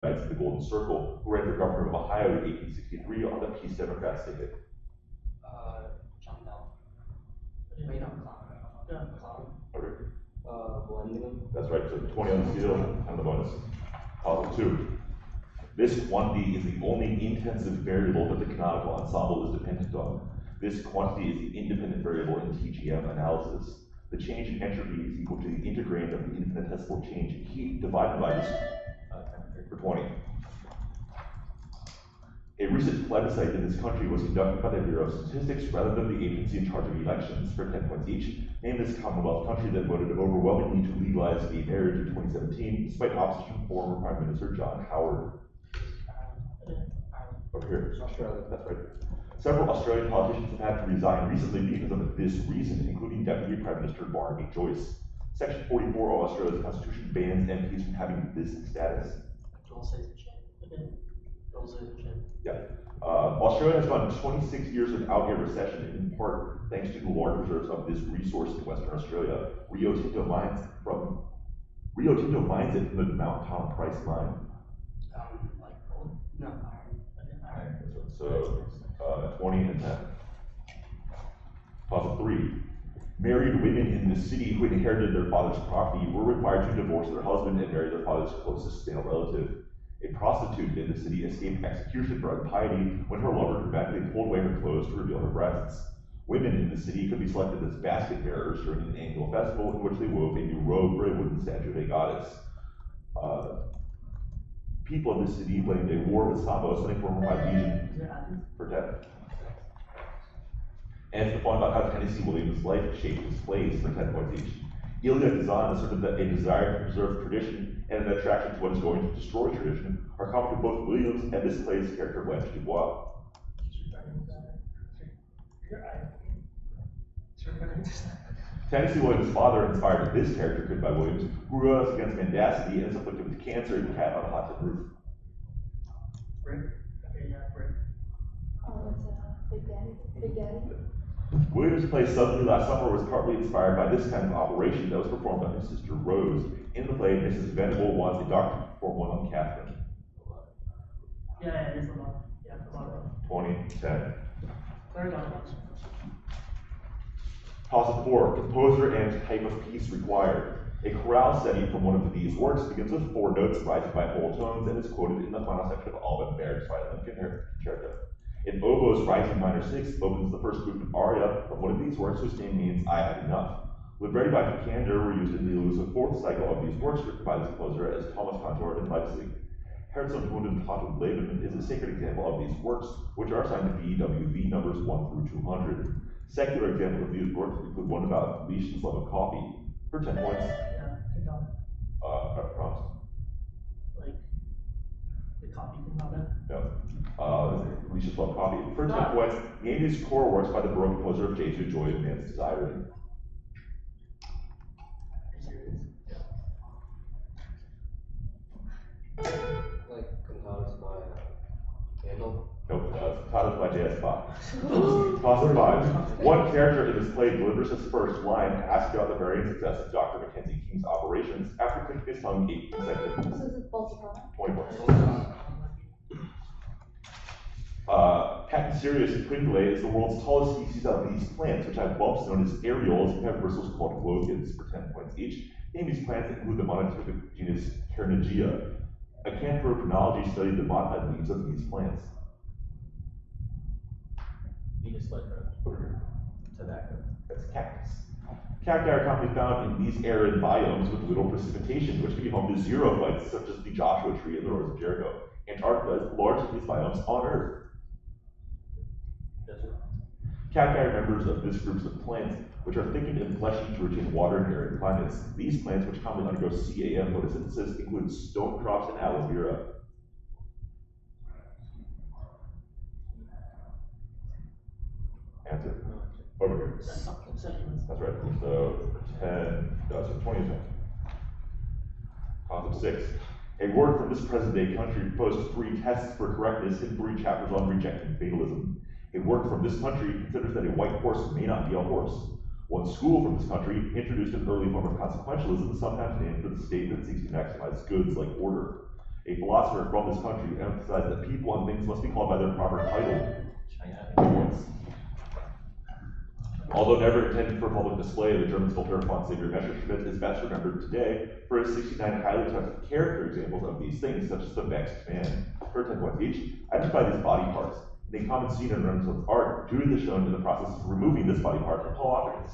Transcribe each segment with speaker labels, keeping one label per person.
Speaker 1: Knights of the Golden Circle, who ran for governor of Ohio in 1863 on the Peace Democrats ticket.
Speaker 2: John Bell. Wait, no, Clown.
Speaker 1: Okay.
Speaker 2: Blending.
Speaker 1: That's right, so 20 on the steel and the bonus. Puzzle 2. This quantity is the only intensive variable that the canonical ensemble is dependent on. This quantity is the independent variable in TGM analysis. The change in entropy is equal to the integrand of the infinitesimal change in heat divided by this for 20. A recent plebiscite in this country was conducted by the Bureau of Statistics rather than the agency in charge of elections for 10 points each. Name this Commonwealth country that voted overwhelmingly to legalize gay marriage in 2017, despite opposition from former Prime Minister John Howard. Over here.
Speaker 2: Australia.
Speaker 1: That's right. Several Australian politicians have had to resign recently because of this reason, including Deputy Prime Minister Barnaby Joyce. Section 44 of Australia's constitution bans MPs from having this status. Yeah. Australia has gone 26 years without a recession, in part thanks to the large reserves of this resource in Western Australia. Rio Tinto mines it from the Mount Tom Price mine.
Speaker 2: Like gold? No, iron.
Speaker 1: So 20 and 10. Puzzle 3. Married women in the city who inherited their father's property were required to divorce their husband and marry their father's closest male relative. A prostitute in the city escaped execution for impiety when her lover dramatically pulled away her clothes to reveal her breasts. Women in the city could be selected as basket bearers during an annual festival in which they wove a new robe for a wooden statue of a goddess. People in the city blamed a war with Samos and a former Legion for death. And the fun about how Tennessee Williams' life shaped his plays for 10 points each. Ilya Kazan asserted that a desire to preserve tradition and an attraction to what is going to destroy tradition are common to both Williams and this play's character Blanche Dubois. Tennessee Williams' father, inspired this character by Williams, who rose against mendacity and is afflicted with cancer and cat on a hot tub roof.
Speaker 3: Brick.
Speaker 4: Oh, it's Big Daddy.
Speaker 1: Williams' play Suddenly Last Summer was partly inspired by this kind of operation that was performed by his sister Rose. In the play, Mrs. Venable wants a doctor to perform one on Catherine.
Speaker 3: Yeah, it is a lot. Yeah, a lot.
Speaker 1: 20, 10.
Speaker 3: Third on.
Speaker 1: Puzzle 4, composer and type of piece required. A chorale setting from one of these works begins with 4 notes rising by whole tones and is quoted in the final section of Alban Berg's Violin Concerto. An oboe's rising minor 6 opens the first movement aria from one of these works whose name means I have enough. Libretti by Picander were used in the elusive 4th cycle of these works written by the composer as Thomas Cantor in Leipzig. Herzog und Tattoo Leben is a sacred example of these works, which are assigned to BWV numbers 1 through 200. Secular examples of these works include one about Liszt's love of coffee for 10 points.
Speaker 3: Yeah,
Speaker 1: Prompt.
Speaker 3: like the coffee component.
Speaker 1: No. Liszt's love of coffee for 10 points. Name these core works by the Baroque composer of Jesu, Joy of Man's Desiring.
Speaker 2: Like cantatas by Handel.
Speaker 1: Nope, Cantatas by J.S. Bach. Puzzle 5. One character in this play delivers his first line, asking about the varying success of Dr. Mackenzie King's operations after clicking his tongue 8 consecutive times.
Speaker 4: So is it Baltimore?
Speaker 1: 20 points. Cactus cereus quinquile is the world's tallest species of these plants, which have bumps known as areoles and have bristles called glogans for 10 points each. Name these plants include the monotypic genus Carnegie. Acanthrochronology studied the modified leaves of these plants.
Speaker 5: Venus flytrap. Tobacco.
Speaker 1: That's cactus. Cacti are commonly found in these arid biomes with little precipitation, which can be home to xerophytes such as the Joshua tree and the Rose of Jericho. Antarctica is the largest of these biomes on Earth.
Speaker 5: Desert.
Speaker 1: Cacti are members of this group of plants, which are thickened and fleshy to retain water in arid climates. These plants, which commonly undergo CAM photosynthesis, include stone crops and aloe vera. Answer. Over here. That's right. So 20 is right. Concept 6. A work from this present-day country proposed 3 tests for correctness in 3 chapters on rejecting fatalism. A work from this country considers that a white horse may not be a horse. One school from this country introduced an early form of consequentialism, sometimes named for the state that seeks to maximize goods like order. a philosopher from this country who emphasized that people and things must be called by their proper title. Although never intended for public display, the German sculptor Franz Xaver Messerschmitt is best remembered today for his 69 highly touched character examples of these things, such as the vexed man. For 10 points each, identify these body parts. In a common scene in Renaissance art, Judith is shown in the process of removing this body part from Palafricus.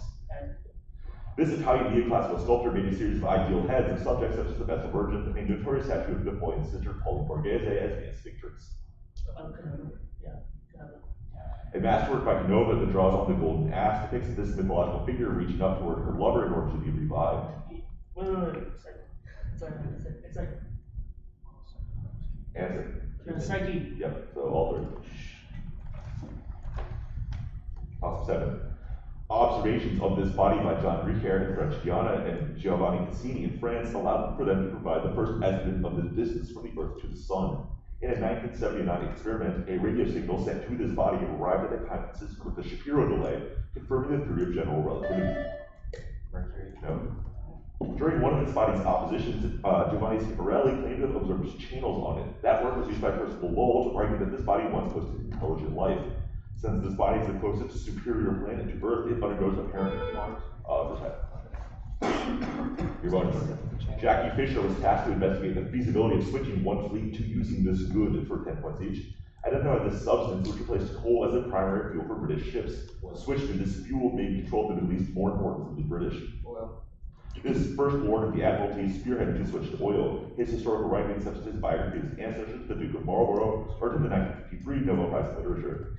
Speaker 1: This Italian neoclassical sculptor made a series of ideal heads of subjects such as the Vestal Virgin and a notorious statue of Napoleon's sister Pauline Borghese as Venus Victrix. A masterwork by Canova that draws on the golden ass depicts this mythological figure reaching up toward her lover in order to be revived.
Speaker 3: Wait. It's like.
Speaker 1: Answer.
Speaker 3: Psyche.
Speaker 1: Yep, so all three. Toss 7. Observations of this body by John Ricard in French Guiana and Giovanni Cassini in France allowed for them to provide the first estimate of the distance from the Earth to the Sun. In a 1979 experiment, a radio signal sent to this body arrived at a time consistent with the Shapiro delay, confirming the theory of general relativity.
Speaker 5: Mercury.
Speaker 1: No. During one of this body's oppositions, Giovanni Schiaparelli claimed to have observed channels on it. That work was used by Percival Lowell to argue that this body once hosted intelligent life. Since this body is the closest superior planet to Earth, it undergoes apparent Your bonus. Jackie Fisher was tasked to investigate the feasibility of switching one fleet to using this good for 10 points each. Identify this substance which replaced coal as a primary fuel for British ships. Switch to this fuel made control of the Middle East more important for the British.
Speaker 2: Oil.
Speaker 1: This first Lord of the Admiralty spearheaded the switch to oil. His historical writings, such as his biography of his ancestors, the Duke of Marlborough, earned him the 1953 Nobel Prize in Literature.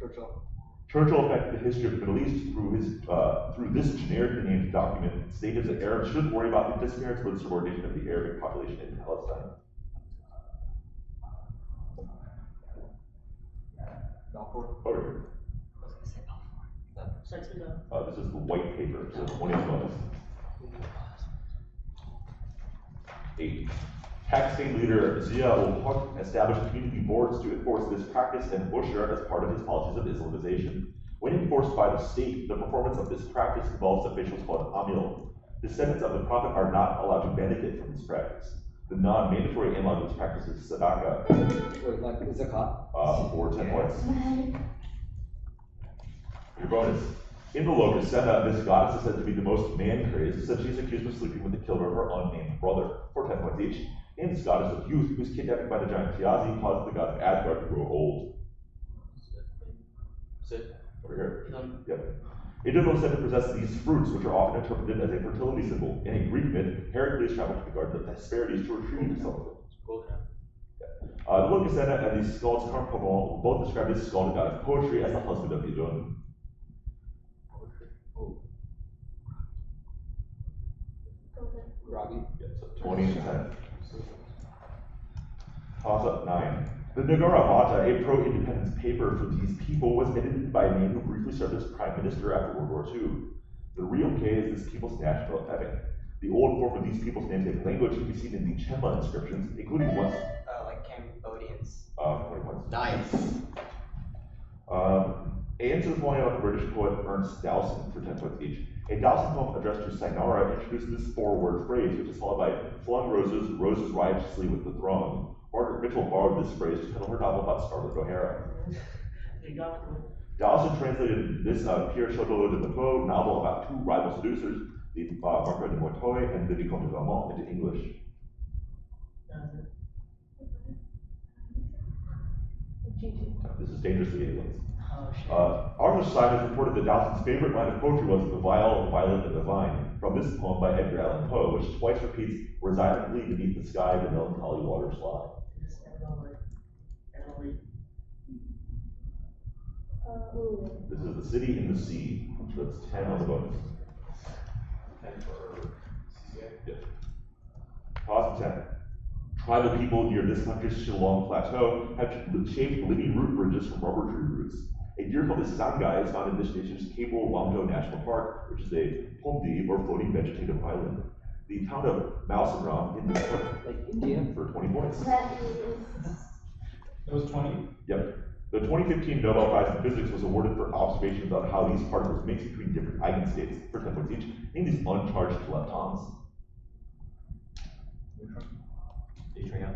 Speaker 1: Churchill affected the history of the Middle East through this generically named document, stated that Arabs shouldn't worry about the disappearance or the subordination of the Arabic population in Palestine. Over
Speaker 3: This is
Speaker 1: the white paper, so 20 bonus. 8. Pakistan leader Zia-ul-Haq established community boards to enforce this practice and Bushehr as part of his policies of Islamization. When enforced by the state, the performance of this practice involves officials called amil. Descendants of the Prophet are not allowed to benefit from this practice. The non-mandatory analog of this practice is sadaqah.
Speaker 2: Wait, like zakat?
Speaker 1: For 10 points. Your bonus. In the Locus Senna, this goddess is said to be the most man-crazed, since she's accused of sleeping with the killer of her unnamed brother, for 10 points each. And this goddess of youth, whose kidnapping by the giant Tiazi caused the gods of Asgard to grow old.
Speaker 5: Sit.
Speaker 1: Over here. Yep. Idun was said to possess these fruits, which are often interpreted as a fertility symbol. In a Greek myth, Heracles traveled to the Garden of the Hesperides to retrieve some of them. The Locus Senna and the Skalds Carpavon both describe this skald god of poetry as the husband of Idun.
Speaker 2: Robbie.
Speaker 1: Yep, so 20 and 10. Toss up 9. The Nagara Mata, a pro-independence paper for these people, was edited by a man who briefly served as prime minister after World War II. The real K is this people's national epic. The old form of these people's Nantic language can be seen in the Chema inscriptions, including ones.
Speaker 2: Like Cambodians.
Speaker 1: 20 points.
Speaker 2: Nice.
Speaker 1: Answer the point about the British poet Ernst Dowson for 10 points each. A Dowson poem addressed to Sinara introduced this 4-word phrase, which is followed by flung roses, roses riotously with the throng. Margaret Mitchell borrowed this phrase to title her novel about Scarlett O'Hara. Dowson translated this Pierre Chodelot de Defoe novel about 2 rival seducers, the Margaret de Montoy and the Vicomte de Valmont, into English. This is Dangerously Aliens. Arthur Symons reported that Dowson's favorite line of poetry was the vile, the violent, and the vine, from this poem by Edgar Allan Poe, which twice repeats, resignedly beneath the sky, the melancholy waters lie. This is The City in the Sea, so that's 10 on the bonus.
Speaker 5: 10 for CCA?
Speaker 1: Yeah. Toss of 10. Tribal people near this country's Shillong Plateau have shaped living root bridges from rubber tree roots. A deer called the Sangai is found in this nation's Cabo Wamjo National Park, which is a pomdi or floating vegetative island. The town of Mausamram in the
Speaker 2: Like India.
Speaker 1: for 20 points.
Speaker 5: It was 20?
Speaker 1: Yep. The 2015 Nobel Prize in Physics was awarded for observations on how these particles mix between different eigenstates for 10 points each, in these uncharged leptons.
Speaker 5: neutrino.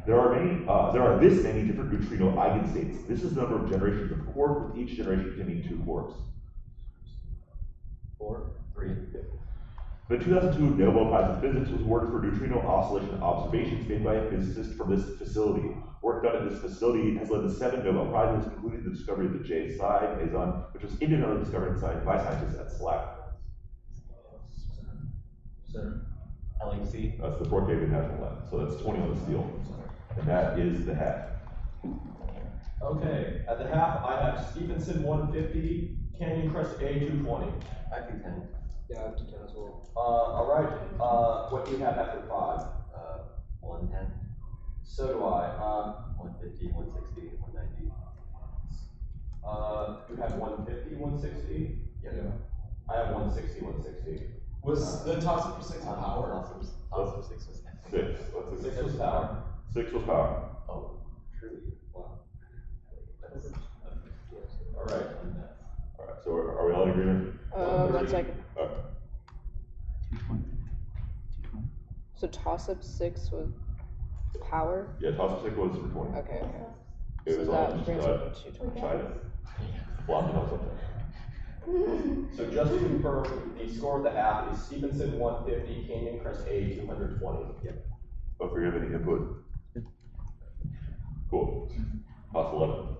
Speaker 1: There are this many different neutrino eigenstates. This is the number of generations of quark, with each generation containing 2 quarks.
Speaker 5: 4, 3.
Speaker 1: The 2002 Nobel Prize in Physics was awarded for neutrino oscillation observations made by a physicist from this facility. Work done at this facility has led to 7 Nobel Prizes, including the discovery of the J-psi meson, which was independently discovered by scientists at SLAC.
Speaker 5: LHC.
Speaker 1: That's the Brookhaven National Lab. So that's 20 on the steel. And that is the half.
Speaker 6: Okay, at the half, I have Stevenson 150, Canyon Crest A 220.
Speaker 5: I do 10.
Speaker 2: Yeah, I have to 10 as well.
Speaker 6: All right. What do you have after 5?
Speaker 5: 110.
Speaker 6: So do I.
Speaker 5: 150, 160, 190.
Speaker 6: You have 150, 160.
Speaker 5: Yeah.
Speaker 6: I have 160, 160.
Speaker 7: Was the toss-up for 6 on power?
Speaker 5: Toss-up 6 was 10.
Speaker 1: 6. What's
Speaker 6: 6 was power.
Speaker 1: 6 was power.
Speaker 5: Oh, truly. Wow. That's
Speaker 6: All right.
Speaker 1: All right. So are we all in agreement?
Speaker 8: 1 second.
Speaker 1: Okay.
Speaker 8: So toss up 6 with power?
Speaker 1: Yeah, toss 6 was for 20.
Speaker 8: Okay, okay.
Speaker 1: It
Speaker 8: So
Speaker 1: was
Speaker 8: that
Speaker 1: on
Speaker 8: brings it to 220.
Speaker 1: China. Blocking out something.
Speaker 6: So just to confirm, the score of the half is Stevenson 150, Canyon Crest A 220.
Speaker 5: Yep.
Speaker 1: Don't forget any input. Cool. Toss 11.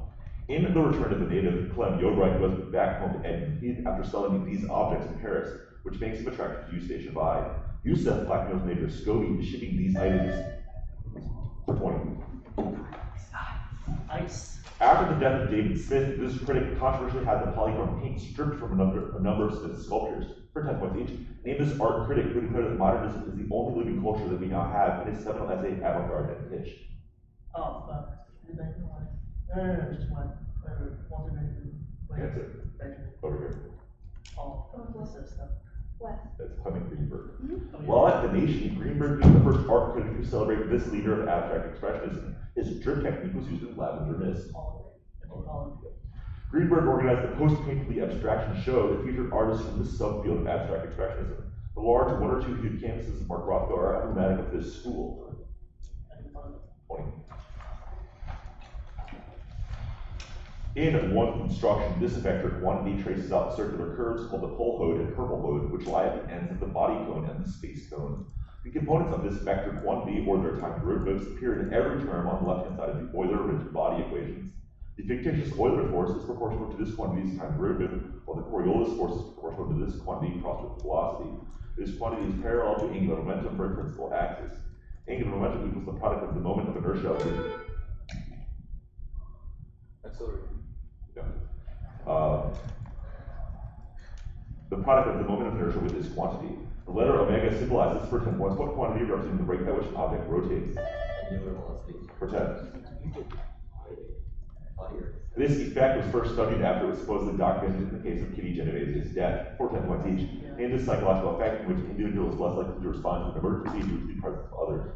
Speaker 1: In The Return of the Native, Clem Yobright goes back home to Ed after selling these objects in Paris, which makes him attracted to U Station 5. Yusef, Blackmail's Major Scobie, is shipping these items for 20.
Speaker 3: Ice.
Speaker 1: After the death of David Smith, this critic controversially had the polychrome paint stripped from a number of Smith's sculptures for 10 points each. Named this art critic who declared that modernism is the only living culture that we now have in his seminal essay, Avant-Garde and Kitsch.
Speaker 3: Oh, fuck. No, just one. Walter Benjamin.
Speaker 1: That's it.
Speaker 3: Benjamin.
Speaker 1: Over here.
Speaker 3: Oh, this is stuff.
Speaker 4: West.
Speaker 1: That's Clement Greenberg.
Speaker 3: Oh, yeah.
Speaker 1: While at the Nation, Greenberg became the first art critic to celebrate this leader of abstract expressionism. His drip technique was used in Lavender Mist. Greenberg organized the post-painterly abstraction show that featured artists from the subfield of abstract expressionism. The large 1 or 2 hued canvases of Mark Rothko are emblematic of this school. 20. In one construction, this vector quantity traces out circular curves called the pole-hode and purple-hode, which lie at the ends of the body cone and the space cone. The components of this vector quantity, or their time derivatives, appear in every term on the left-hand side of the Euler-rigid body equations. The fictitious Euler force is proportional to this quantity's time derivative, while the Coriolis force is proportional to this quantity crossed with velocity. This quantity is parallel to angular momentum for a principal axis. Angular momentum equals the product of the moment of inertia with
Speaker 6: Acceleration.
Speaker 1: the product of the moment of inertia with this quantity. The letter omega symbolizes for 10 points what quantity representing the rate at which an object rotates.
Speaker 5: Angular velocity.
Speaker 1: For 10.
Speaker 5: Fire.
Speaker 1: This effect was first studied after it was supposedly documented in the case of Kitty Genovese's death, for 10 points each, and this psychological effect in which an individual is less likely to respond to an emergency due to the presence of others.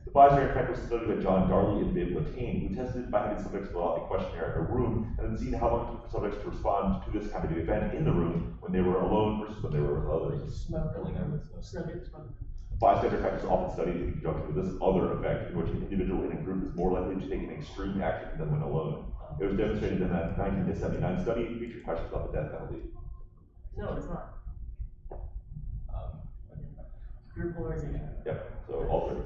Speaker 1: The bystander effect was studied by John Darley and Viv Latane, who tested by having subjects fill out a questionnaire in a room and then seen how long it took for subjects to respond to this kind of event in the room when they were alone versus when they were with others. The bystander effect is often studied in conjunction with this other effect, in which an individual in a group is more likely to take an extreme action than when alone. It was demonstrated in that 1979 study featured questions about the death penalty.
Speaker 3: No, it's not. Group polarization.
Speaker 1: Yep, so all three.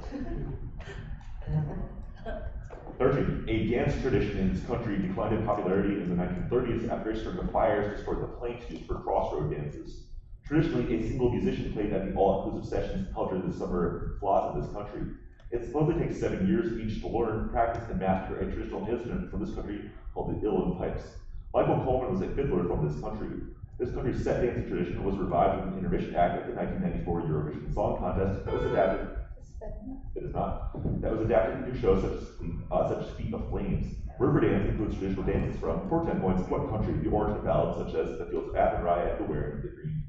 Speaker 1: 13. A dance tradition in this country declined in popularity in the 1930s after a string of fires destroyed the planks used for crossroad dances. Traditionally, a single musician played at the all-inclusive sessions held during the summer flauts in this country. It supposedly takes 7 years each to learn, practice, and master a traditional instrument from this country called the uilleann pipes. Michael Coleman was a fiddler from this country. This country's set dancing tradition was revived with an intermission act at the 1994 Eurovision Song Contest that was adapted. It is not. That was adapted into shows such as Feet of Flames. River dance includes traditional dances from, for 10 points, what country? The origin of ballads such as The Fields of Athenry and The Wearing of the Green.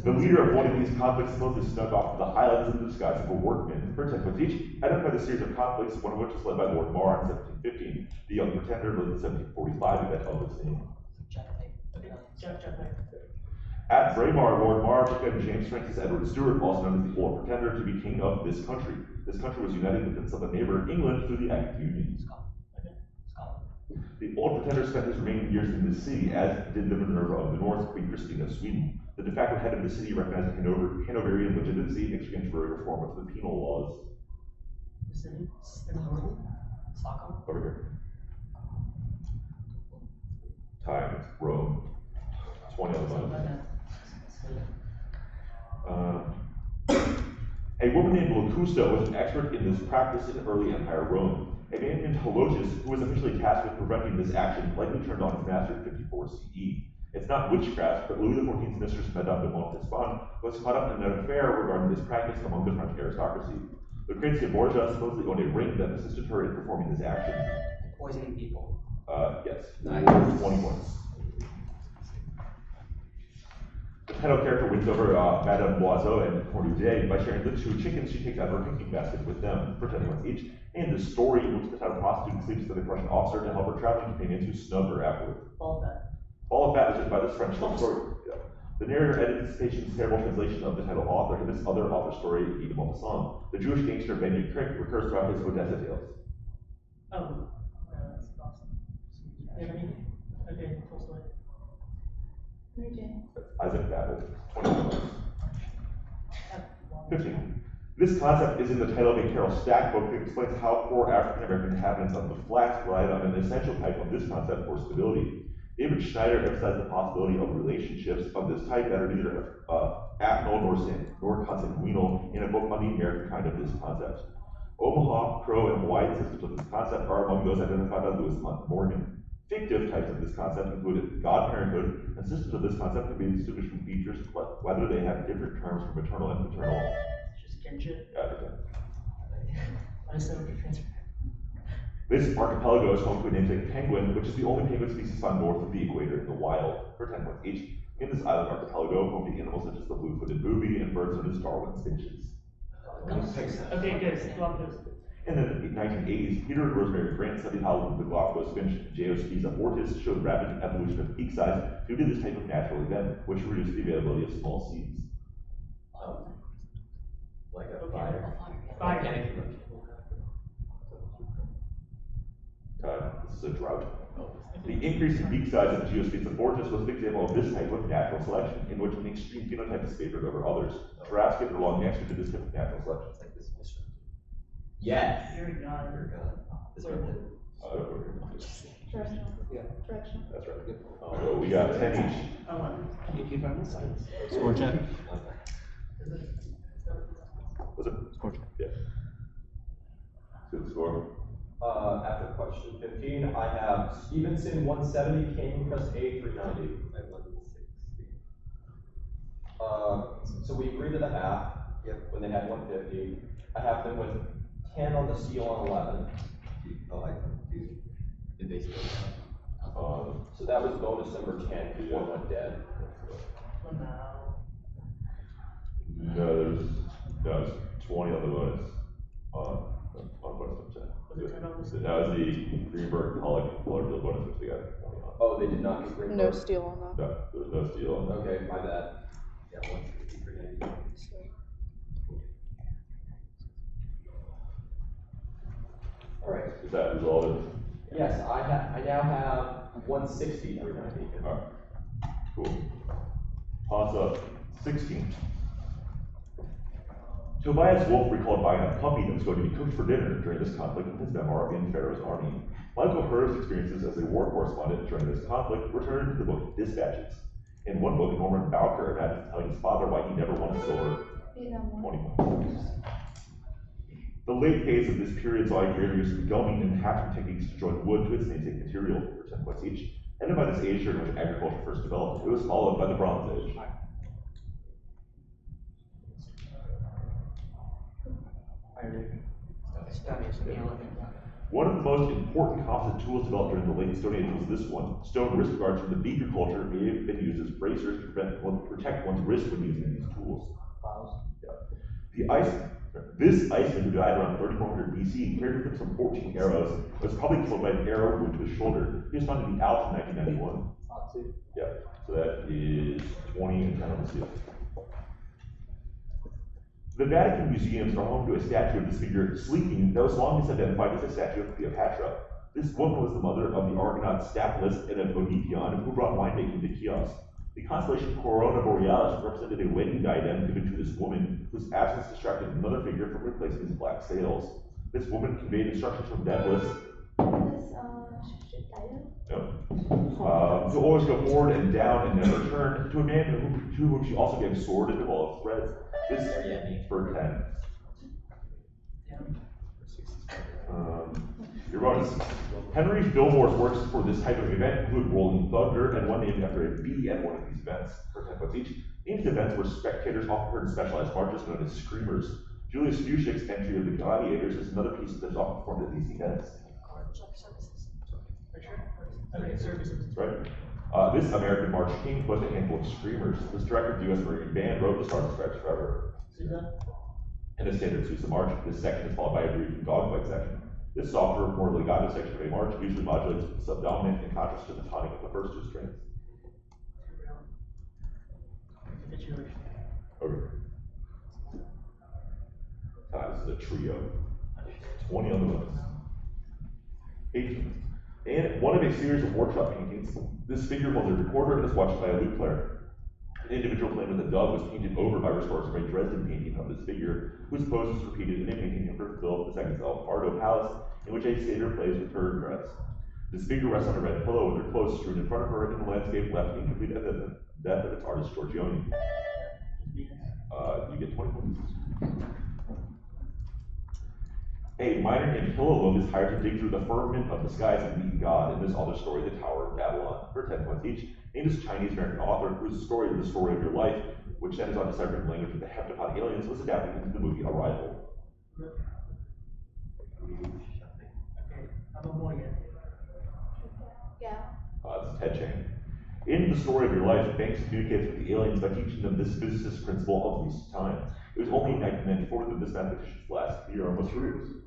Speaker 1: The leader of one of these conflicts supposedly snuck off to the highlands in the disguise of a workman. For 10 points each, identified the series of conflicts, one of which was led by Lord Mar in 1715. The Young Pretender led in 1745 event of its name. At Braemar, Lord Mar took in James Francis Edward Stuart, also known as the Old Pretender, to be king of this country. This country was united with its southern neighbor, England, through the Act of Union. The Old Pretender spent his remaining years in the city, as did the Minerva of the North, Queen Christine of Sweden. The de facto head of the city recognized Hanoverian legitimacy in exchange for a reform of the penal laws.
Speaker 3: The city in Norway, Stockholm.
Speaker 1: Over here. Time, Rome. 20 on the button. A woman named Locusta was an expert in this practice in early Empire Rome. A man named Helotus, who was officially tasked with preventing this action, likely turned on his master in 54 CE. It's not witchcraft, but Louis XIV's mistress, Madame de Montespan, was caught up in an affair regarding this practice among the French aristocracy. Lucrezia Borgia supposedly owned a ring that assisted her in performing this action.
Speaker 2: Poisoning people.
Speaker 1: Yes.
Speaker 5: Nice.
Speaker 1: 20 points. The title character wins over Madame Loiseau and Cornudet by sharing the 2 chickens she takes out of her picnic basket with them for 10 points each, and the story in which the title prostitute sleeps with a Prussian officer to help her traveling companions who snub her afterward.
Speaker 3: All of that.
Speaker 1: All of that was written by this French short story. Yeah. The narrator edits Patient's terrible translation of the title author in this other author's story, Guy de Maupassant. The Jewish gangster Benjamin Crick recurs throughout his Odessa tales.
Speaker 3: Oh, that's awesome. You have any? Okay, Tolstoy.
Speaker 4: Mary Jane.
Speaker 1: Isaac Babel, 20 15. This concept is in the title of a Carol Stack book that explains how poor African American inhabitants of the flats relied on an essential type of this concept for stability. David Schneider emphasized the possibility of relationships of this type that are neither affinal nor consanguinal in a book on the American kind of this concept. Omaha, Crow, and Hawaiian systems of this concept are among those identified by Lewis Morgan. Fictive types of this concept included godparenthood, and systems of this concept can be distinguished from features, whether they have different terms for maternal and paternal.
Speaker 3: Just kinship.
Speaker 1: Yeah,
Speaker 3: I said we could transfer.
Speaker 1: This archipelago is home to a namesake penguin, which is the only penguin species found north of the equator in the wild, for 10 points each. In this island archipelago, home to animals such as the blue-footed booby and birds known as Darwin's finches.
Speaker 3: Okay, good. Galapagos.
Speaker 1: In the 1980s, Peter and Rosemary Grant studied how the Galapagos finch, Geospiza fortis, showed rapid evolution of beak size due to this type of natural event, which reduced the availability of small seeds.
Speaker 5: Like a
Speaker 3: Okay.
Speaker 5: fire.
Speaker 3: Fire.
Speaker 5: Volcanic
Speaker 1: This is a drought. The increase in beak size of Geospiza fortis was an example of this type of natural selection, in which an extreme phenotype is favored over others. Giraffes get their long necks due to this type of natural selection.
Speaker 5: It's like this mystery.
Speaker 6: Yes.
Speaker 3: You're God.
Speaker 5: Dear God. This right there.
Speaker 4: Directional.
Speaker 2: Yeah.
Speaker 4: Directional.
Speaker 1: That's right. So we got 10 each.
Speaker 3: I won.
Speaker 2: If you find the signs.
Speaker 7: Score check.
Speaker 3: Is it?
Speaker 1: Was it?
Speaker 7: Score check.
Speaker 1: Yeah. Good score.
Speaker 6: After question 15, I have Stevenson 170, Canyon Crest A 390.
Speaker 5: I won 60.
Speaker 6: So we agreed to the half.
Speaker 5: Yep.
Speaker 6: When they had 150. I have them with 10 on the seal on 11.
Speaker 5: Oh, I do. Did they still
Speaker 6: So that was bonus number 10 because one went dead.
Speaker 3: Wow.
Speaker 1: No, there's 20 on the bonus. On bonus number 10.
Speaker 3: Was it 10 on the seal?
Speaker 1: That was the Greenberg color field bonus, which they got 20 on.
Speaker 6: Oh, they did not get green.
Speaker 8: No steal on that.
Speaker 1: No, there was no steal on that.
Speaker 6: Okay, my bad.
Speaker 5: Yeah, 160, 390.
Speaker 8: So,
Speaker 6: All right.
Speaker 1: Is that resolved?
Speaker 6: Yes, I now have 160, 390.
Speaker 1: Alright. Cool. Toss up 16. Tobias Wolff recalled buying a puppy that was going to be cooked for dinner during this conflict in his memoir In Pharaoh's Army. Michael Herr's experiences as a war correspondent during this conflict returned to the book Dispatches. In one book, Norman Bowker imagines telling his father why he never won a silver 20 points. The late phase of this period saw a greater use of gumming and hatching techniques to join wood to its namesake material for 10 points each. Ended by this age during which agriculture first developed. It was followed by the Bronze Age. One of the most important composite tools developed during the late Stone Age was this one. Stone wrist guards from the beaker culture may have been used as bracers to protect one's wrist when using these tools. Yeah. This Iceman, who died around 3400 BC, carried with him some 14 arrows, and was probably killed by an arrow wound to his shoulder. He was found in the Alps in 1991. Yeah. So that is 20 and 10 on the seal. The Vatican museums are home to a statue of this figure sleeping that was long misidentified as a statue of Cleopatra. This woman was the mother of the Argonaut Staples and of Onipion, who brought winemaking to Chios. The constellation Corona Borealis represented a wedding diadem given to this woman, whose absence distracted another figure from replacing his black sails. This woman conveyed instructions from Daedalus. To always go forward and down and never turn, to a man to whom she also gave a sword and a ball of threads. This for 10. Erroneous. Henry Fillmore's works for this type of event include Rolling Thunder and one named after a bee at one of these events, for 10 points each. Named events where spectators often heard specialized marches known as screamers. Julius Fuchs's entry of the Gladiators is another piece that is often performed at these events.
Speaker 3: Okay, services.
Speaker 1: Right. This American March came with a handful of screamers. This director of the U.S. Marine Band wrote the Stars and Stripes Forever. In a standard Sousa march, this section is followed by a brief dogfight section. This softer, more legato section of a march usually modulates the subdominant in contrast to the tonic of the first two strings. Okay. This is a trio. 20 on the list. 18. And one of a series of workshop paintings, this figure holds a recorder and is watched by a lute player. An individual playing with a dove was painted over by restorers from a Dresden painting of this figure, whose pose is repeated in a painting of Philip II's Alvarado Palace, in which a satyr plays with her dress. This figure rests on a red pillow with her clothes strewn in front of her, and the landscape left incomplete at the death of its artist Giorgione. You get 20 points. A miner named Hilaloam is hired to dig through the firmament of the skies and meet God in this other story, The Tower of Babylon, for 10 points each. Named this Chinese-American author, whose story, The Story of Your Life, which centers on deciphering language with the heptapod aliens, was adapted into the movie Arrival.
Speaker 4: Yeah.
Speaker 1: This is Ted Chang. In The Story of Your Life, Banks communicates with the aliens by teaching them this physicist principle of least time. It was only in 1994 that this mathematician's last theorem was proved.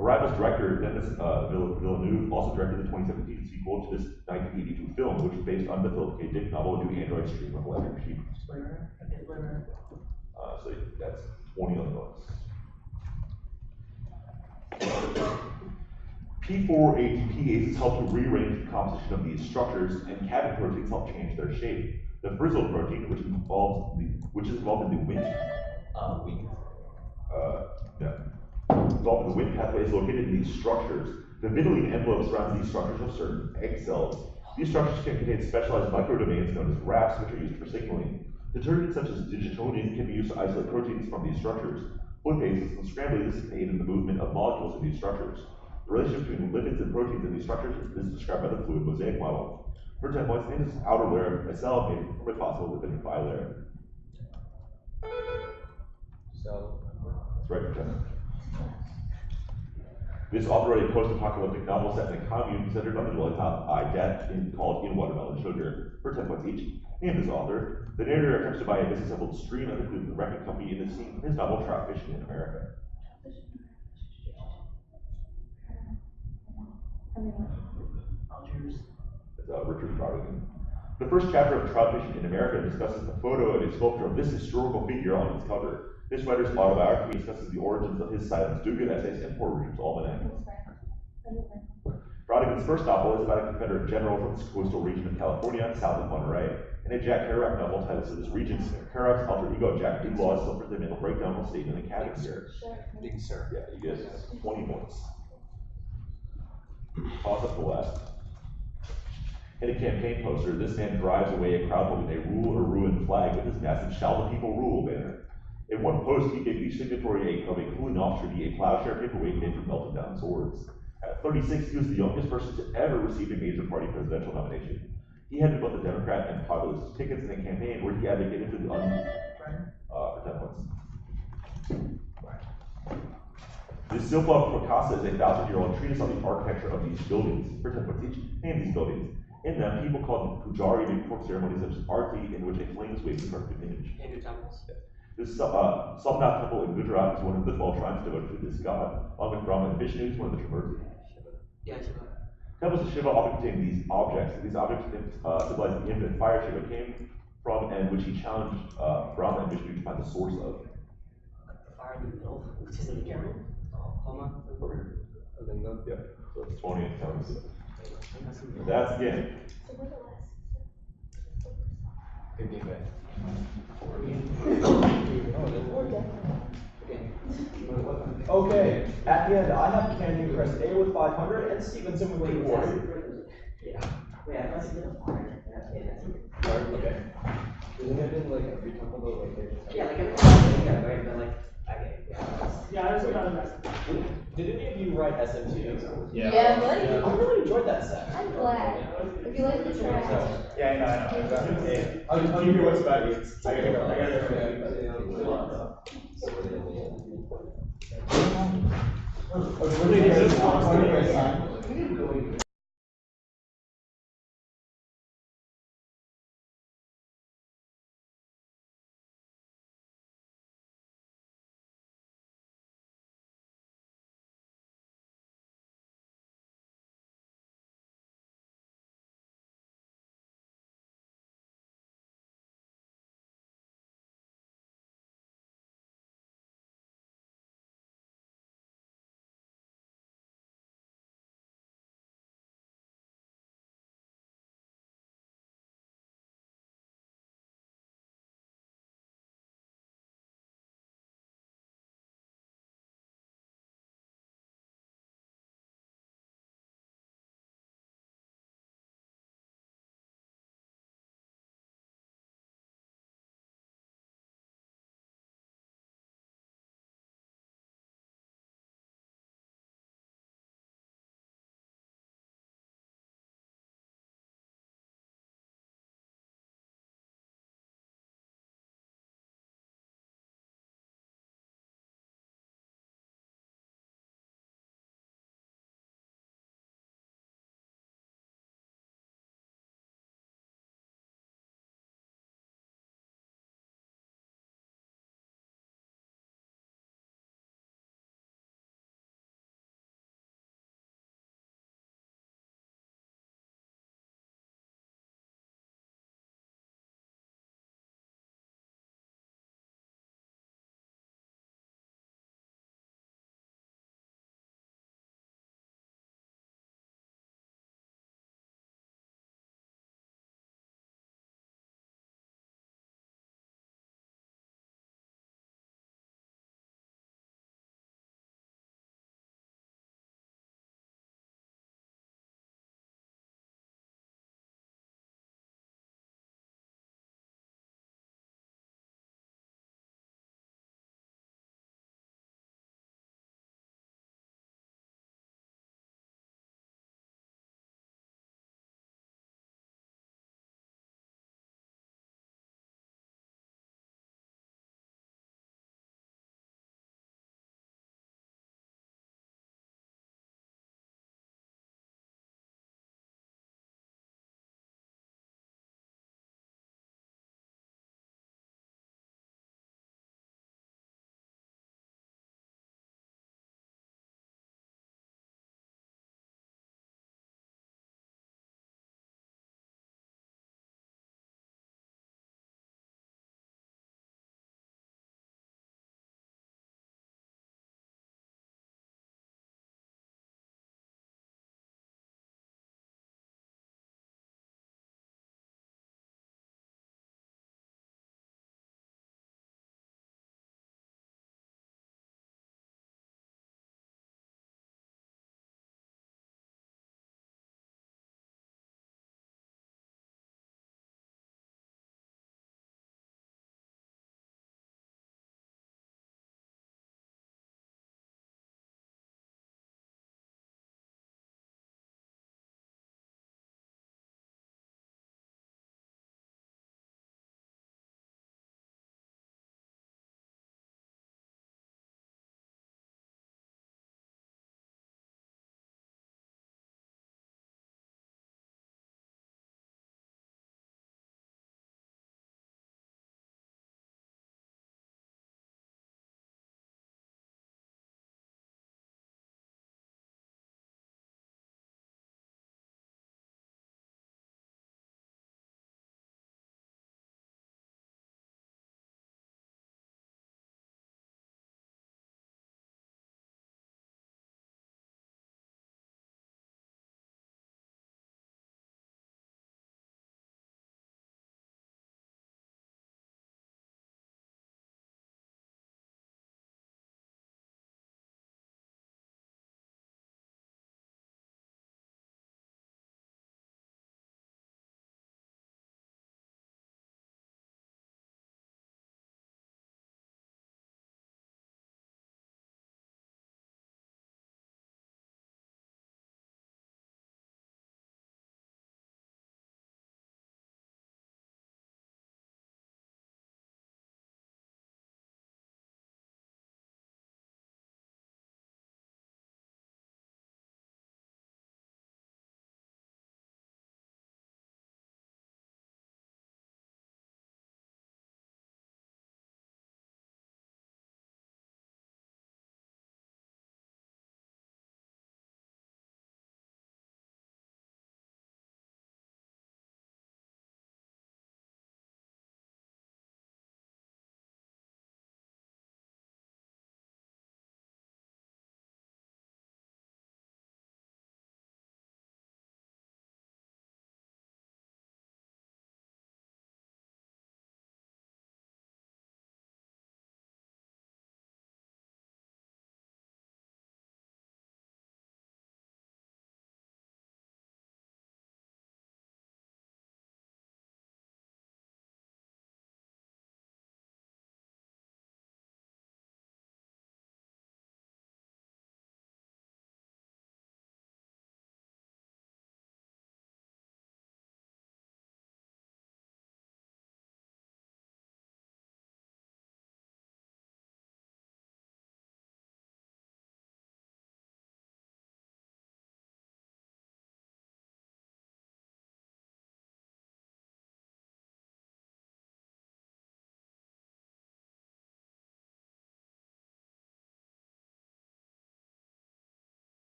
Speaker 1: Arrival's director, Denis Villeneuve, also directed the 2017 sequel to this 1982 film, which was based on the Philip K. Dick novel Do Androids Dream of Electric Sheep? So that's 20 on the list. P4 ATPases help to rearrange the composition of these structures, and cabin proteins help change their shape. The frizzle protein, which is involved in the wind pathway, is located in these structures. The vitelline envelope surrounds these structures with certain egg cells. These structures can contain specialized microdomains known as RAPs, which are used for signaling. Detergents such as digitonin can be used to isolate proteins from these structures. Fluid bases and scramblings can aid in the movement of molecules in these structures. The relationship between lipids and proteins in these structures is described by the fluid mosaic model. For 10 points, in this outer layer of a cell made from a possible lipid bilayer.
Speaker 6: So,
Speaker 1: That's right, Professor. This author wrote a post-apocalyptic novel set in a commune centered on the dwelling by death called In Watermelon Sugar, for 10 points each. Named this author, the narrator attempts to buy a disassembled stream that includes the wrecking company in the scene from his novel Trout Fishing in America. That's Richard Brodigan. The first chapter of Trout Fishing in America discusses the photo of a sculpture of this historical figure on its cover. This writer's autobiography discusses the origins of his silence, do-good essays, and Poor Richard's Almanac. Brodigan's first novel is about a Confederate general from the coastal region of California, south of Monterey. In a Jack Kerouac novel titled To This Region, Kerouac's alter ego Jack Duglaw suffers a mental breakdown while staying in the cabin here.
Speaker 5: Big sir.
Speaker 1: Yeah, you get 20 points. Toss up the last. In a campaign poster, this man drives away a crowd holding a rule or ruin flag with his massive Shall the People Rule banner. In one post, he gave each signatory of a cooling off treaty a plowshare paperweight made from melted down swords. At 36, he was the youngest person to ever receive a major party presidential nomination. He had both the Democrat and populist tickets in a campaign where he advocated for the for 10 points. The Silva Procasa is a 1,000-year-old treatise on the architecture of these buildings, for 10 points each. Name these buildings. In them, people called the Pujari to perform ceremonies such as arti, in which a flame is waved in front of an image.
Speaker 2: Hindu temples?
Speaker 1: This Somnath temple in Gujarat is one of the 12 shrines devoted to this god, along with Brahma and Vishnu is one of the Trimurti.
Speaker 2: Yeah, Shiva.
Speaker 1: Temples of Shiva often contain these objects. These objects symbolize the infinite fire Shiva came from and which he challenged Brahma and Vishnu to find the source of.
Speaker 2: The fire in the middle, which is in the camera. Homa.
Speaker 1: Over here.
Speaker 6: Lingam.
Speaker 1: Yeah, so it's 20 and 10. That's the game.
Speaker 4: So what's the last?
Speaker 5: Good game, guys.
Speaker 4: Or definitely.
Speaker 6: Okay, at the end, I have Canyon Crest A with 500 and Stevenson with 240.
Speaker 2: Yeah. Wait, I thought you did a fire. Yeah,
Speaker 6: Okay.
Speaker 5: Isn't it in like every temple though, like they just
Speaker 2: yeah, like I'm right, but like, okay, yeah.
Speaker 3: Yeah, that's what I was asking.
Speaker 6: Did any of you write SMT?
Speaker 4: Yeah, buddy.
Speaker 6: I really enjoyed that set.
Speaker 4: I'm glad. If you like the track.
Speaker 6: Yeah, I know. I'll give you what's about you. I gotta go.
Speaker 7: It's really good.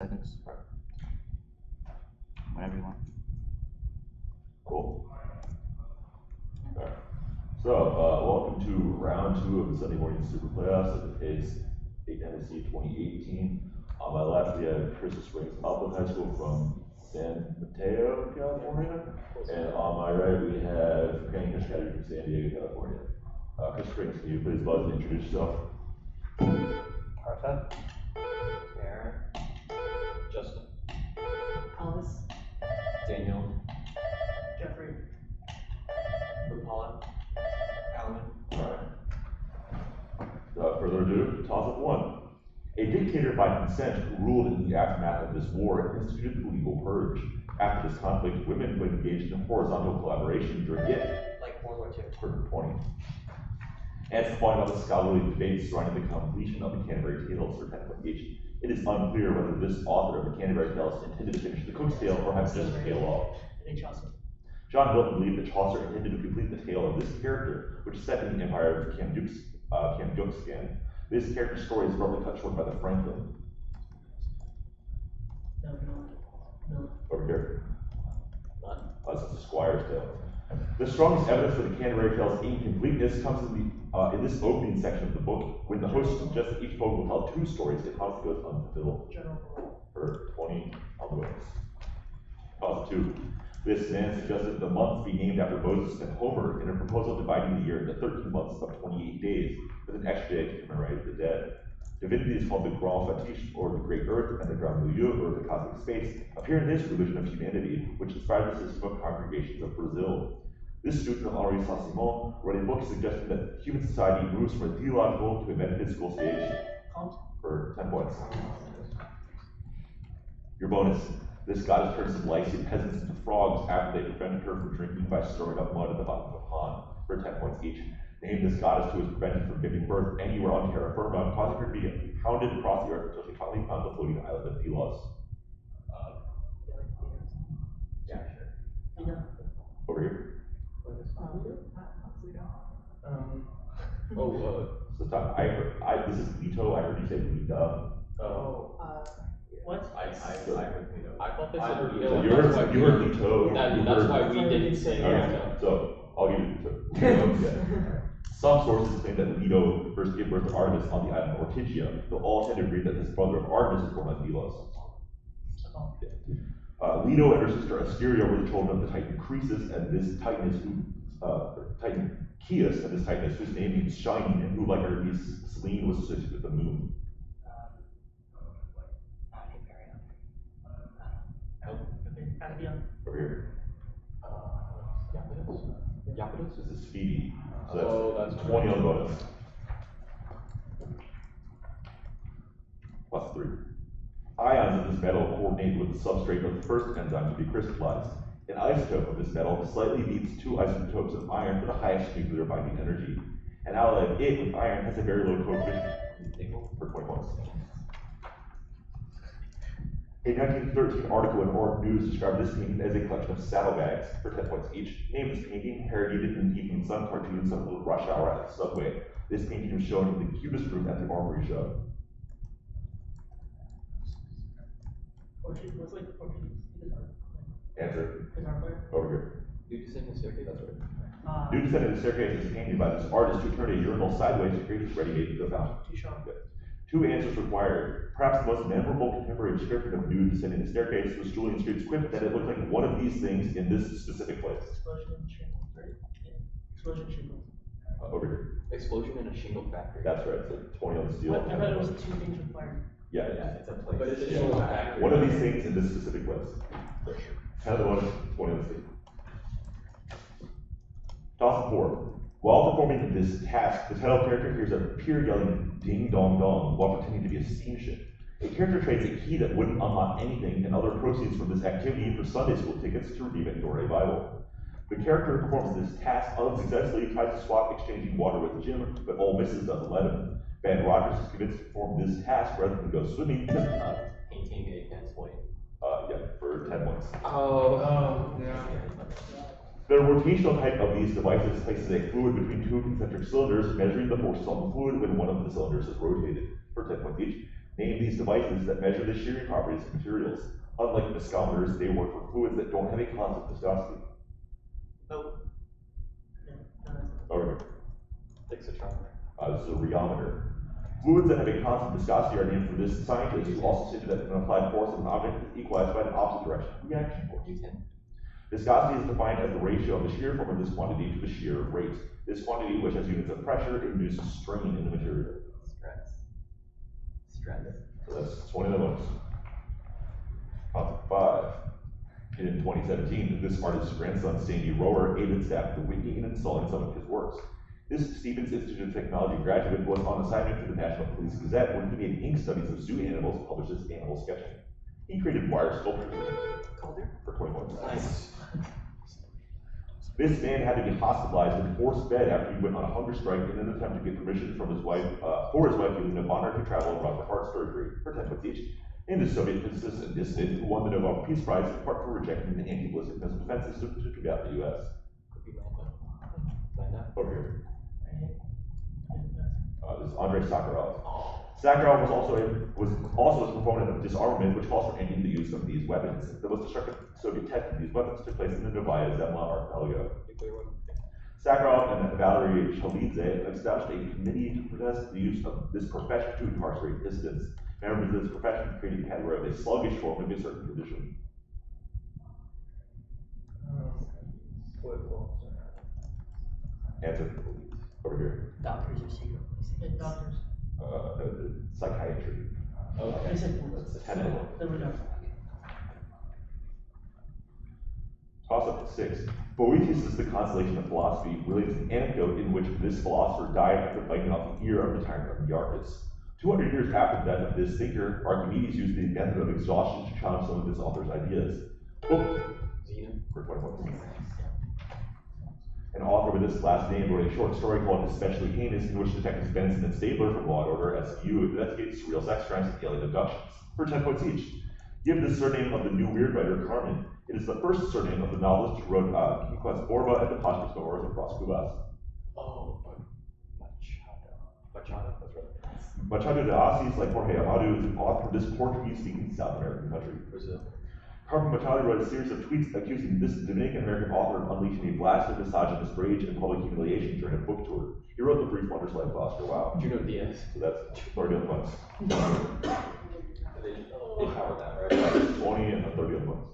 Speaker 9: seconds. Whenever you want.
Speaker 1: Cool. Alright. So, welcome to round 2 of the Sunday morning Superplayoffs at the PACE NSC 2018. On my left, we have Chris Springs, Upland High School from San Mateo, California. And on my right, we have Grand Ballroom from San Diego, California. Chris Springs, can you please buzz and introduce yourself?
Speaker 5: Arthur. Aaron.
Speaker 6: Justin.
Speaker 2: Alice.
Speaker 6: Daniel.
Speaker 3: Jeffrey.
Speaker 6: Paula. Alan.
Speaker 1: Alright. Without further ado, toss up 1. A dictator by consent who ruled in the aftermath of this war instituted the legal purge. After this conflict, women who engaged in horizontal collaboration during it,
Speaker 2: Like World War II.
Speaker 1: for 20. And spawning out the scholarly debates surrounding the completion of the Canterbury Tales for 10.h. It is unclear whether this author of the Canterbury Tales intended to finish the Cook's Tale or have just tail off. John Milton believed that Chaucer intended to complete the tale of this character, which is set in the empire of Camjuxscan. This character's story is roughly cut short by the Franklin.
Speaker 3: No.
Speaker 1: Over here. This is the Squire's Tale. The strongest evidence for the Canterbury Tales' incompleteness comes in this opening section of the book, when the host suggests that each poem will tell 2 stories. It honestly goes unfulfilled. For 20 on the bonus. Toss 2. This man suggested the months be named after Moses and Homer in a proposal dividing the year into 13 months of 28 days, with an extra day to commemorate the dead. Divinity is called the Grand Fatiche, or the Great Earth, and the Grand Milieu, or the Cosmic Space, appear in his religion of humanity, which inspired the system of congregations of Brazil. This student of Henri Saint-Simon wrote a book suggesting that human society moves from a theological to a metaphysical stage. For 10 points. Your bonus. This goddess turned some Lycian peasants into frogs after they prevented her from drinking by stirring up mud at the bottom of a pond. For 10 points each. Name this goddess who was prevented from giving birth anywhere on terra firma, causing her to be hounded across the earth until she finally found the floating island of Delos.
Speaker 6: Yeah, sure.
Speaker 1: Over here. So stop. This is Lito. I heard you say Lita.
Speaker 3: What?
Speaker 6: I thought they said
Speaker 1: So
Speaker 6: Lito.
Speaker 1: you heard Lito.
Speaker 6: That's why we didn't say
Speaker 1: Okay,
Speaker 6: Lito.
Speaker 1: so I'll give you Lito. Some sources claim that Leto first gave birth to Artemis on the island of Ortygia, though all tend to agree that this brother of Artemis was born on Delos. Leto and her sister Asteria were the children of the Titan Croesus, and this Titan is Titan Chius, and this Titan is whose name means shining, and who, like her niece Selene, was associated with the moon. Over here.
Speaker 6: Iapetus?
Speaker 1: This is Phoebe. So that's 20 on the bonus. Plus 3. Ions of this metal coordinate with the substrate of the first enzyme to be crystallized. An isotope of this metal slightly beats 2 isotopes of iron for the highest nuclear binding energy. An alloy of it with iron has a very low coefficient for 20 points. A 1913 article in Org News described this painting as a collection of saddlebags for 10 points each. Named this painting parodied an Evening Sun cartoon of the rush hour at the subway. This painting was shown in the cutest room at the Armory show. Answer. Over here.
Speaker 6: Nude Descending Staircase? That's right.
Speaker 1: Nude Descending Staircase is painted by this artist who turned a urinal sideways to create his ready-made to go fountain. 2 answers required. Perhaps the most memorable contemporary description of Nude Descending the Staircase was Julian Street's quip that it looked like one of these things in this specific place.
Speaker 3: Explosion shingles.
Speaker 1: Over here.
Speaker 6: Explosion in a shingle factory.
Speaker 1: That's right. So 20 on the steel.
Speaker 3: I thought it was 2 things required.
Speaker 1: Yeah.
Speaker 6: It's a place. But it's a shingle factory.
Speaker 1: One of these things in this specific place. 10 on the bonus, 20 on the steel. Toss of 4. While performing this task, the title character hears a peer yelling ding dong dong while pretending to be a steamship. A character trades a key that wouldn't unlock anything and other proceeds from this activity for Sunday school tickets to redeem it for a Bible. The character who performs this task unsuccessfully tries to swap exchanging water with Jim, but Ole Missus doesn't let him. Ben Rogers is convinced to perform this task rather than go swimming.
Speaker 6: Painting a fence point.
Speaker 1: Yeah, for 10 points.
Speaker 5: Yeah.
Speaker 1: The rotational type of these devices places a fluid between 2 concentric cylinders, measuring the forces on the fluid when one of the cylinders is rotated. For 10 points each. Name these devices that measure the shearing properties of materials. Unlike viscometers, they work for fluids that don't have a constant viscosity.
Speaker 3: Oh. Yeah, no, that's it.
Speaker 1: Over here.
Speaker 6: Dixitron.
Speaker 1: This is a rheometer. Fluids that have a constant viscosity are named for this scientist who also stated that an applied force of an object is equalized by an opposite direction reaction force. Viscosity is defined as the ratio of the shear form of this quantity to the shear rate. This quantity, which has units of pressure, induces strain in the material.
Speaker 5: Stress.
Speaker 1: So that's 20 of those. Concept 5. In 2017, this artist's grandson, Sandy Rower, aided staff at the Whitney in installing some of his works. This Stevens Institute of Technology graduate was on assignment for the National Police Gazette when he made ink studies of zoo animals published as animal sketching. He created wire sculptures for 20 months.
Speaker 5: Nice.
Speaker 1: This man had to be hospitalized and forced fed after he went on a hunger strike in an attempt to get permission from his wife, Yelena Bonner, to travel and run for heart surgery for 10 months each. And the Soviet physicist and dissident who won the Nobel Peace Prize in part for rejecting the anti-ballistic missile defense system to combat the U.S. Over here. This is Andrei Sakharov. Sakharov was also a proponent of disarmament, which calls for ending the use of these weapons. The most destructive Soviet test of these weapons took place in the Novaya Zemlya archipelago. Sakharov and Valery Chalidze established a committee to protest the use of this profession to incarcerate dissidents. Members of this profession created a category of a sluggish form of a certain condition. Answer. Over here.
Speaker 2: Doctors are secret.
Speaker 3: Yeah, doctors.
Speaker 1: Psychiatry.
Speaker 3: They said
Speaker 1: That's the tenet.
Speaker 3: there we go.
Speaker 1: Toss up to 6. Boethius is the constellation of philosophy, relates an anecdote in which this philosopher died after biting off the ear of the tyrant of the Arcus. 200 years after the death of this thinker, Archimedes used the method of exhaustion to challenge some of this author's ideas. For 21. An author with this last name wrote a short story called Especially Heinous, in which detectives Benson and Stabler from Law & Order SVU investigate surreal sex crimes and alien abductions, for 10 points each. Give the surname of the new weird writer, Carmen. It is the first surname of the novelist who wrote Conquest Borba and the Posthumous Memoirs of Ross Cubas.
Speaker 6: Oh, Machado. That's right.
Speaker 1: Machado de Assis, like Jorge Amado, is an author of this Portuguese-speaking South American country.
Speaker 6: Brazil.
Speaker 1: Carmen Machado wrote a series of tweets accusing this Dominican-American author of unleashing a blast of misogynist rage and public humiliation during a book tour. He wrote The Brief Wonders Life of Oscar Wilde.
Speaker 6: Juno Diaz.
Speaker 1: So that's 30 other months.
Speaker 6: They covered that, right?
Speaker 1: 20 and 30 other months.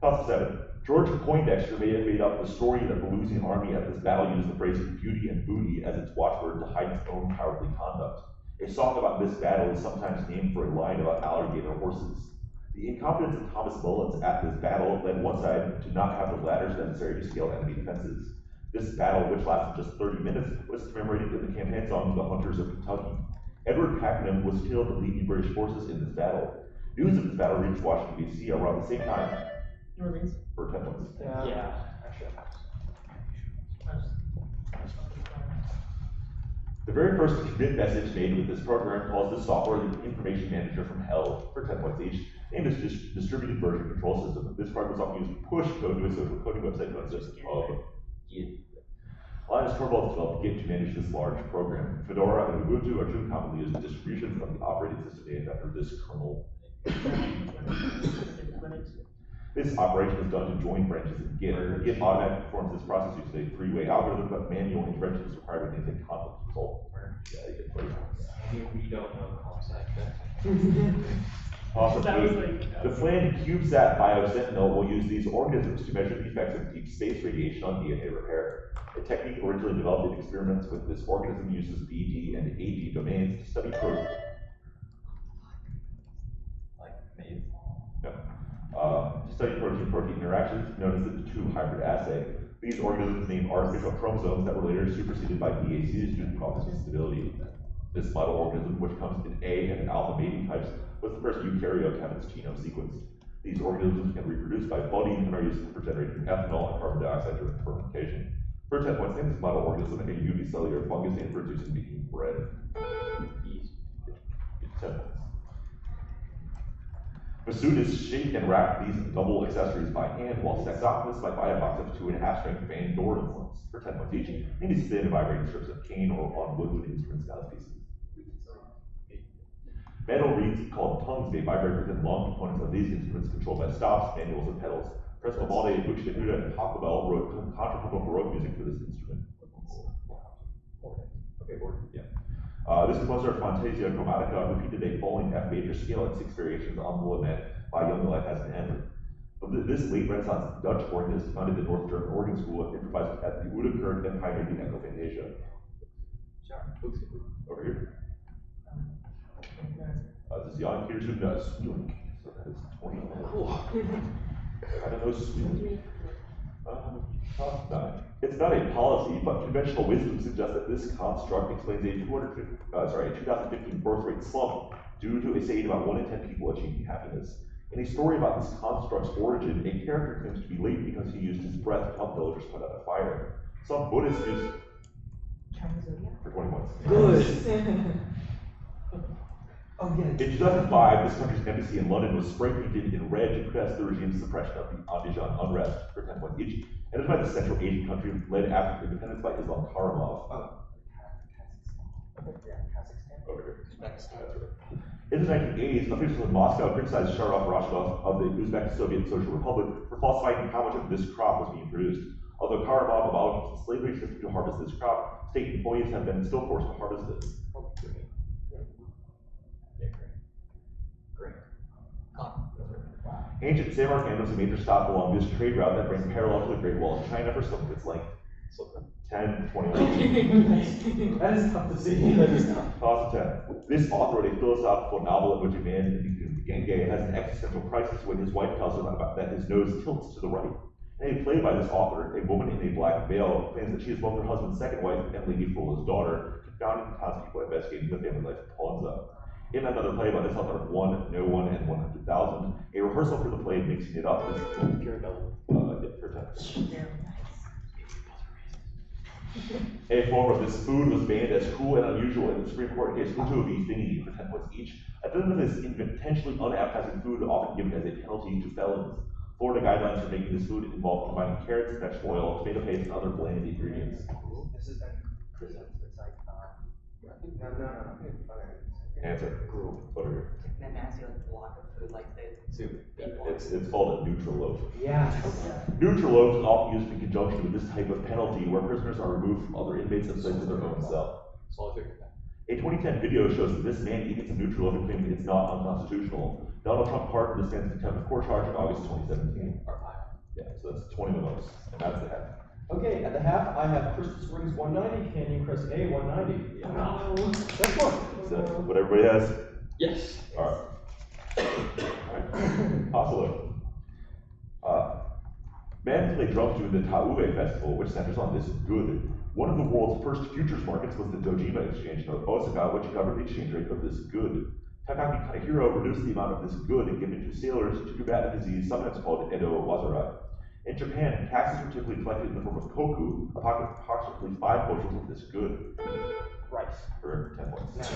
Speaker 1: Toss 7. George Poindexter may have made up the story that the losing army at this battle used the phrase beauty and booty as its watchword to hide its own cowardly conduct. A song about this battle is sometimes named for a line about alligator horses. The incompetence of Thomas Mullins at this battle led one side to not have the ladders necessary to scale enemy defenses. This battle, which lasted just 30 minutes, was commemorated in the campaign song The Hunters of Kentucky. Edward Pakenham was killed leading British forces in this battle. News of this battle reached Washington, D.C. around the same time.
Speaker 3: New Orleans.
Speaker 1: For 10 months.
Speaker 6: Yeah. Actually,
Speaker 1: The very first commit message made with this program calls this software the Information Manager from Hell, for 10 points each, named as Distributed Version Control System. This program was often used to push code to a social coding website known as Git. Linus Torvalds developed Git to manage this large program. Fedora and Ubuntu are two commonly used distributions of the operating system named after this kernel. This operation is done to join branches in Git. Git automatically performs this process using a three-way algorithm, but manual intervention is required when things like conflict result.
Speaker 5: We don't know concept.
Speaker 1: Awesome.
Speaker 3: That was like,
Speaker 1: The planned CubeSat BioSentinel will use these organisms to measure the effects of deep space radiation on DNA repair. A technique originally developed in experiments with this organism uses BD and AD domains to study protein. To study protein-protein interactions, known as the two hybrid assay. These organisms named artificial chromosomes that were later superseded by DACs due to problems with stability. This model organism, which comes in A and alpha mating types, was the first eukaryote to have its genome sequenced. These organisms can reproduce by budding and are used for generating ethanol and carbon dioxide during fermentation. For 10 points, name this model organism a unicellular fungus and producing making bread. 10 points. Basudis shake and wrap these double accessories by hand, while Sexoptimus might buy a box of 2.5 strength fan door implements for 10 points each, and these thin vibrating strips of cane or on wood with instrument style pieces. Metal reeds called tongues may vibrate within long components of these instruments controlled by stops, manuals, and pedals. Presto Balde, Buxtehude, and Pachelbel wrote contrapuntal Baroque music for this instrument.
Speaker 6: Okay, Gordon.
Speaker 1: Yeah. This composer of Fantasia Chromatica repeated a falling F major scale at 6 variations on the lament by Young Life as an end. This late Renaissance Dutch organist founded the North German organ school and improvised at the Oude Kerk and pioneered the Echo Fantasia. Over here. This is Jan Petersen Sweeling. So that is 20 minutes. I don't know Sweeling. It's not a policy, but conventional wisdom suggests that this construct explains a 2015 birth rate slump due to a saying about 1 in 10 people achieving happiness. In a story about this construct's origin, a character claims to be late because he used his breath to help villagers put out a fire. Some Buddhists use for 20 points.
Speaker 5: Good.
Speaker 7: Oh, yeah.
Speaker 1: In 2005, this country's embassy in London was spray painted in red to protest the regime's suppression of the Andijan unrest for 10 points each, and by the Central Asian country led after independence by Islam Karimov. Over here. That's right. In the 1980s, officials in Moscow criticized Sharaf Rashidov of the Uzbek Soviet Social Republic for falsifying how much of this crop was being produced. Although Karimov abolished the slavery system to harvest this crop, state employees have been still forced to harvest it. Ancient Samarkand was a major stop along this trade route that ran parallel to the Great Wall of China for some of its length. So 10, 20 minutes.
Speaker 7: That is tough to see.
Speaker 1: Toss of 10. This author wrote a philosophical novel in which a man, Gengay, has an existential crisis when his wife tells him that his nose tilts to the right. In a play by this author, a woman in a black veil claims that she is both her husband's second wife and Lady Frola's daughter, confounding the townspeople investigating the family life of Ponza. In another play by this author, One, No One, and 100,000, a rehearsal for the play mixing it up is a form of this food was banned as cruel and unusual in the Supreme Court case Uto v. Finney for 10 points each. Attendant is intentionally unappetizing food often given as a penalty to felons. Florida guidelines for making this food involve combining carrots, vegetable oil, tomato paste, and other bland ingredients.
Speaker 7: This is it's like, no.
Speaker 1: Answer. Over here.
Speaker 2: That nasty like block of food like they.
Speaker 1: It's called a neutral loaf.
Speaker 7: Yeah.
Speaker 1: Neutral loaves is often used in conjunction with this type of penalty where prisoners are removed from other inmates and placed in their own cell. A 2010 video shows that this man eating some neutral loaf and claiming it's not unconstitutional. Donald Trump pardoned the stands contempt of court charge in August 2017. Yeah, so that's 20 the most, and that's the half.
Speaker 6: Okay, at the half, I have Crystal Springs 190, Canyon Crest A 190.
Speaker 1: Yeah.
Speaker 6: No. That's one.
Speaker 1: So what everybody has?
Speaker 5: Yes.
Speaker 1: Alright. Oslo. Men play drums during the Taue Festival, which centers on this good. One of the world's first futures markets was the Dojima exchange in Osaka, which governed the exchange rate of this good. Takaki Kanehiro reduced the amount of this good given to sailors to combat a disease sometimes called Edo Wazara. In Japan, taxes were typically collected in the form of koku, approximately 5 bushels of this good.
Speaker 6: Rice.
Speaker 1: For 10 points.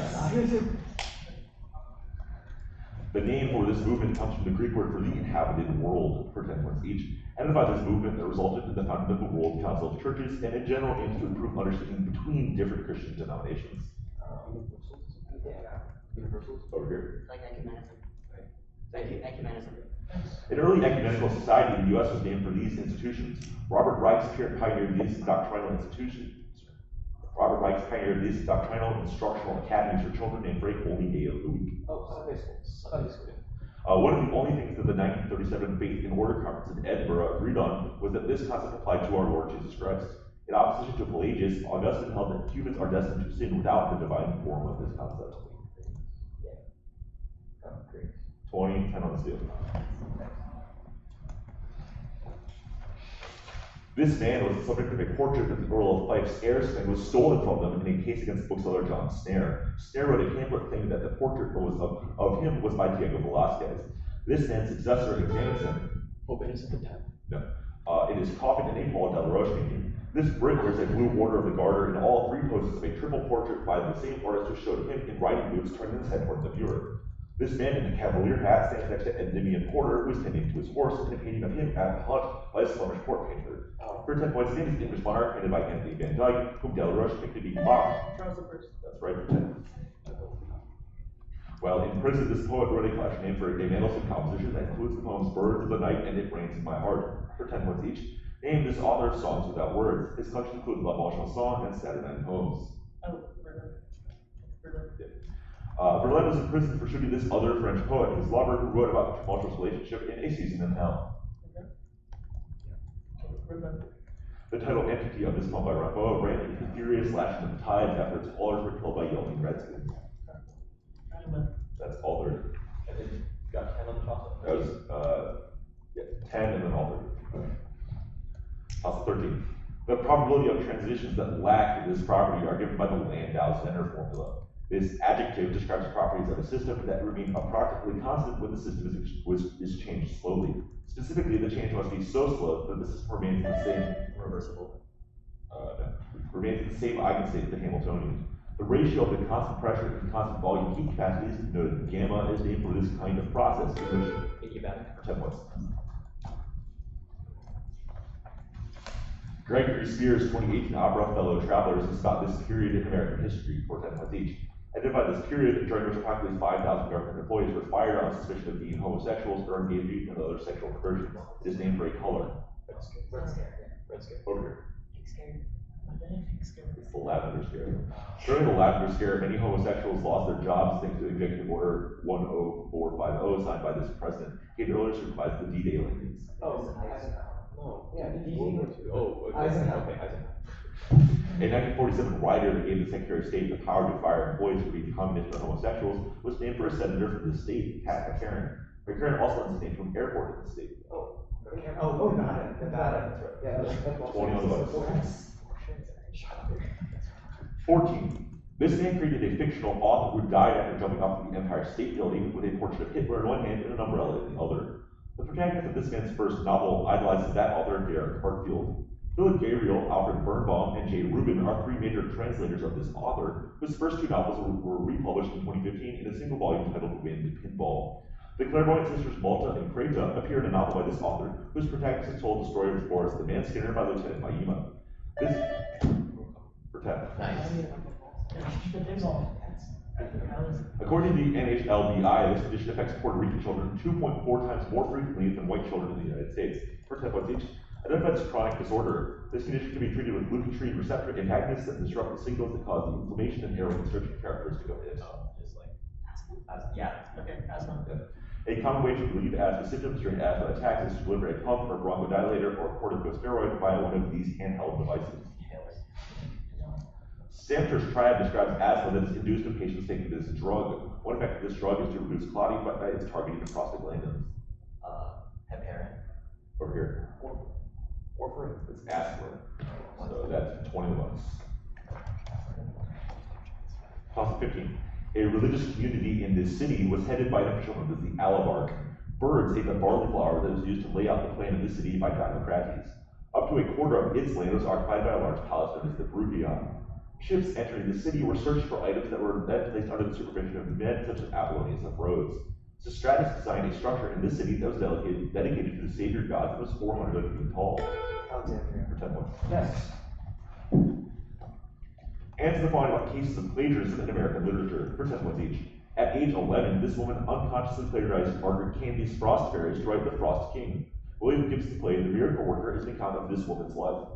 Speaker 1: The name for this movement comes from the Greek word for the inhabited world, for 10 points each. And by this movement that resulted in the founding of the World Council of Churches, and in general aims to improve understanding between different Christian denominations.
Speaker 6: Universals?
Speaker 1: Over here.
Speaker 2: Like ecumenism. Thank you, ecumenism.
Speaker 1: An early ecumenical society in the U.S. was named for these institutions. Robert Reichs pioneered these doctrinal institutions. Robert Reichs pioneered these doctrinal instructional academies for children named for a holy day of the week.
Speaker 6: Oh, Sunday school. Sunday school.
Speaker 1: One of the only things that the 1937 Faith in Order Conference in Edinburgh agreed on was that this concept applied to our Lord Jesus Christ. In opposition to Pelagius, Augustine held that humans are destined to sin without the divine form of this concept. 20, 10 on the steel. This man was the subject of a portrait that the Earl of Fife's heirs claimed was stolen from them in a case against bookseller John Snare. Snare wrote a pamphlet claiming that the portrait of him was by Diego Velazquez. This man's successor examines him.
Speaker 5: Pope Innocent X.
Speaker 1: No. In his coffin in a Paul Delaroche painting. This brick wears a blue Order of the Garter in all 3 poses of a triple portrait by the same artist who showed him in riding boots turning his head toward the viewer. This man in a cavalier hat stands next to Endymion Porter, who is tending to his horse, in a painting of him at the hunt by a Flemish court painter. For 10 points, the name is English monarch, painted by Anthony Van Dyck, whom Delaroche picked to be mocked.
Speaker 3: Charles the First.
Speaker 1: That's right, for 10. While in prison, this poet wrote a collection named for a Mendelssohn composition that includes the poems Birds of the Night and It Rains in My Heart, for 10 points each. Name this author's songs without words. His collection includes La Belle Chanson and Saturday poems.
Speaker 3: Oh, Verlaine.
Speaker 1: Verlaine was imprisoned for shooting this other French poet, his lover, who wrote about the tumultuous relationship in A Season in Hell.
Speaker 3: Verlaine.
Speaker 1: The title entity of this poem by Rimbaud ran into the furious lashing of tides after its callers were killed by yelling redskins. That's all there.
Speaker 6: And then you got 10 on the top.
Speaker 1: That was 10 and then all 30. Also 13. The probability of transitions that lack this property are given by the Landau-Zenner formula. This adjective describes the properties of a system that remain approximately constant when the system is changed slowly. Specifically, the change must be so slow that the system remains the same reversible. Remains the same eigenstate of the Hamiltonian. The ratio of the constant pressure to the constant volume heat capacity is denoted. Gamma is named for this kind of process, in which
Speaker 6: Adiabatic.
Speaker 1: 10 points. Gregory Spears' 2018 opera Fellow Travelers is about this period in American history for 10 points each. Identify this period during which approximately 5,000 government employees were fired on suspicion of being homosexuals or engaging in other sexual perversions. It is named for a color.
Speaker 7: Red Scare.
Speaker 1: Over here.
Speaker 2: Scared.
Speaker 1: It's the Lavender Scare. During the Lavender Scare, many homosexuals lost their jobs thanks to Executive Order 10450 signed by this president. He had earlier supervised the D-Day landings.
Speaker 7: Oh, Eisenhower.
Speaker 6: No.
Speaker 7: Yeah,
Speaker 6: Oh, okay.
Speaker 7: Eisenhower.
Speaker 6: Okay, Eisenhower.
Speaker 1: A 1947 rider that gave the Secretary of State the power to fire employees for being communist or homosexuals was named for a senator from the state, Pat McCarran. McCarran also lends his name to an airport in the state.
Speaker 7: Nevada. That's right. Yeah, that's
Speaker 1: 20 on the vote. 14. This man created a fictional author who died after jumping off the Empire State Building with a portrait of Hitler in one hand and an umbrella in the other. The protagonist of this man's first novel idolizes that author, Derek Hartfield. Philip Gabriel, Alfred Birnbaum, and Jay Rubin are three major translators of this author, whose first two novels were republished in 2015 in a single volume titled Wind Pinball. The clairvoyant sisters Malta and Kreta appear in a novel by this author, whose protagonist has told the story of Boris the Man Skinner by Lieutenant Maima. This for 10.
Speaker 2: Nice.
Speaker 3: The pinball.
Speaker 1: According to the NHLBI, this condition affects Puerto Rican children 2.4 times more frequently than white children in the United States. For 10 points each. Identify this chronic disorder. This condition can be treated with glucotrine receptor antagonists that disrupt the signals that cause the inflammation and airway constriction characteristic of it.
Speaker 6: Just like
Speaker 2: Yeah.
Speaker 3: Okay, asthma.
Speaker 1: A common way to relieve asthma symptoms during asthma attacks is to deliver a pump or bronchodilator or corticosteroid via one of these handheld devices. Samter's triad describes asthma that is induced when patients take this drug. One effect of this drug is to reduce clotting by its targeting the prostaglandins.
Speaker 2: Heparin.
Speaker 1: Over here. Warfarin. It's aspirin. So that's 20 bucks. Toss 15. A religious community in this city was headed by an official known as the Alabark. Birds ate the barley flour that was used to lay out the plan of the city by Dinocrates. Up to a quarter of its land was occupied by a large palace known as the Brugion. Ships entering the city were searched for items that were then placed under the supervision of men such as Apollonius of Rhodes. Sostratus designed a structure in this city that was dedicated to the savior god that was 400 feet tall.
Speaker 7: Alexandria.
Speaker 1: For 10 points.
Speaker 7: Yes.
Speaker 1: Answer the following about cases of plagiarism in American literature, for 10 points each. At age 11, this woman unconsciously plagiarized Margaret Canby's Frost Fairies to write The Frost King. William Gibson's play, The Miracle Worker, is an account of this woman's life.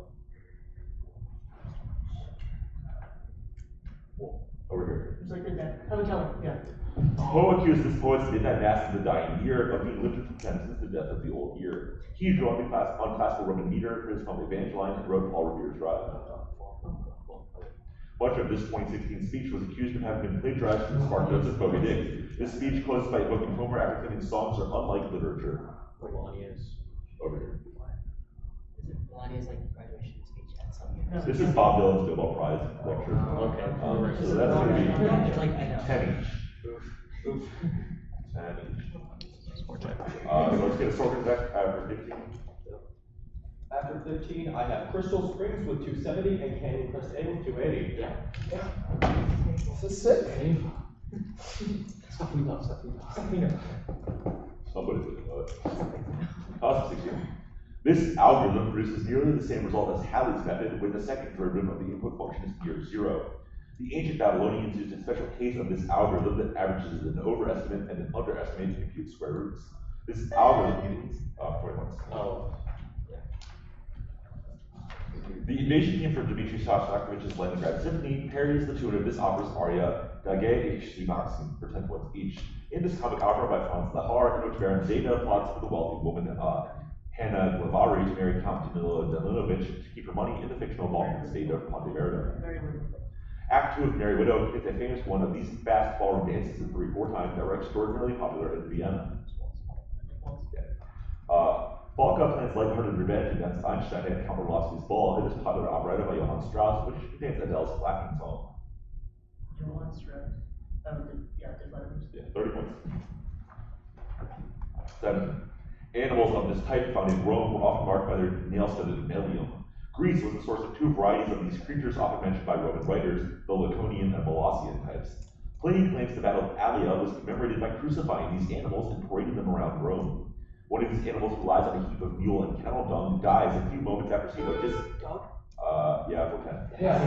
Speaker 1: Over here.
Speaker 3: It's like that. Helen Keller, yeah.
Speaker 1: Poe accused this poet's midnight mass in the dying year of being lifted from pen since the death of the old year. He drew on the unclassical Roman meter for his poem Evangeline and wrote Paul Revere's Ride. Much of this 2016 speech was accused of having been plagiarized from Spark Joseph Moby Dick. This speech closes by evoking Homer after claiming songs are unlike literature.
Speaker 6: Melania's.
Speaker 1: Over here.
Speaker 2: Is it Melania's like graduation speech at some university?
Speaker 1: This is Bob Dylan's Nobel Prize lecture.
Speaker 6: Okay.
Speaker 1: So that's going to be
Speaker 2: Like, I know.
Speaker 1: 10 each.
Speaker 6: Oof.
Speaker 1: 10 each. So let's get a sorted deck after 15.
Speaker 6: After 15, I have Crystal Springs with 270 and Canyon Crest A with 280.
Speaker 2: Yeah.
Speaker 7: This is sick.
Speaker 5: Stuff we know.
Speaker 1: Somebody's going to know it. Cost 16. This algorithm produces nearly the same result as Halley's method when the second derivative of the input function is near zero. The ancient Babylonians used a special case of this algorithm that averages an overestimate and an underestimate to compute square roots. This algorithm, 20 months.
Speaker 5: Oh.
Speaker 1: The invasion came from Dmitri Shostakovich's Leningrad Symphony, parodies the tune of this opera's aria, Dage ich Maxim, for 10 points each. In this comic opera by Franz Lehar, in which Baron Zeta plots for the wealthy woman, Hannah Glavari, to marry Count Danilo Danilovich to keep her money in the fictional Balkan state of Pontevedra.
Speaker 3: Very good.
Speaker 1: Act 2 of Merry Widow is a famous one of these fast ballroom dances in 3/4 time that were extraordinarily popular in Vienna. Volka plans lighthearted revenge against Einstein at Count Orlovsky's ball in this popular operetta by Johann Strauss, which contains Adele's clapping song.
Speaker 3: Johann Strauss. Yeah, the letters.
Speaker 1: Yeah, 30 points. 7. Animals of this type found in Rome were often marked by their nail-studded melium. Greece was the source of 2 varieties of these creatures often mentioned by Roman writers, the Laconian and Molossian types. Pliny claims the Battle of Allia was commemorated by crucifying these animals and parading them around Rome. One of these animals who lies on a heap of mule and cattle dung dies a few moments after seeing a
Speaker 2: Dog?
Speaker 1: yeah, for 10.
Speaker 2: Yeah.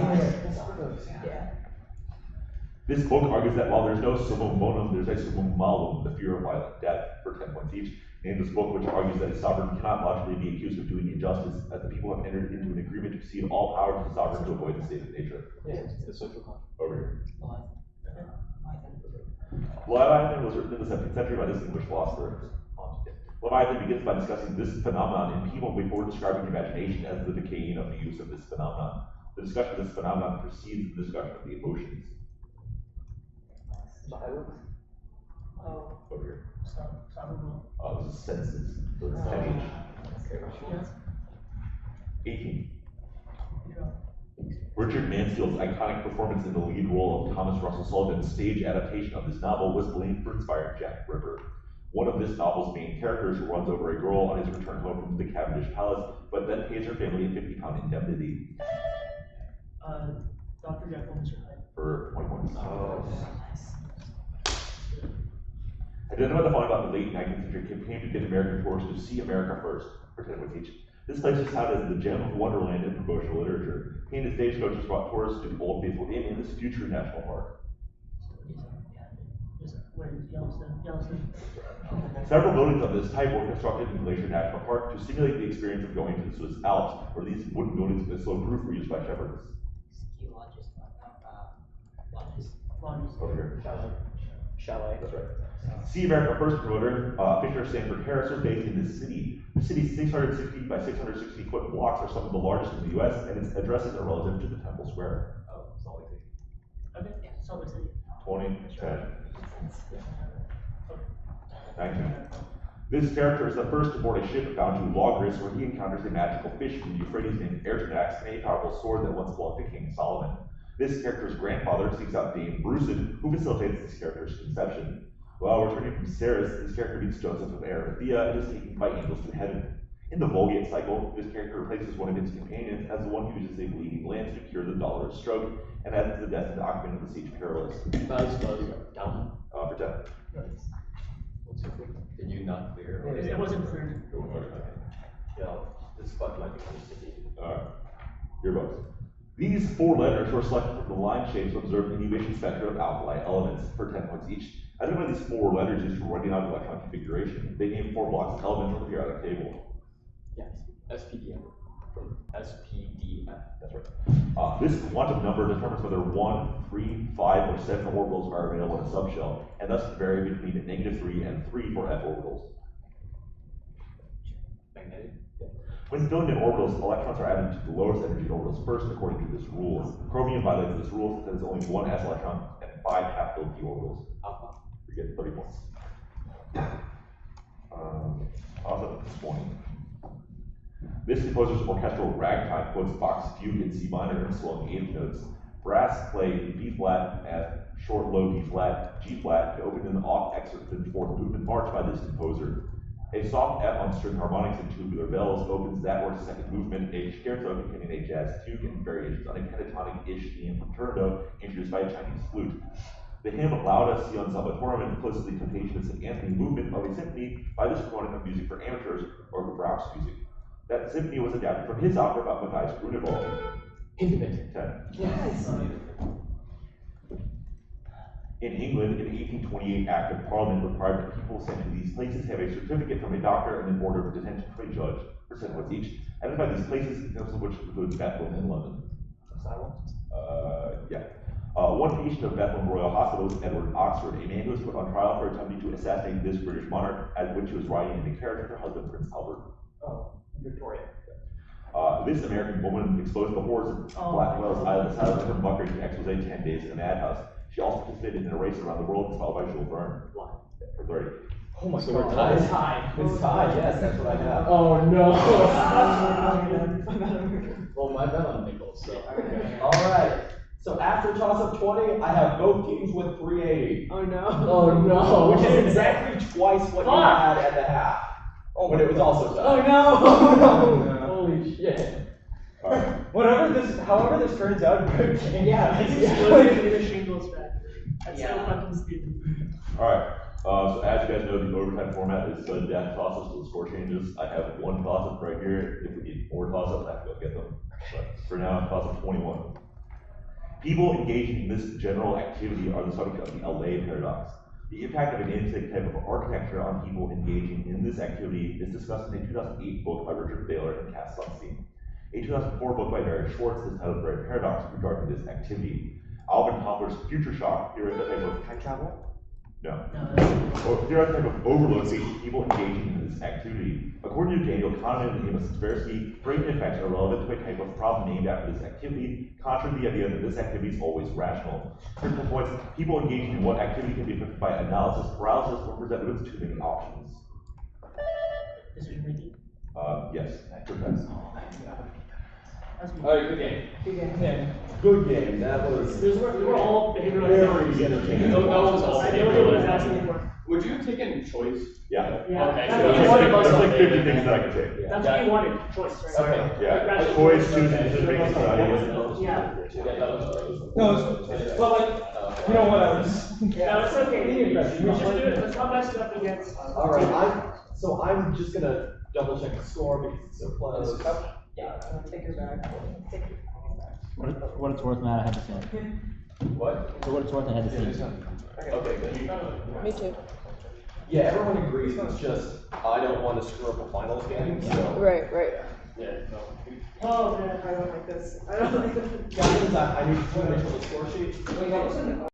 Speaker 1: This book argues that while there's no summum bonum, there's a summum malum, the fear of violent death, for 10 points each. In this book, which argues that a sovereign cannot logically be accused of doing injustice, as the people have entered into an agreement to cede all power to the sovereign to avoid the state of nature.
Speaker 5: Yeah, the social contract.
Speaker 1: Over here.
Speaker 2: Leviathan.
Speaker 1: Leviathan was written in the 17th century by this English philosopher. Leviathan begins by discussing this phenomenon in people before describing imagination as the decaying of the use of this phenomenon. The discussion of this phenomenon precedes the discussion of the emotions.
Speaker 5: Violence.
Speaker 2: Oh.
Speaker 1: Over here.
Speaker 3: Samuel.
Speaker 1: This is senses. So it's 10 each.
Speaker 3: Yes.
Speaker 1: 18.
Speaker 3: Yeah.
Speaker 1: Richard Mansfield's iconic performance in the lead role of Thomas Russell Sullivan's stage adaptation of this novel was blamed for inspiring Jack the Ripper. One of this novel's main characters runs over a girl on his return home from the Cavendish Palace, but then pays her family a £50 indemnity.
Speaker 3: Dr. Jekyll and Mr. Hyde.
Speaker 1: For 20 points.
Speaker 5: Oh.
Speaker 1: Identify the following about the late 19th century campaign to get American tourists to see America first, for 10 points each. This place is touted as the gem of wonderland in promotional literature. He and his stagecoaches brought tourists to the Old Faithful Inn in this future national park.
Speaker 3: Yellowstone.
Speaker 1: Several buildings of this type were constructed in Glacier National Park to simulate the experience of going to the Swiss Alps, where these wooden buildings with slow roof were used by shepherds.
Speaker 2: Ski lodges. Lodges.
Speaker 1: Over here.
Speaker 5: Chalet.
Speaker 1: That's right. See America First promoter, Fisher Sanford Harris, was based in this city. The city's 660 by 660 foot blocks are some of the largest in the US, and its addresses are relative to the Temple Square. Salt Lake City.
Speaker 3: Okay, Salt Lake City.
Speaker 1: 20, 10. 19. This character is the first to board a ship bound to Logris, where he encounters a magical fish from the Euphrates named Ertanax and a powerful sword that once belonged to King Solomon. This character's grandfather seeks out Dame Brucid, who facilitates this character's conception. While returning from Ceres, this character meets Joseph of Arimathea and is taken by angels to heaven. In the Vulgate cycle, this character replaces one of his companions as the one who uses a bleeding lance to cure the dolorous stroke, and as the destined occupant of the Siege Perilous.
Speaker 5: Buzz, down.
Speaker 1: For 10.
Speaker 5: What's your quick?
Speaker 6: Did you not clear? Or
Speaker 3: It wasn't clear.
Speaker 6: Yeah, this button might be sticky.
Speaker 1: Alright. Your votes. These 4 letters were selected from the line shapes observed in the emission spectra of alkali elements, for 10 points each. Identify these 4 letters used for writing out electron configuration. They name 4 blocks of elements on the periodic table.
Speaker 5: Yes. SPDF. From SPDF.
Speaker 1: That's right. This quantum number determines whether 1, 3, 5, or 7 orbitals are available in a subshell, and thus can vary between -3 and 3 for f orbitals.
Speaker 5: Magnetic.
Speaker 1: When filling in orbitals, electrons are added to the lowest energy orbitals first, according to this rule. Chromium violates this rule since it has only 1 s electron and 5 half-filled p orbitals.
Speaker 5: Alpha.
Speaker 1: You get 30 points. Also, 20. This composer's orchestral ragtime quotes Bach's fugue in C minor in swelling 8th notes. Brass play B flat, F, short low D flat, G flat to open an off excerpt in 4th movement march by this composer. A soft F on string harmonics and tubular bells opens that or 2nd movement, a scherzo containing a jazz fugue and variations on a pentatonic-ish theme from Turandot introduced by a Chinese flute. The hymn Lauda Sion Salvatorum implicitly contains the St. Anthony movement of a symphony by this component of music for amateurs, or Gebrauchs music. That symphony was adapted from his opera about Matthias Grunewald.
Speaker 5: Intimate.
Speaker 1: 10.
Speaker 2: Yes.
Speaker 1: In England, an 1828 Act of Parliament required that people sent to these places have a certificate from a doctor and an order of detention from a judge for 7 months each. And by these places, most of which includes Bethlehem and London. Yeah. One patient of Bethlehem Royal Hospital was Edward Oxford, a man who was put on trial for attempting to assassinate this British monarch, at which he was riding in the carriage with her husband, Prince Albert.
Speaker 7: Oh, Victoria.
Speaker 1: This American woman exposed the horrors of Black Wales Island asylum and her muckering to expose 10 days in a madhouse. She also participated in a race around the world followed by Jules Verne for 30.
Speaker 6: Oh my
Speaker 5: So we're
Speaker 6: god.
Speaker 5: tied.
Speaker 6: It's tied, yes, that's what I got.
Speaker 5: Oh no.
Speaker 3: Oh,
Speaker 5: Well, my bet on Nichols, so.
Speaker 6: Alright, so after toss up 20, I have both teams with 380.
Speaker 8: Oh no.
Speaker 5: Oh no.
Speaker 6: Which is exactly twice what you had at the half. Oh, but it was also
Speaker 8: Oh
Speaker 6: tied.
Speaker 8: no.
Speaker 5: Holy shit.
Speaker 7: However this turns out, good game.
Speaker 3: Yeah, this is literally the shingles factory. That's so fucking stupid.
Speaker 1: Alright, so as you guys know, the overtime format is sudden death tosses, so the score changes. I have one toss up right here. If we need more toss ups, I have to go get them. But for now, toss up 21. People engaging in this general activity are the subject of the LA paradox. The impact of an insect type of architecture on people engaging in this activity is discussed in a 2008 book by Richard Thaler and Cass Sunstein. A 2004 book by Mary Schwartz is titled Grand Paradox regarding this activity. Alvin Toffler's Future Shock theorized a type of time travel? No. Theorized a type of overload facing people engaging in this activity. According to Daniel Kahneman and Amos Tversky, brain effects are relevant to a type of problem named after this activity, contrary to the idea that this activity is always rational. Critical points, people engaging in what activity can be affected by analysis paralysis when presented with too many options.
Speaker 3: Decision making.
Speaker 1: Yes, good pass.
Speaker 3: That's me.
Speaker 5: Alright, good game.
Speaker 6: Good game, that was
Speaker 3: We're all behavioral
Speaker 6: very
Speaker 3: science.
Speaker 6: entertaining.
Speaker 5: That was all
Speaker 3: I know what I was asking for.
Speaker 5: Would you have taken choice?
Speaker 1: Yeah.
Speaker 3: Yeah,
Speaker 5: Okay,
Speaker 3: that's
Speaker 5: so
Speaker 3: what you
Speaker 5: it's
Speaker 3: wanted.
Speaker 5: like-
Speaker 1: There's like 50
Speaker 5: Yeah.
Speaker 1: things that I could take.
Speaker 3: That's what you wanted, choice, right?
Speaker 5: Okay.
Speaker 1: Yeah, choice, choose, decision making, society.
Speaker 3: Yeah.
Speaker 5: Yeah, that was.
Speaker 7: No, it's, well, like, you know what, I was.
Speaker 3: No, it's okay. Let's just do it. Let's not mess it up against.
Speaker 6: Alright, I'm just gonna double check the score because it's so close.
Speaker 2: Yeah, take your bag. Take your
Speaker 9: For what it's worth, Matt, I had the same.
Speaker 6: What?
Speaker 9: For what it's worth, I had the same.
Speaker 6: Okay, good.
Speaker 8: Me too.
Speaker 6: Yeah, everyone agrees, it's just, I don't want to screw up a finals game, so.
Speaker 8: Right, right.
Speaker 5: Yeah, no.
Speaker 3: Oh, man.
Speaker 2: I don't like this. I don't like this.
Speaker 6: Guys, I need to initial the score sheet.
Speaker 2: Wait, what was in the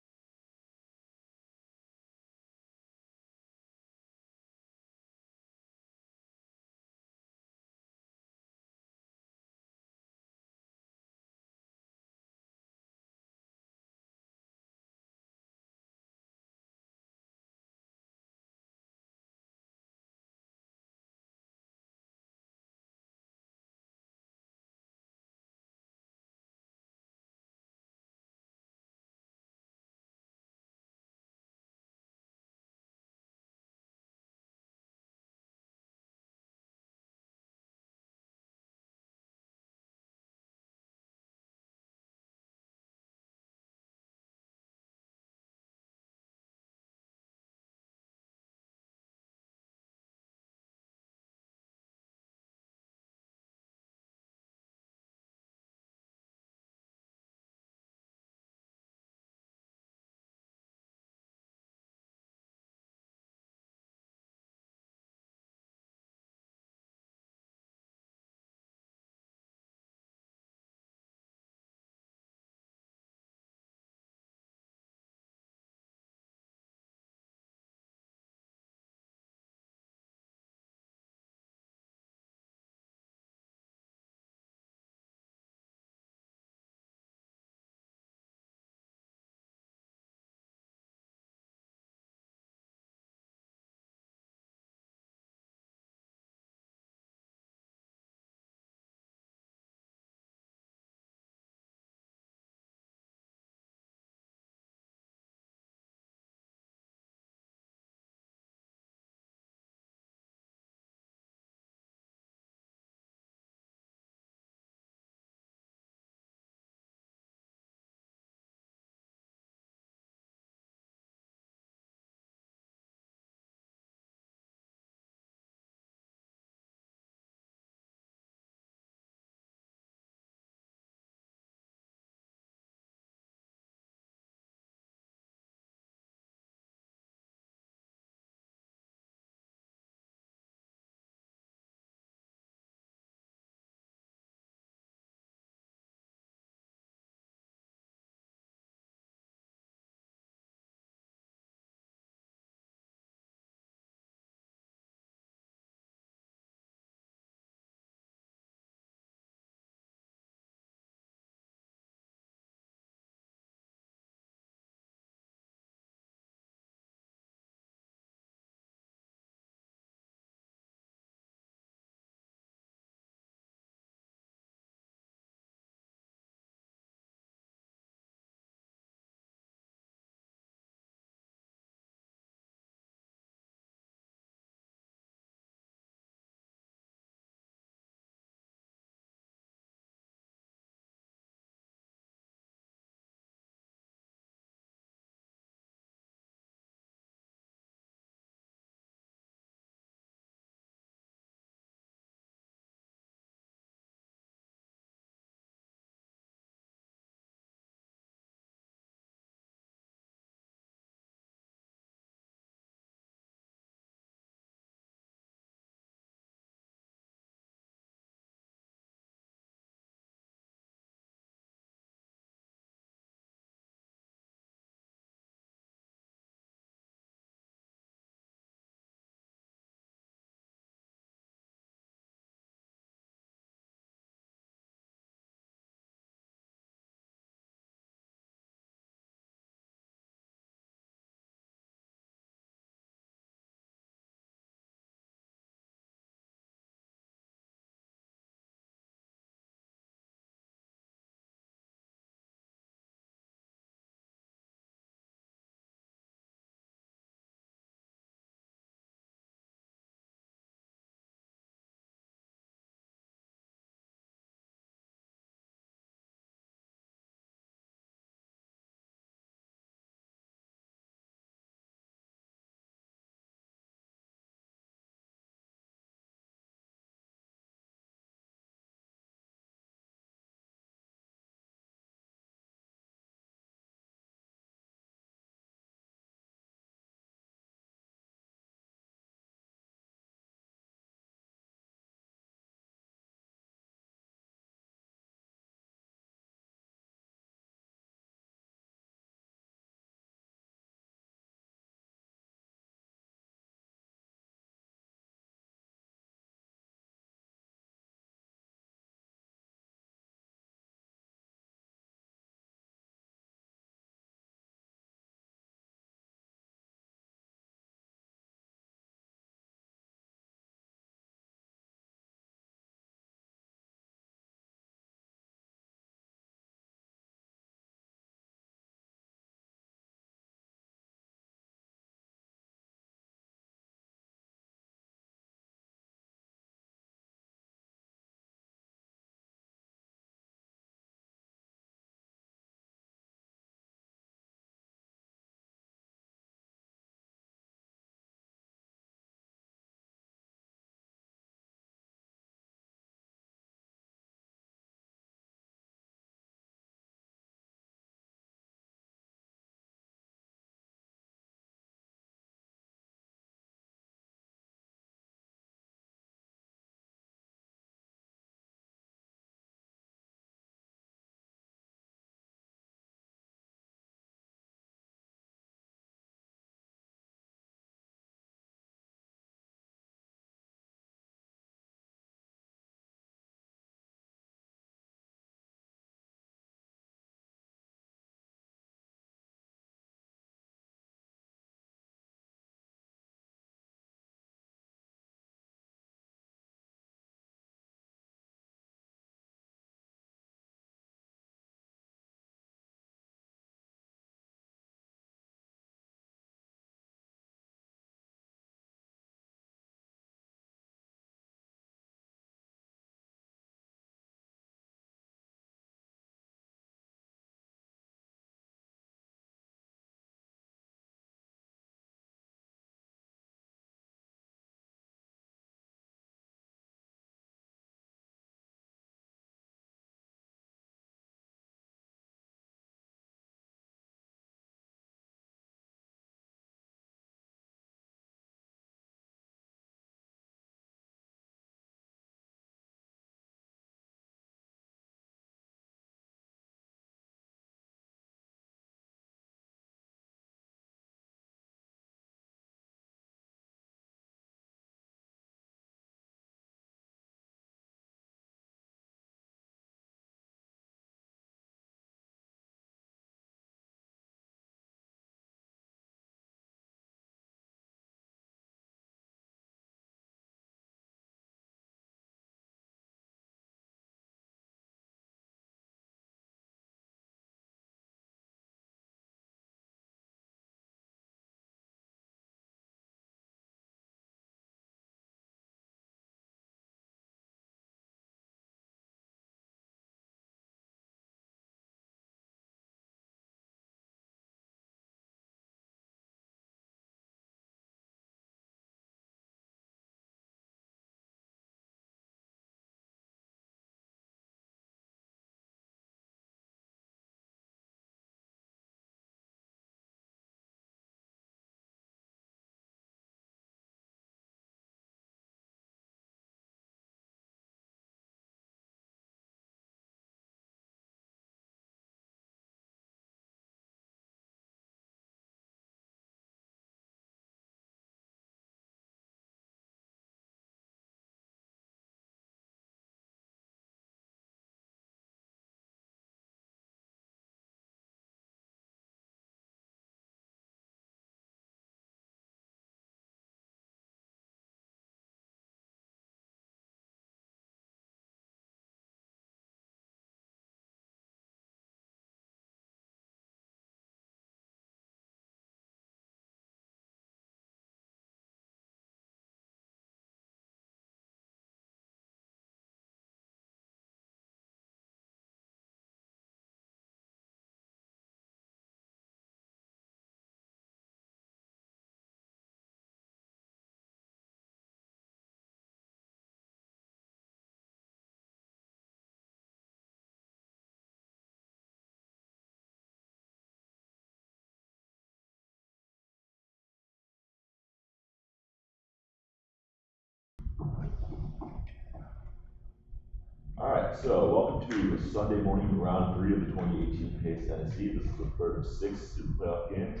Speaker 1: Alright, so welcome to Sunday morning round 3 of the 2018 PACE NSC. This is the third of 6 Superplayoff games.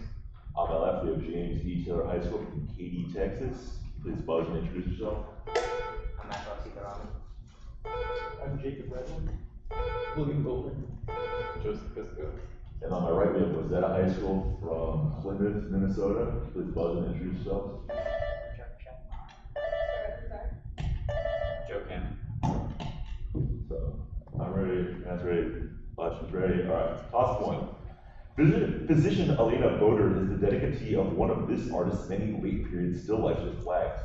Speaker 1: On my left, we have James E. Taylor High School from Katy, Texas. Please buzz and introduce yourself.
Speaker 2: I'm not going to see the ramen.
Speaker 5: I'm Jacob Redmond. Logan Bowman. Joseph Pisco.
Speaker 1: And on my right, we have Rosetta High School from Plymouth, Minnesota. Please buzz and introduce yourself.
Speaker 5: Joe Cannon.
Speaker 1: So, I'm ready, Matt's ready, Flash is ready. Alright, toss one. Physician Elena Boder is the dedicatee of one of this artist's many late period still lifes flags.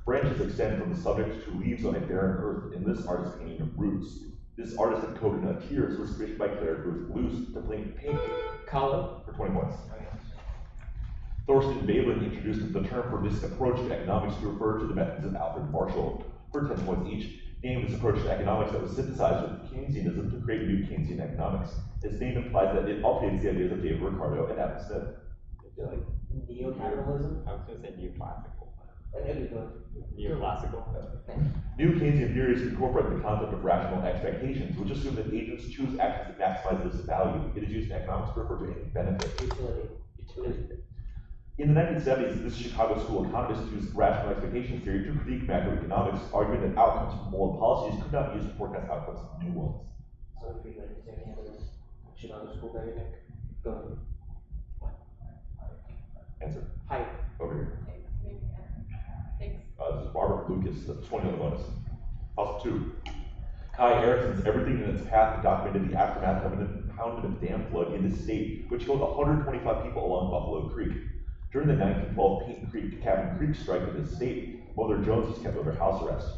Speaker 1: Branches extend from the subject to leaves on a barren earth in this artist's painting of roots. This artist of coconut tears was commissioned by Claire Ruth Luce to paint
Speaker 5: Colin.
Speaker 1: for 20 points. Thorsten Valen introduced the term for this approach to economics to refer to the methods of Alfred Marshall for 10 points each. Named this approach to economics that was synthesized with Keynesianism to create new Keynesian economics. Its name implies that it updates the ideas of David Ricardo and Adam Smith.
Speaker 5: I feel like
Speaker 2: Neo-capitalism?
Speaker 5: I was going to say neoclassical.
Speaker 2: Neoclassical.
Speaker 5: Neoclassical.
Speaker 1: New Keynesian theories incorporate the concept of rational expectations, which assume that agents choose actions that maximize this value. It is used in economics to refer to any benefit.
Speaker 2: Utility.
Speaker 1: In the 1970s, this Chicago School economist used rational expectation theory to critique macroeconomics, arguing that outcomes from old policies could not be used to forecast outcomes of new ones.
Speaker 2: So if we like to say Chicago school guy, you think? Go ahead.
Speaker 1: Answer.
Speaker 2: Height.
Speaker 1: Over here.
Speaker 4: Thanks.
Speaker 1: This is Robert Lucas, that's 20 on the bonus. Also 2. Kai Erickson's Everything in Its Path documented the aftermath of an impoundment dam flood in this state, which killed 125 people along Buffalo Creek. During the 1912 Cabin Creek strike in this state, Mother Jones was kept under house arrest.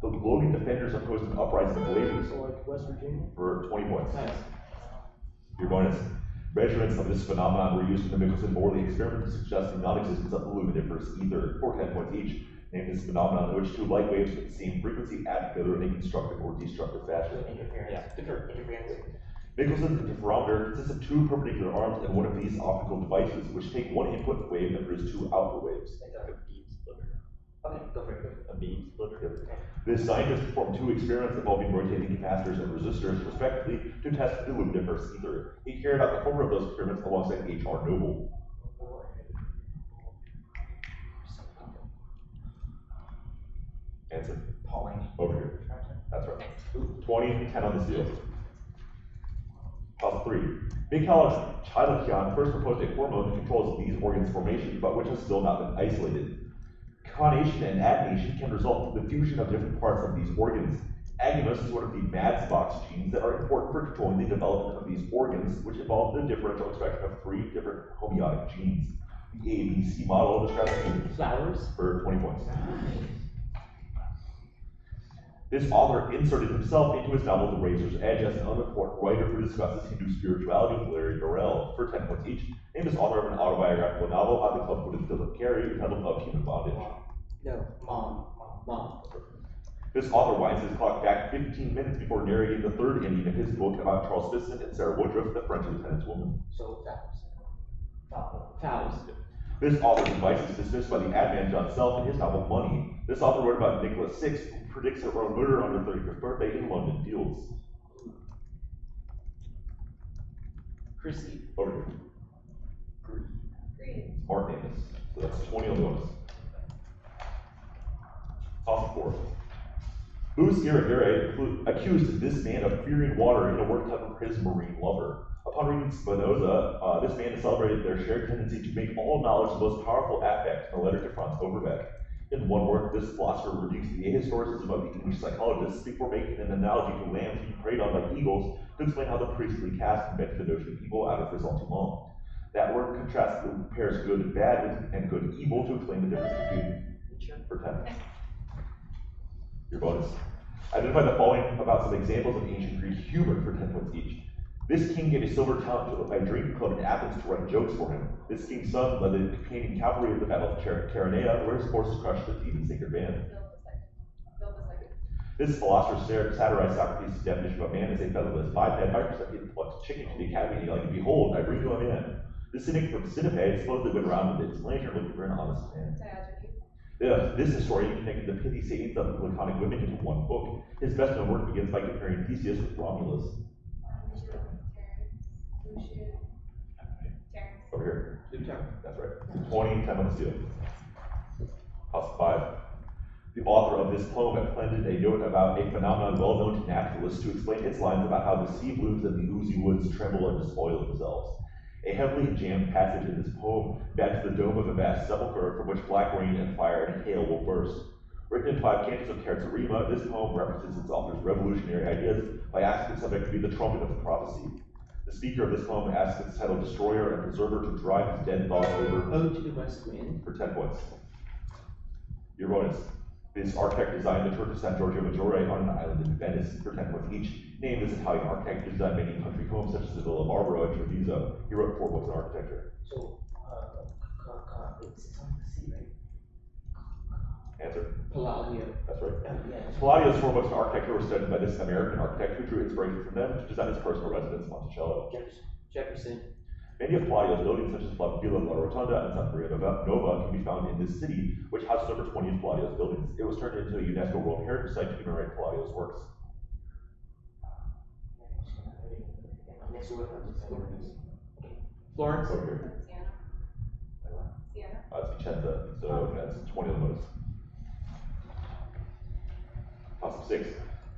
Speaker 1: The Logan defenders opposed an uprising of laborers
Speaker 2: So like West Virginia?
Speaker 1: for 20 points.
Speaker 2: Nice.
Speaker 1: Your bonus. Measurements of this phenomenon were used in the Michelson-Morley experiment to suggest the non-existence of the luminiferous ether for 10 points each. Name this phenomenon in which two light waves with the same frequency add together in a constructive or destructive fashion.
Speaker 2: Interference. Interference.
Speaker 1: Michelson's interferometer consists of 2 perpendicular arms and one of these optical devices, which take one input wave and produce 2 output waves.
Speaker 5: Like a beam splitter.
Speaker 2: Okay, go for it.
Speaker 5: A beam splitter.
Speaker 1: This scientist performed 2 experiments involving rotating capacitors and resistors, respectively, to test the luminiferous ether. He carried out the former of those experiments alongside H.R. Noble. Answer.
Speaker 2: Pauling.
Speaker 1: Over here. That's right. 20, 10 on the steel. Toss 3. Mikhail Chilukyan first proposed a hormone that controls these organs' formation, but which has still not been isolated. Conation and adenation can result from the fusion of different parts of these organs. Agonist is one of the Madsbox genes that are important for controlling the development of these organs, which involve the differential expression of 3 different homeotic genes. The ABC model describes
Speaker 2: Flowers.
Speaker 1: for 20 points. This author inserted himself into his novel The Razor's Edge as an unimportant writer who discusses Hindu spirituality with Larry Norell for 10 points each. Named as author of an autobiographical novel on the club with Philip Carey entitled Of Human Bondage.
Speaker 2: No. Mom.
Speaker 1: This author winds his clock back 15 minutes before narrating the 3rd ending of his book about Charles Smithson and Sarah Woodruff, the French lieutenant's woman.
Speaker 2: So fouls.
Speaker 1: This author's advice is dismissed by the ad man John Self in his novel Money. This author wrote about Nicholas VI, who predicts her own murder on her 35th birthday in London Fields.
Speaker 2: Christy.
Speaker 1: Over here.
Speaker 4: Green.
Speaker 1: Mark Amos. So that's 20 on the bonus. Toss 4. Louis Irigaray accused this man of fearing water in a work titled His Marine Lover. Upon reading Spinoza, this man celebrated their shared tendency to make all knowledge the most powerful affect in a letter to Franz Overbeck. In one work, this philosopher reduced the ahistoricism of the English psychologists before making an analogy to lambs being preyed on by eagles to explain how the priestly caste invented the notion of evil out of ressentiment. That work contrasts the pairs good and bad and good and evil to explain the difference between for 10. Your bonus. Identify the following about some examples of ancient Greek humor for 10 points each. This king gave a silver talent to a drinking club in Athens to write jokes for him. This king's son led the campaigning cavalry at the Battle of Chaeronea, where his forces crushed the Theban sacred band. This philosopher satirized Socrates' definition of a man as a featherless biped by presenting the plucked chicken to the academy and yelling, "Behold, I bring you a man." The cynic from Sinope supposedly went around with his lantern looking for an honest man. This historian connected the pithy sayings of laconic women into one book. His best known work begins by comparing Theseus with Romulus. Over here. That's right. 20, 10 on the seal. House 5. The author of this poem appended a note about a phenomenon well known to naturalists to explain its lines about how the sea blooms and the oozy woods tremble and despoil themselves. A heavily jammed passage in this poem backs the dome of a vast sepulchre from which black rain and fire and hail will burst. Written in 5 cantos of Karzarima, this poem represents its author's revolutionary ideas by asking the subject to be the trumpet of prophecy. The speaker of this poem asks its title destroyer and preserver to drive his dead thoughts over
Speaker 2: Ode to the West Wind.
Speaker 1: for 10 points. Your bonus. This architect designed the Church of San Giorgio Maggiore on an island in Venice for 10 points each. Named this Italian architect, he designed many country homes such as the Villa Barbaro and Treviso. He wrote 4 books on architecture.
Speaker 2: So, it's on the sea, right?
Speaker 1: Answer.
Speaker 2: Palladio.
Speaker 1: That's right.
Speaker 2: Yeah.
Speaker 1: Palladio's 4 books on architecture were studied by this American architect who drew inspiration from them to design his personal residence, Monticello.
Speaker 2: Jefferson.
Speaker 1: Many of Palladio's buildings, such as La Villa La Rotonda and Santa Maria Nova, can be found in this city, which houses over 20 of Palladio's buildings. It was turned into a UNESCO World Heritage Site to commemorate Palladio's works.
Speaker 2: Florence.
Speaker 1: Over here.
Speaker 4: Siena.
Speaker 1: It's Vicenza, so that's 20 of the most. Toss 6.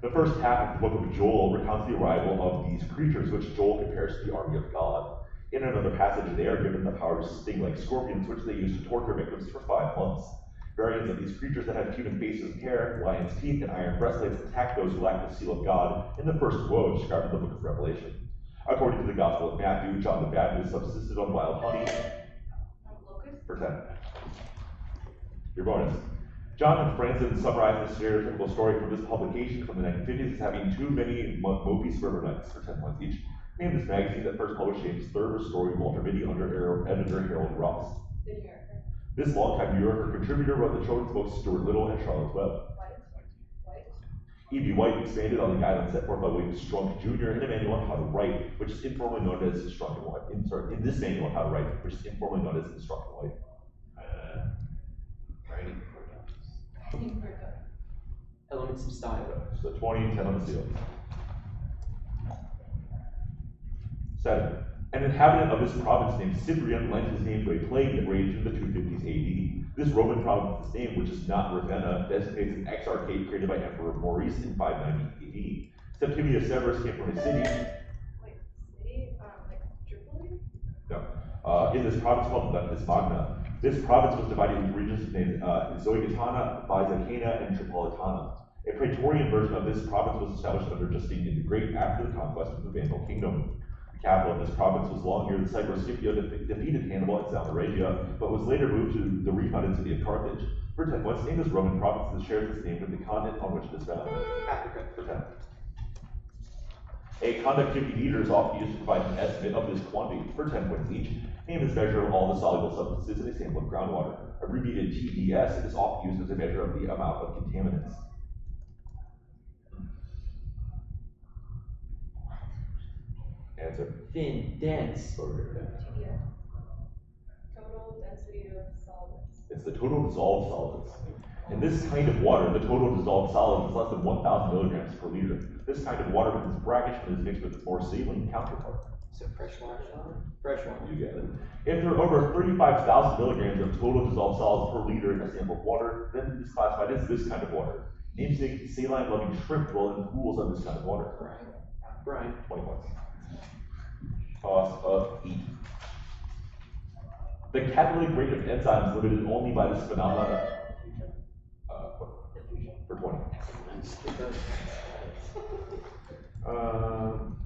Speaker 1: The first half of the book of Joel recounts the arrival of these creatures, which Joel compares to the army of God. In another passage, they are given the power to sting like scorpions, which they use to torture victims for 5 months. Variants of these creatures that have human faces and hair, lion's teeth, and iron breastplates attack those who lack the seal of God in the first woe described in the book of Revelation. According to the Gospel of Matthew, John the Baptist subsisted on wild honey for 10. Your bonus. Jonathan Franzen summarized the stereotypical story from this publication from the 1950s as having too many mopey suburbanites for 10 points each. Named this magazine that first published James' third story, Walter Mitty, under editor Harold Ross.
Speaker 4: The New Yorker.
Speaker 1: This longtime New Yorker contributor wrote the children's books Stuart Little and Charlotte Webb.
Speaker 4: White.
Speaker 1: E.B. White expanded on the guidelines set forth by William Strunk Jr. in a manual on how to write, which is informally known as Strunk and White. In this manual on how to write, which is informally known as Strunk and White.
Speaker 5: Writing for
Speaker 2: Elements of style.
Speaker 1: So 20, 10 on the seal. 7. An inhabitant of this province named Cyprian lent his name to a plague that raged in the 250s AD. This Roman province's name, which is not Ravenna, designates an exarchate created by Emperor Maurice in 590 AD. Septimius Severus came from a city.
Speaker 4: Like city? Like Tripoli?
Speaker 1: No. In this province called Leptis Magna. This province was divided into regions named Zoigatana, Byzacana, and Tripolitana. A praetorian version of this province was established under Justinian the Great after the conquest of the Vandal kingdom. The capital of this province was long near the site where Scipio defeated Hannibal at Salmoregia, but was later moved to the refounded city of Carthage. For 10 points, name this Roman province that shares its name with the continent on which it is found.
Speaker 2: Africa.
Speaker 1: For 10. A conductivity meter is often used to provide an estimate of this quantity for 10 points each. Name is measure of all the soluble substances in a sample of groundwater. Abbreviated TDS, it is often used as a measure of the amount of contaminants. Answer.
Speaker 2: Thin, dense.
Speaker 4: TDS. Total density of solvents.
Speaker 1: It's the total dissolved solids. In this kind of water, the total dissolved solid is less than 1,000 milligrams per liter. This kind of water becomes brackish when it is mixed with its more saline counterpart.
Speaker 2: So fresh water. Fresh water.
Speaker 1: You get it. If there are over 35,000 milligrams of total dissolved solids per liter in a sample of water, then it is classified as this kind of water. Namesake saline-loving shrimp dwell in pools of this kind of water.
Speaker 2: Brian.
Speaker 1: 20 points. Toss of 8. The catalytic rate of enzymes limited only by this phenomenon. For 20.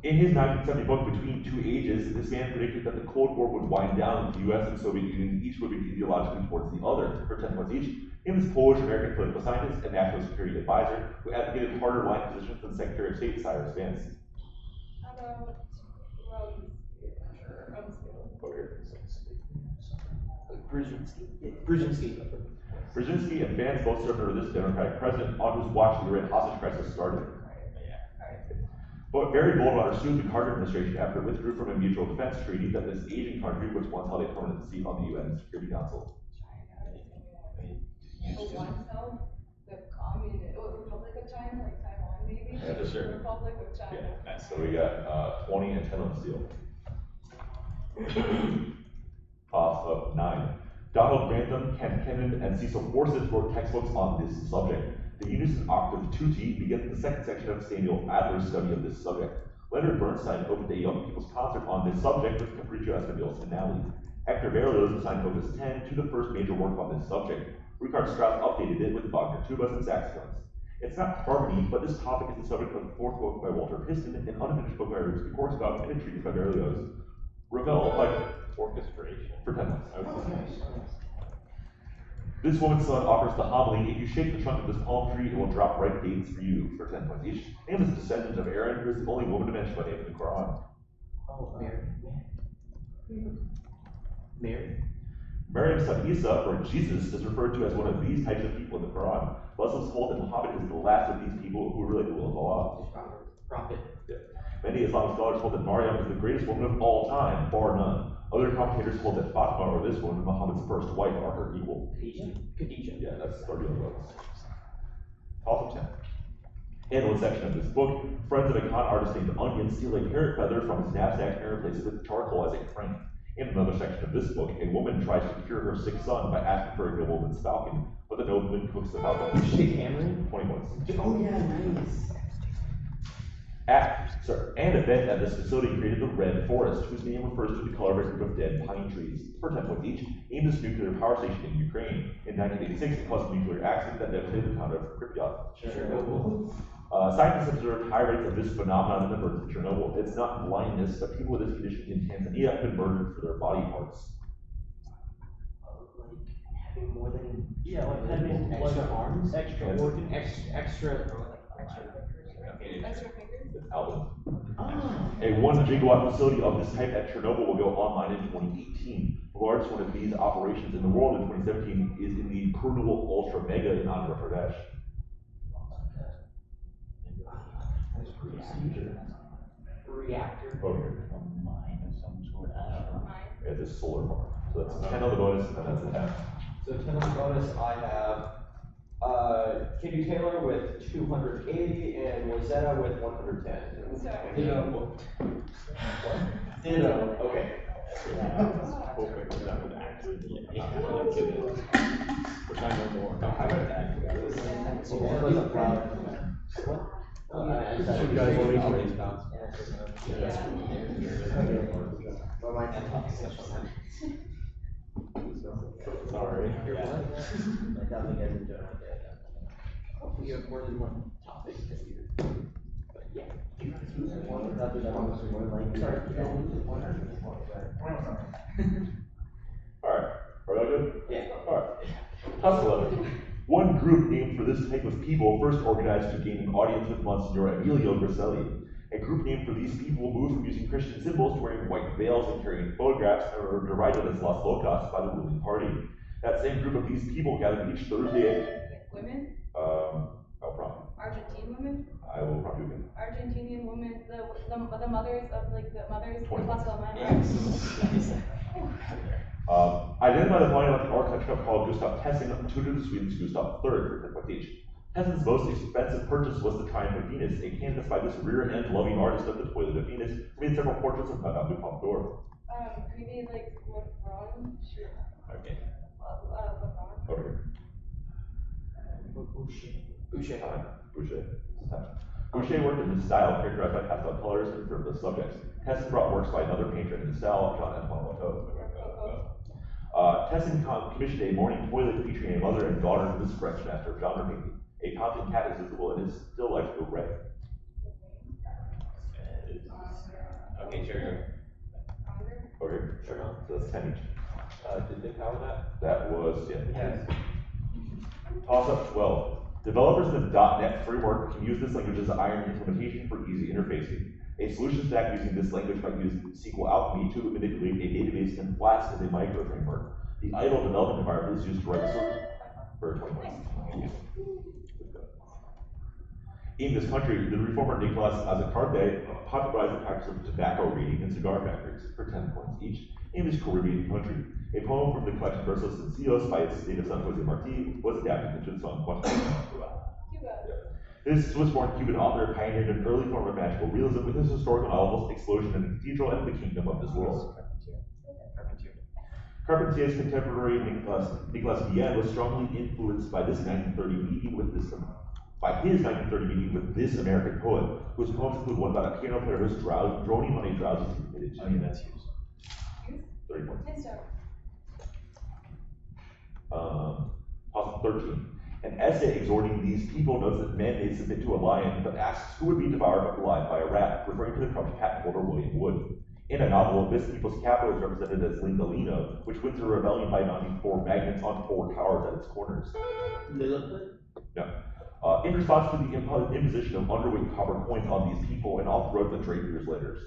Speaker 1: In his 1970 book, Between Two Ages, this man predicted that the Cold War would wind down with the US and Soviet Union each moving ideologically towards the other for 10 points each. He was Polish-American political scientist and national security advisor who advocated harder line positions than Secretary of State Cyrus Vance.
Speaker 4: How about Rumsfeld?
Speaker 1: Over here.
Speaker 2: Brzezinski.
Speaker 1: Brzezinski and Vance both served under this Democratic president on whose watch the Iran hostage crisis started. But Barry Goldwater sued the Carter administration after it withdrew from a mutual defense treaty that this Asian country, which once held a permanent seat on the UN Security Council. Yes, sir.
Speaker 4: Republic of China.
Speaker 1: So we got 20 and 10 on the seal. Off of 9. Donald Grantham, Kent Kennan, and Cecil Forsyth wrote textbooks on this subject. The unison octave tutti begins the second section of Samuel Adler's study of this subject. Leonard Bernstein opened a young people's concert on this subject with Capriccio Estabile's finale. Hector Berlioz assigned Opus 10 to the first major work on this subject. Richard Strauss updated it with Wagner tubas and saxophones. It's not harmony, but this topic is the subject of the fourth book by Walter Piston, an unfinished book by Rimsky Korsakov, and a treatise by Berlioz. Ravel,
Speaker 6: Orchestration.
Speaker 1: for 10 months. This woman's son offers the homily. If you shake the trunk of this palm tree, it will drop ripe dates for you, for 10 points each. Name is descendant of Aaron, who is the only woman to mention by name in the Quran.
Speaker 2: Oh, Mary. Mary.
Speaker 1: Maryam son Isa, or Jesus, is referred to as one of these types of people in the Quran. Muslims hold that Muhammad is the last of these people who relate the will of Allah.
Speaker 2: Prophet.
Speaker 1: Yeah. Many Islamic scholars hold that Maryam is the greatest woman of all time, bar none. Other commentators hold that Fatima, or this woman, Muhammad's first wife, are her equal.
Speaker 2: Khadijah.
Speaker 1: Yeah, that's 30 on the list. Toss of 10. In one section of this book, friends of a con artist named Onion steal a parrot feather from his knapsack and replace it with charcoal as a prank. In another section of this book, a woman tries to cure her sick son by asking for a nobleman's falcon, but the nobleman cooks the falcon.
Speaker 2: Shake Cameron.
Speaker 1: 20 points.
Speaker 2: Oh yeah, nice.
Speaker 1: An event at this facility created the Red Forest, whose name refers to the color of a group of dead pine trees. For 10 points each, aimed at a nuclear power station in Ukraine. In 1986, it caused a nuclear accident that devastated the town of Pripyat.
Speaker 2: Chernobyl.
Speaker 1: Scientists observed high rates of this phenomenon in the birds of Chernobyl. It's not blindness, but people with this condition in Tanzania have been murdered for their body parts.
Speaker 2: Like having more than
Speaker 3: having
Speaker 2: extra
Speaker 3: like
Speaker 2: arms,
Speaker 3: extra
Speaker 1: Yes.
Speaker 3: organ,
Speaker 2: extra.
Speaker 4: Extra fingers.
Speaker 1: It's Alvin.
Speaker 2: Oh.
Speaker 1: A 1 gigawatt facility of this type at Chernobyl will go online in 2018. The largest one of these operations in the world in 2017 is in the Kurnool Ultra Mega in Andhra Pradesh.
Speaker 2: Reactor.
Speaker 1: Okay.
Speaker 9: A mine of some sort, I don't know.
Speaker 4: Mine.
Speaker 1: It's a solar farm. So that's 10 on the bonus, and that's the 10.
Speaker 6: So 10 on the bonus, I have Katie Taylor with 280 and Rosetta with 110.
Speaker 4: Sorry.
Speaker 6: Ditto. Ditto. Okay.
Speaker 2: Sorry. We have more than one topic this year. But yeah.
Speaker 1: Alright. Are y'all good?
Speaker 2: Yeah.
Speaker 1: Alright. Toss 11. One group named for this type of people first organized to gain an audience with Monsignor Emilio Griselli. A group named for these people moved from using Christian symbols to wearing white veils and carrying photographs and were derided as Las Locas by the ruling party. That same group of these people gathered each Thursday.
Speaker 4: Women?
Speaker 1: I'll prompt you.
Speaker 4: Argentine women?
Speaker 1: I will prompt you again.
Speaker 4: Argentinian women, the mothers of like the mothers of
Speaker 1: 20.
Speaker 4: Plaza
Speaker 1: Identify the following electric architect called Gustav Tessin, tutor to Sweden's Gustav III for 10 points each. Tessin's most expensive purchase was the Triumph of Venus, a canvas by this rear-end loving artist of the Toilet of Venus, who made several portraits of Madame du Pompadour.
Speaker 4: maybe like LeBron? Sure.
Speaker 1: Okay.
Speaker 4: LeBron.
Speaker 1: Over here.
Speaker 2: Boucher.
Speaker 1: Boucher. Boucher worked in this style characterized by pastel colors and frivolous subjects. Tessin brought works by another painter in the style, Jean-Antoine Watteau. Tessin commissioned a morning toilet featuring a mother and daughter to this French master of genre painting. A counting cat is visible in his still life of red.
Speaker 6: Okay, sure.
Speaker 1: Okay, sure. So that's 10 each.
Speaker 6: Did they cover that?
Speaker 1: That was, yeah.
Speaker 6: Yes.
Speaker 1: Toss up 12. Developers in the .NET framework can use this language as an iron implementation for easy interfacing. A solution stack using this language might use SQL Alchemy to manipulate a database in Flask as a micro framework. The idle development environment is used to write sort for 20 points. In this country, the reformer Nicolas Azacarte popularized the practice of tobacco reading in cigar factories for 10 points each in this Caribbean country. A poem from the collection Versos Sencillos by its native son Jose Marti was adapted into the song Cuba.
Speaker 4: Cuba.
Speaker 1: This Swiss-born Cuban author pioneered an early form of magical realism with his historical novels Explosion in the Cathedral and The Kingdom of This World. Carpentier's contemporary Nicolas Vienne was strongly influenced by his 1930 meeting with this American poet, whose poems include one about a piano player who's droning on a drowsy committed to.
Speaker 9: I mean, that's used.
Speaker 1: 30 points.
Speaker 4: Nice job.
Speaker 1: Possible 13. An essay exhorting these people notes that men may submit to a lion, but asks who would be devoured alive by a rat, referring to the corrupt patent holder William Wood. In a novel, this people's capital is represented as Lindalino, which wins a rebellion by mounting 4 magnets on 4 towers at its corners.
Speaker 2: Lilliput?
Speaker 1: No. In response to the imposition of underweight copper coins on these people and all throughout the Drapier's letters.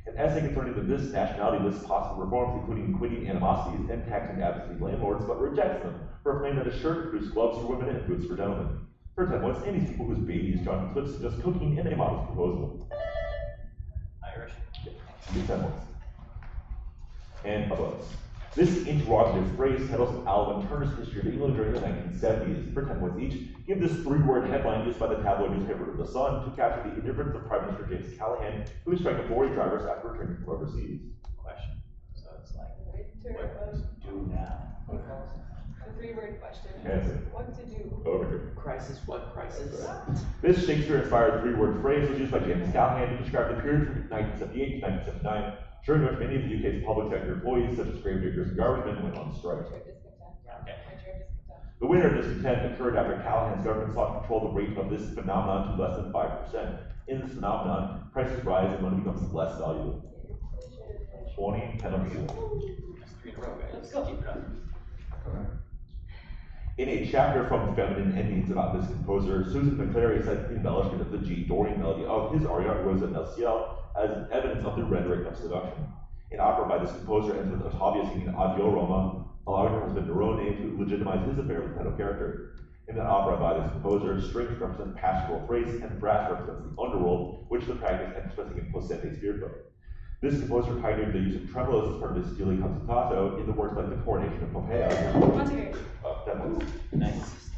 Speaker 1: An essay concerning this nationality lists possible reforms, including quitting animosities and taxing absentee landlords, but rejects them for a claim that a shirt produces gloves for women and boots for gentlemen. For 10 points, and these people whose babies John Swift suggests cooking in a modest proposal.
Speaker 9: Irish.
Speaker 1: 10 points. And a bonus. This interrogative phrase titles Alvin Turner's history of England during the 1970s. For 10 points each, give this 3-word headline used by the tabloid newspaper The Sun to capture the indifference of Prime Minister James Callaghan, who is striking lorry drivers after returning from overseas.
Speaker 9: Question. So it's like,
Speaker 4: Winter
Speaker 9: what to do now?
Speaker 4: The 3-word question.
Speaker 1: Answer.
Speaker 4: What to do?
Speaker 1: Over here.
Speaker 2: Crisis, what crisis?
Speaker 1: This Shakespeare-inspired 3-word phrase was used by James Callaghan to describe the period from 1978 to 1979, during which many of the UK's public sector employees, such as gravediggers and garbage men, went on strike. The winter of discontent occurred after Callahan's government sought to control the rate of this phenomenon to less than 5%. In this phenomenon, prices rise and money becomes less valuable. 20 penalties.
Speaker 9: That's 3 in a row, guys.
Speaker 4: Let's go.
Speaker 9: Keep it up.
Speaker 1: In a chapter from Feminine Endings about this composer, Susan McClary cites the embellishment of the G. Dorian melody of his aria Rosa nel Ciel as evidence of the rhetoric of seduction. An opera by this composer ends with Ottavia singing Addio Roma, allowing her husband Nerone to legitimize his affair with the title character. In an opera by this composer, strings represent pastoral phrase and brass represents the underworld, which the practice expressing in possente spirito. This composer pioneered the use of tremolos as part of his stile cantato in the works like The Coronation of Poppea.
Speaker 9: Nice.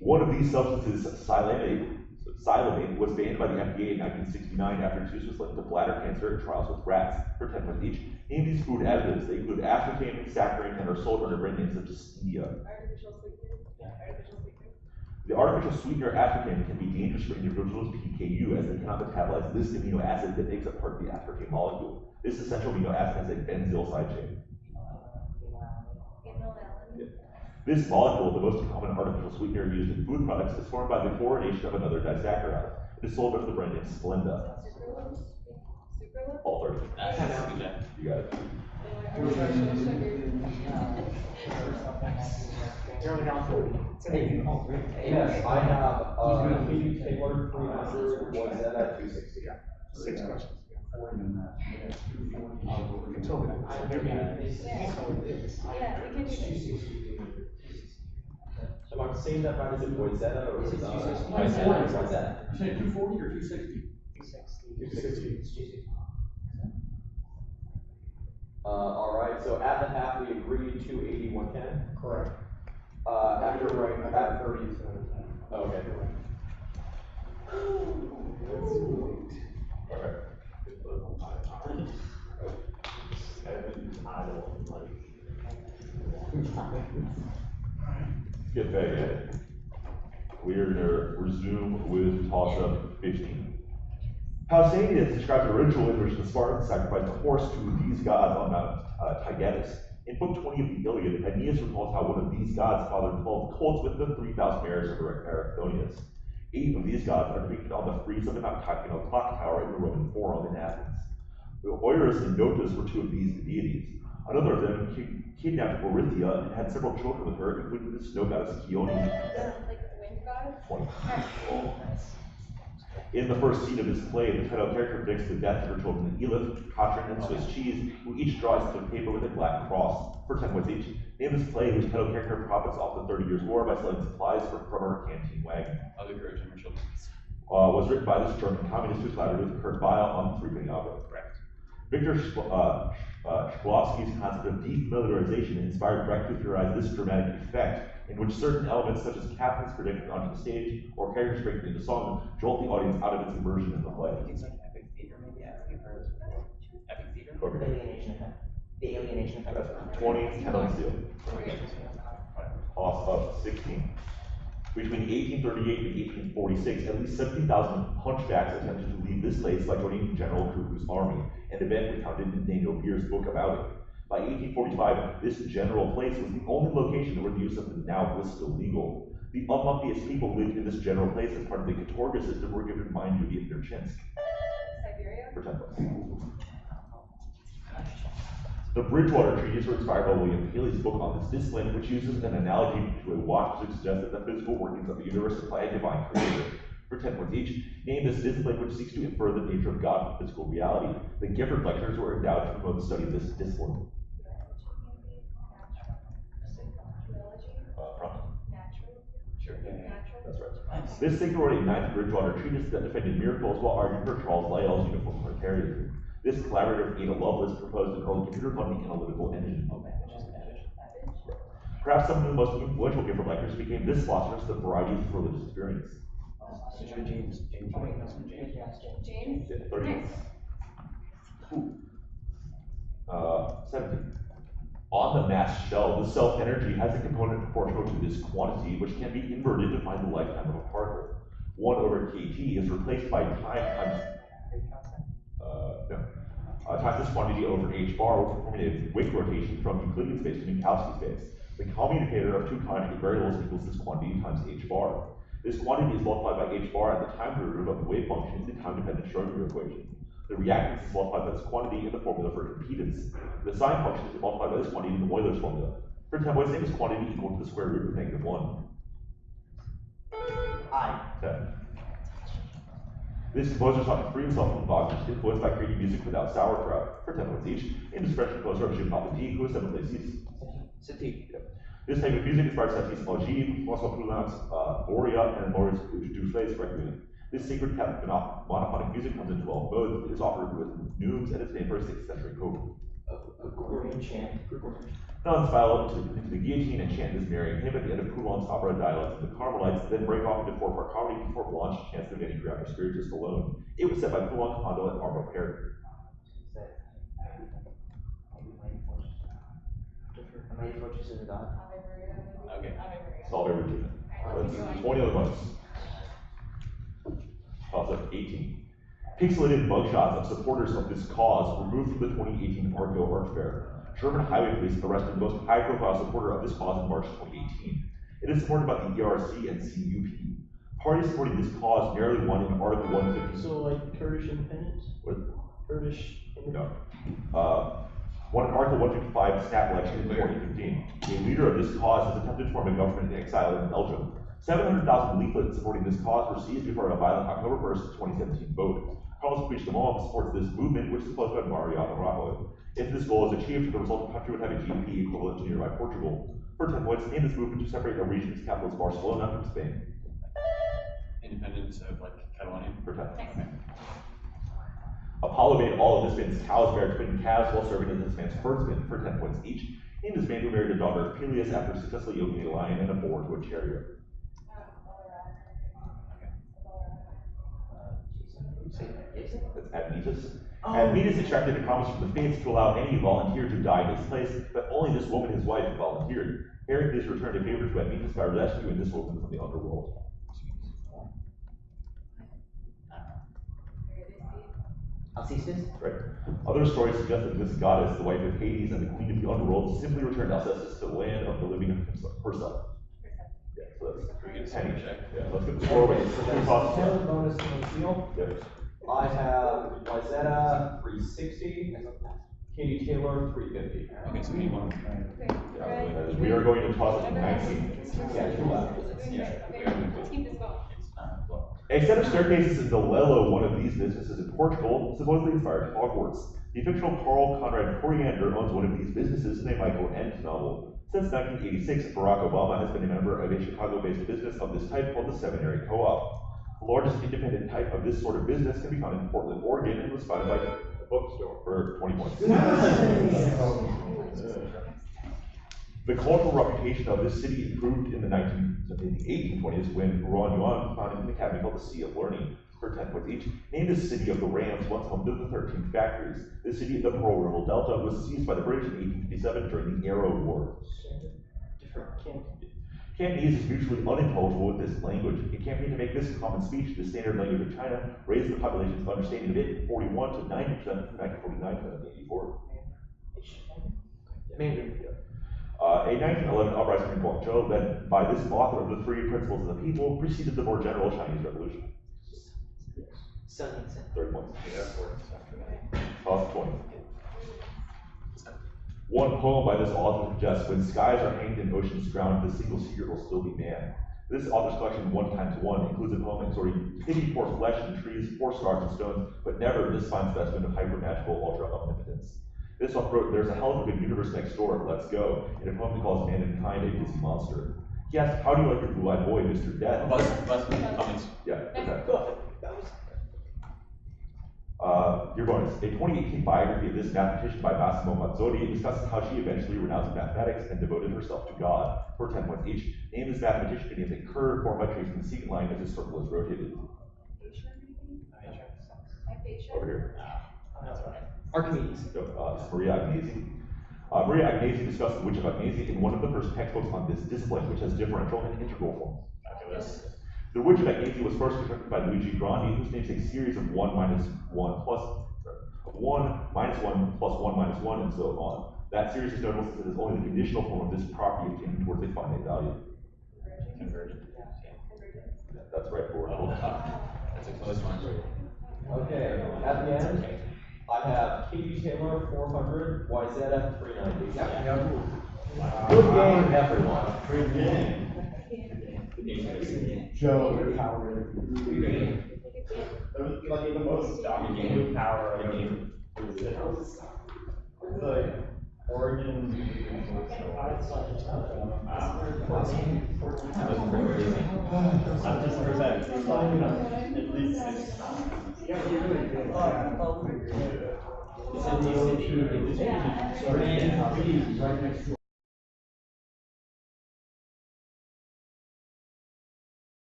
Speaker 1: One of these substances, xylamate, was banned by the FDA in 1969 after its use was linked to bladder cancer in trials with rats. For 10 points each, name these food additives. They include aspartame, saccharin, and are sold under brand names such as stevia.
Speaker 4: Artificial sweetener. Artificial sweetener.
Speaker 1: The artificial sweetener aspartame can be dangerous for individuals with PKU as they cannot metabolize this amino acid that makes up part of the aspartame molecule. This essential amino acid has a benzyl side chain. This molecule, the most common artificial sweetener used in food products, is formed by the chlorination of another disaccharide. It is sold under the brand name Splenda.
Speaker 4: Sucralose. Sucralose.
Speaker 1: All 30.
Speaker 9: Nice. Good job.
Speaker 1: You got it.
Speaker 4: Artificial sugar.
Speaker 7: Zero down 40.
Speaker 6: Yes, I have, Katie Taylor, 300, was that at 260?
Speaker 7: 6 questions.
Speaker 4: Yeah, we can do this.
Speaker 6: Am I saying that right? Is it Boisetta or is it
Speaker 9: Boisetta.
Speaker 6: Boisetta?
Speaker 7: You saying 240 or 260?
Speaker 6: 260. All right, so at the half, we agreed 280, 110?
Speaker 7: Correct.
Speaker 6: After
Speaker 7: right, I got 30,
Speaker 6: Okay.
Speaker 1: Get back at it. We're going to resume with toss-up 15. Pausanias describes a ritual in which the Spartans sacrificed a horse to these gods on Mount Taygetus. In Book 20 of the Iliad, Aeneas recalls how one of these gods fathered 12 colts with the 3,000 mares of Arachthonius. 8 of these gods are depicted on the frieze of the Mount Taygetus clock tower in the Roman Forum in Athens. Oiris and Notus were 2 of these deities. Another of them kidnapped Orythia and had several children with her, including the snow goddess Chione.
Speaker 4: Like wind god?
Speaker 1: 20. In the first scene of this play, the title character predicts the death of her children Elif, Katrin, and Swiss Cheese, who each draws a piece of paper with a black cross. For 10 points each, name this play whose title character profits off the 30 Years' War by selling supplies from her canteen wagon.
Speaker 9: I'll encourage her children.
Speaker 1: Was written by this German communist who collaborated with Kurt Weill on the 3-penny opera.
Speaker 9: Correct.
Speaker 1: Victor Schwabsky's concept of defamiliarization inspired Brecht to theorize this dramatic effect, in which certain elements such as captains predicted onto the stage or characters breaking into song jolt the audience out of its immersion in the play.
Speaker 2: It's like epic theater, maybe. I've heard this before. Epic theater?
Speaker 1: Okay.
Speaker 2: Alienation effect. The alienation effect.
Speaker 1: That's 20, 10 on seal. Toss up 16. Between 1838 and 1846, at least 17,000 hunchbacks attempted to leave this place by joining General Kruger's army, an event recounted in Daniel Beer's book about it. By 1845, this general place was the only location where the use of the now was still legal. The unluckiest people who lived in this general place as part of the Katorga system were given mine duty in their Chinsk.
Speaker 4: Siberia?
Speaker 1: For 10 bucks. The Bridgewater Treaties were inspired by William Paley's book on this discipline, which uses an analogy to a watch to suggest that the physical workings of the universe imply a divine creator. For 10 points each, name this discipline which seeks to infer the nature of God from physical reality. The Gifford lectures were endowed to promote the study of this discipline.
Speaker 4: Natural?
Speaker 1: Sure.
Speaker 4: Natural?
Speaker 1: That's right. This thinker wrote a ninth Bridgewater treatise that defended miracles while arguing for Charles Lyell's uniform Trinitarianism. This collaborator, Ada Lovelace, proposed an early computer called the analytical engine. Perhaps some of the most influential Gifford lectures became this philosopher's The Varieties of Religious Experience.
Speaker 2: James.
Speaker 4: James?
Speaker 1: 30
Speaker 4: Nice.
Speaker 1: 17. On the mass shell, the self-energy has a component proportional to this quantity, which can be inverted to find the lifetime of a particle. 1 over kT is replaced by time times this quantity over h bar, which performing a Wick rotation from Euclidean space to Minkowski space. The commutator of two conjugate variables equals this quantity times h bar. This quantity is multiplied by h bar at the time derivative of the wave function in the time-dependent Schrödinger equation. The reactance is multiplied by this quantity in the formula for impedance. The sine function is multiplied by this quantity in the Euler's formula. For 10 points, name this quantity equal to the square root of -1.
Speaker 2: I.
Speaker 1: 10. This composer sought to free himself from Wagner's influence by creating music without sauerkraut. For 10 points each, name this French composer of Gilles D, who is Semple
Speaker 2: Satie.
Speaker 1: This type of music inspired Satie's Ogive, François Poulenc's Aurea, and Maurice Dufay's Requiem. This sacred Catholic monophonic music comes in 12 modes. It is offered with neumes and is named for a 6th century pope.
Speaker 2: A Gregorian chant.
Speaker 1: Nuns file into the guillotine and chant this marrying hymn at the end of Poulenc's opera Dialects of the Carmelites, then break off into 4-part comedy before Blanche chants the Vianney after Spiritist alone. It was set by Poulenc, Handel, and Arvo Pärt.
Speaker 2: Mighty Fortresses of God.
Speaker 9: Okay.
Speaker 1: Solve every achievement. That's 20 other bucks. Toss up 18. Pixelated mugshots of supporters of this cause removed from the 2018 Arco Art Fair. German highway police arrested the most high-profile supporter of this cause in March 2018. It is supported by the ERC and CUP. Parties supporting this cause narrowly won in Article 150.
Speaker 3: So like Kurdish independence?
Speaker 1: What?
Speaker 3: Kurdish independence?
Speaker 1: No. Won in Article 155 snap election in 2015. A leader of this cause has attempted to form a government in exile in Belgium. 700,000 leaflets supporting this cause were seized before a violent October 1st, 2017 vote. Carlos Puigdemont supports this movement, which is opposed by Mariano Rajoy. If this goal is achieved, the resulting country would have a GDP equivalent to nearby Portugal. For 10 points, name this movement to separate a region's capital of Barcelona from Spain.
Speaker 9: Independence of like Catalonia.
Speaker 1: For 10.
Speaker 9: Okay.
Speaker 1: Apollo made all of this man's cows bear twin calves while serving as this man's herdsman for 10 points each. Name this man who married a daughter of Peleus after successfully yoking a lion and a boar to a chariot. That's Admetus. Admetus extracted a promise from the fates to allow any volunteer to die in his place, but only this woman, his wife, volunteered. Heracles returned a favor to Admetus by rescuing this woman from the underworld.
Speaker 2: Alcestis?
Speaker 1: Right. Other stories suggest that this goddess, the wife of Hades and the queen of the underworld, simply returned Alcestis to the land of the living herself. Yeah, so that's 10 each. Yeah, let's get the score away.
Speaker 6: So that's 10 bonus on seal.
Speaker 1: Yes.
Speaker 6: I have Lyzetta 360, Katie Taylor 350.
Speaker 9: Okay, so we need one.
Speaker 1: We are going to toss it to 19.
Speaker 6: Yeah, two left.
Speaker 4: Let's keep this going.
Speaker 1: A set of staircases in Delelo, one of these businesses in Portugal, supposedly inspired Hogwarts. The fictional Carl Conrad Coriander owns one of these businesses in a Michael End novel. Since 1986, Barack Obama has been a member of a Chicago-based business of this type called the Seminary Co-op. The largest independent type of this sort of business can be found in Portland, Oregon, and was founded by bookstore for 20 points. The cultural reputation of this city improved in the 1820s when Ron Yuan founded an academy called the Sea of Learning for 10 points each. Named the city of the Rams, once home to the 13 factories. The city of the Pearl River Delta was seized by the British in 1857 during the Arrow War. Cantonese is mutually unintelligible with this language. A campaign to make this common speech the standard language of China raised the population's understanding of it from 41 to 90% from 1949 to 1984. A 1911 uprising in Guangzhou, led by this author of the Three Principles of the People, preceded the more general Chinese Revolution. 30 points. Toss 20. One poem by this author suggests, when skies are hanged and oceans drowned, the single secret will still be man. This author's collection, 1 times 1, includes a poem exhorting pity for flesh and trees, for stars and stones, but never this fine specimen of hyper-magical ultra-omnipotence. This author wrote, "There's a hell of a good universe next door, let's go," in a poem he calls mankind a busy monster. He asks, "How do you like your blue-eyed boy, Mr. Death?"
Speaker 9: Comments.
Speaker 1: Yeah, okay. Your bonus. A 2018 biography of this mathematician by Massimo Mazzotti discusses how she eventually renounced mathematics and devoted herself to God. For 10 points each. Name this mathematician begins a curve formed by tracing the secant line as the circle is rotated. Over here.
Speaker 6: Archimedes.
Speaker 1: This is Maria Agnesi. Maria Agnesi discussed the Witch of Agnesi in one of the first textbooks on this discipline, which has differential and integral forms.
Speaker 9: Fabulous.
Speaker 1: The Witch of Agnesi was first constructed by Luigi Grandi, whose names a series of 1 minus 1 plus 1 minus 1 plus 1 minus 1 and so on. That series is notable since it is only the conditional form of this property of tending towards a finite value.
Speaker 9: Convergent.
Speaker 1: That's right for
Speaker 9: That's a close one.
Speaker 6: Okay, at the end, I have Katie Taylor 400, YZF 390. Good game, everyone.
Speaker 9: Good game.
Speaker 7: Joe, your power.
Speaker 5: That was like the most dominating power of
Speaker 9: Good
Speaker 5: the origin. Not just for that, at least it's.
Speaker 7: Yeah, you're really good.
Speaker 5: It's in the city.
Speaker 7: Right next to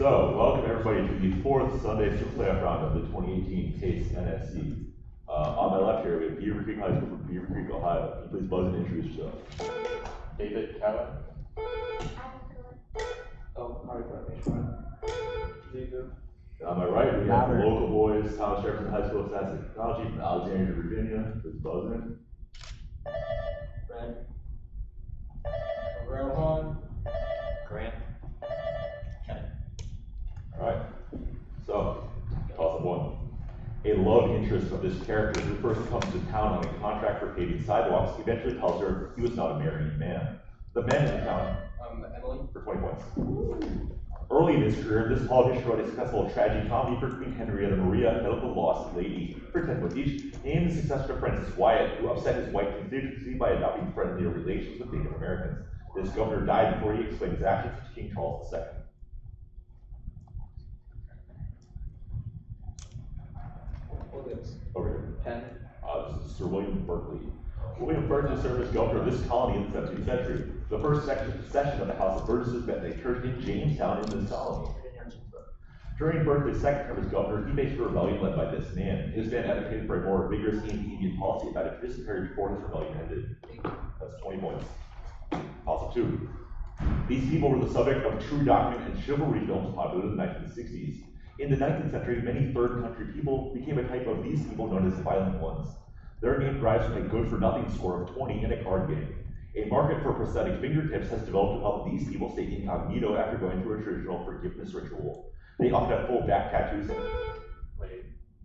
Speaker 1: So, welcome everybody to the fourth Sunday Superplayoff round of the 2018 PACE NSC. On my left here, we have Beaver Creek High School from Beaver Creek, Ohio. Can you please buzz and introduce yourself?
Speaker 9: David Calla.
Speaker 2: Oh, Harry Potter.
Speaker 1: And on my right, we have the local boys, Thomas Jefferson High School of Science and Technology from Alexandria, Virginia. Please buzz in.
Speaker 2: Fred.
Speaker 5: Rohan.
Speaker 9: Grant.
Speaker 1: Alright, so, toss up one. A love interest of this character who first comes to town on a contract for paving sidewalks eventually tells her he was not a marrying man. The men in town,
Speaker 2: Emily.
Speaker 1: for 20 points. Early in his career, this politician wrote a successful tragic comedy for Queen Henrietta Maria, titled The Lost Lady, for 10 points each, named the successor to Francis Wyatt, who upset his white constituency by adopting friendlier relations with Native Americans. This governor died before he explained his actions to King Charles II.
Speaker 2: Williams.
Speaker 1: Over here.
Speaker 2: 10.
Speaker 1: This is Sir William Berkeley. William Berkeley served as governor of this colony in the 17th century. The first session of the House of Burgesses met in a church in Jamestown in this colony. During Berkeley's second term as governor, he faced a rebellion led by this man. His man advocated for a more vigorous anti-Indian policy that had disappeared before his rebellion ended. That's 20 points. Also 2. These people were the subject of true document and chivalry films popular in the 1960s. In the 19th century, many third country people became a type of these people known as violent ones. Their name derives from a good-for-nothing score of 20 in a card game. A market for prosthetic fingertips has developed to help these people stay incognito after going through a traditional forgiveness ritual. They often have full back tattoos and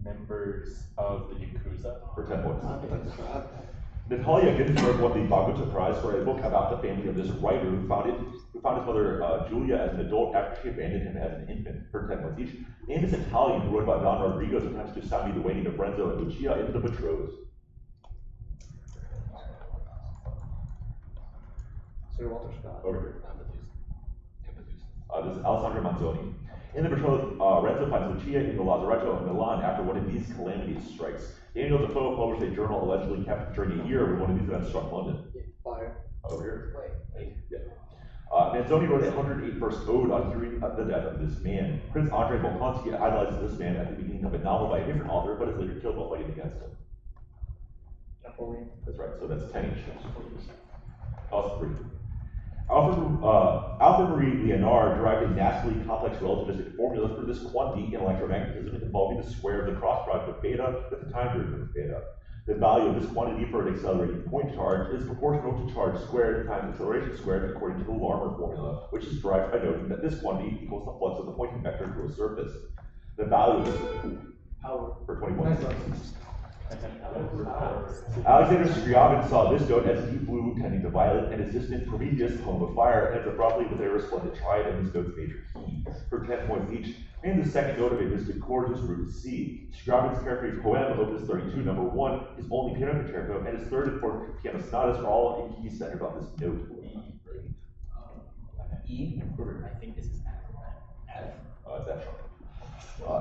Speaker 9: Members of the Yakuza.
Speaker 1: for 10 points. Natalia Ginsburg won the Bogota Prize for a book about the family of this writer who found his mother Julia as an adult after she abandoned him as an infant, for 10 points each. Named this Italian who wrote about Don Rodrigo's attempts to stymie the wedding of Renzo and Lucia into the betrothed.
Speaker 2: Sir Walter Scott.
Speaker 1: Over here. This is Alessandro Manzoni. In the betrothed, Renzo finds Lucia in the Lazaretto of Milan after one of these calamities strikes. Daniel Defoe published a journal allegedly kept during a year when one of these events struck London.
Speaker 2: Fire.
Speaker 1: Over here.
Speaker 2: Wait.
Speaker 1: Yeah. Manzoni wrote a 108-verse ode on hearing the death of this man. Prince Andrei Bolkonsky idolizes this man at the beginning of a novel by a different author, but is later killed while fighting against him.
Speaker 2: Napoleon.
Speaker 1: That's right, so that's 10 each. Toss 3. Alfred Marie Leonard derived a nastily complex relativistic formula for this quantity in electromagnetism involving the square of the cross product of beta with the time derivative of beta. The value of this quantity for an accelerating point charge is proportional to charge squared times acceleration squared according to the Larmor formula, which is derived by noting that this quantity equals the flux of the pointing vector through a surface. The value of this
Speaker 2: Power.
Speaker 1: for 20 points.
Speaker 2: Nice.
Speaker 1: Alexander Scriabin saw this note as he flew tending to Violet and his distant Prometheus, home of fire, ends abruptly with a resplendent triad in this note's major key. For 10 points each, and the second note of a mystic chord whose root is C. Scriabin's carefree poem, Opus 32, number 1, his only piano concerto, and his third and fourth piano sonatas are all in keys centered on this note.
Speaker 2: E.
Speaker 9: I think this is F.
Speaker 1: It's F sharp.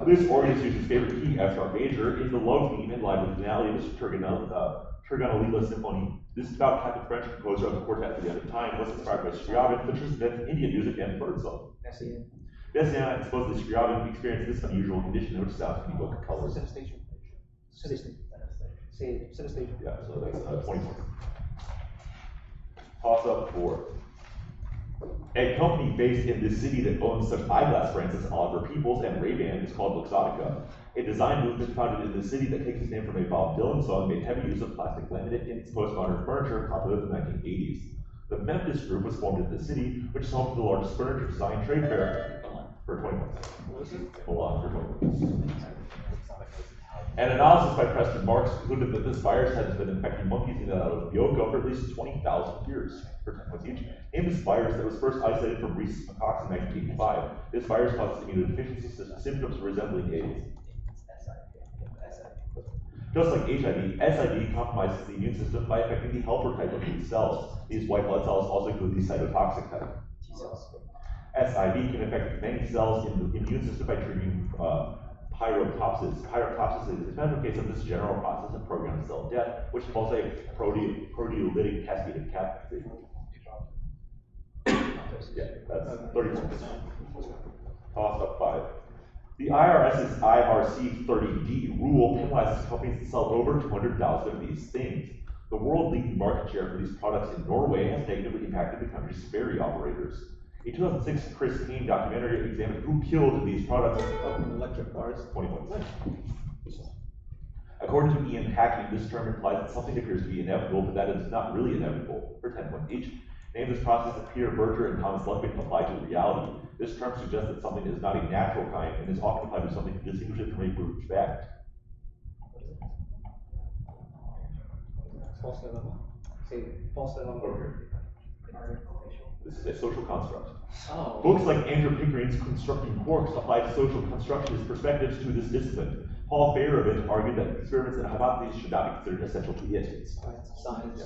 Speaker 1: This organist used his favorite key, F sharp major, in the love theme and live finale of his Trigonalila Symphony. This devout Catholic French composer of the quartet for the end of time was inspired by Scriabin, Fischer's myth, Indian music, and birdsong.
Speaker 2: Messiaen.
Speaker 1: Messiaen and supposedly Scriabin experienced this unusual condition in which sounds can evoke colors.
Speaker 2: Synesthesia. Synesthesia.
Speaker 1: Yeah, so that's 20 points. Toss up 4. A company based in the city that owns such eyeglass brands as Oliver Peoples and Ray-Ban is called Luxottica. A design movement founded in the city that takes its name from a Bob Dylan song made heavy use of plastic laminate in its postmodern furniture popular in the 1980s. The Memphis group was formed in the city, which is home to the largest furniture design trade fair for 20 months. Hold on, for 20 months. An analysis by Preston Marks concluded that this virus has been infecting monkeys in Yoga for at least 20,000 years, for 10 months each. Named this virus that was first isolated from rhesus macaques in 1985. This virus causes immunodeficiency symptoms resembling AIDS. Just like HIV, SIV compromises the immune system by affecting the helper type of these cells. These white blood cells also include the cytotoxic type.
Speaker 2: T cells.
Speaker 1: SIV can affect many cells in the immune system by triggering pyroptosis. Pyroptosis is a special case of this general process of programmed cell death, which involves a proteolytic cascade of captivity. Yeah, that's 30 points. Toss up 5. The IRS's IRC 30D rule penalizes companies that sell over 200,000 of these things. The world-leading market share for these products in Norway has negatively impacted the country's ferry operators. A 2006 Chris Payne documentary examined who killed these products.
Speaker 7: Electric cars.
Speaker 1: 20 points. According to Ian Packing, this term implies that something appears to be inevitable, but that it is not really inevitable, for 10 points each. Name this process that Peter Berger and Thomas Luckman applied to reality. This term suggests that something is not a natural kind and is often applied to something to distinguish it from a brute fact.
Speaker 2: False dilemma. Say false dilemma.
Speaker 1: Okay. This is a social construct.
Speaker 2: Oh.
Speaker 1: Books like Andrew Pickering's Constructing Quarks applied social constructionist perspectives to this discipline. Paul Feyerabend argued that experiments and hypotheses should not be considered essential to it.
Speaker 2: Science.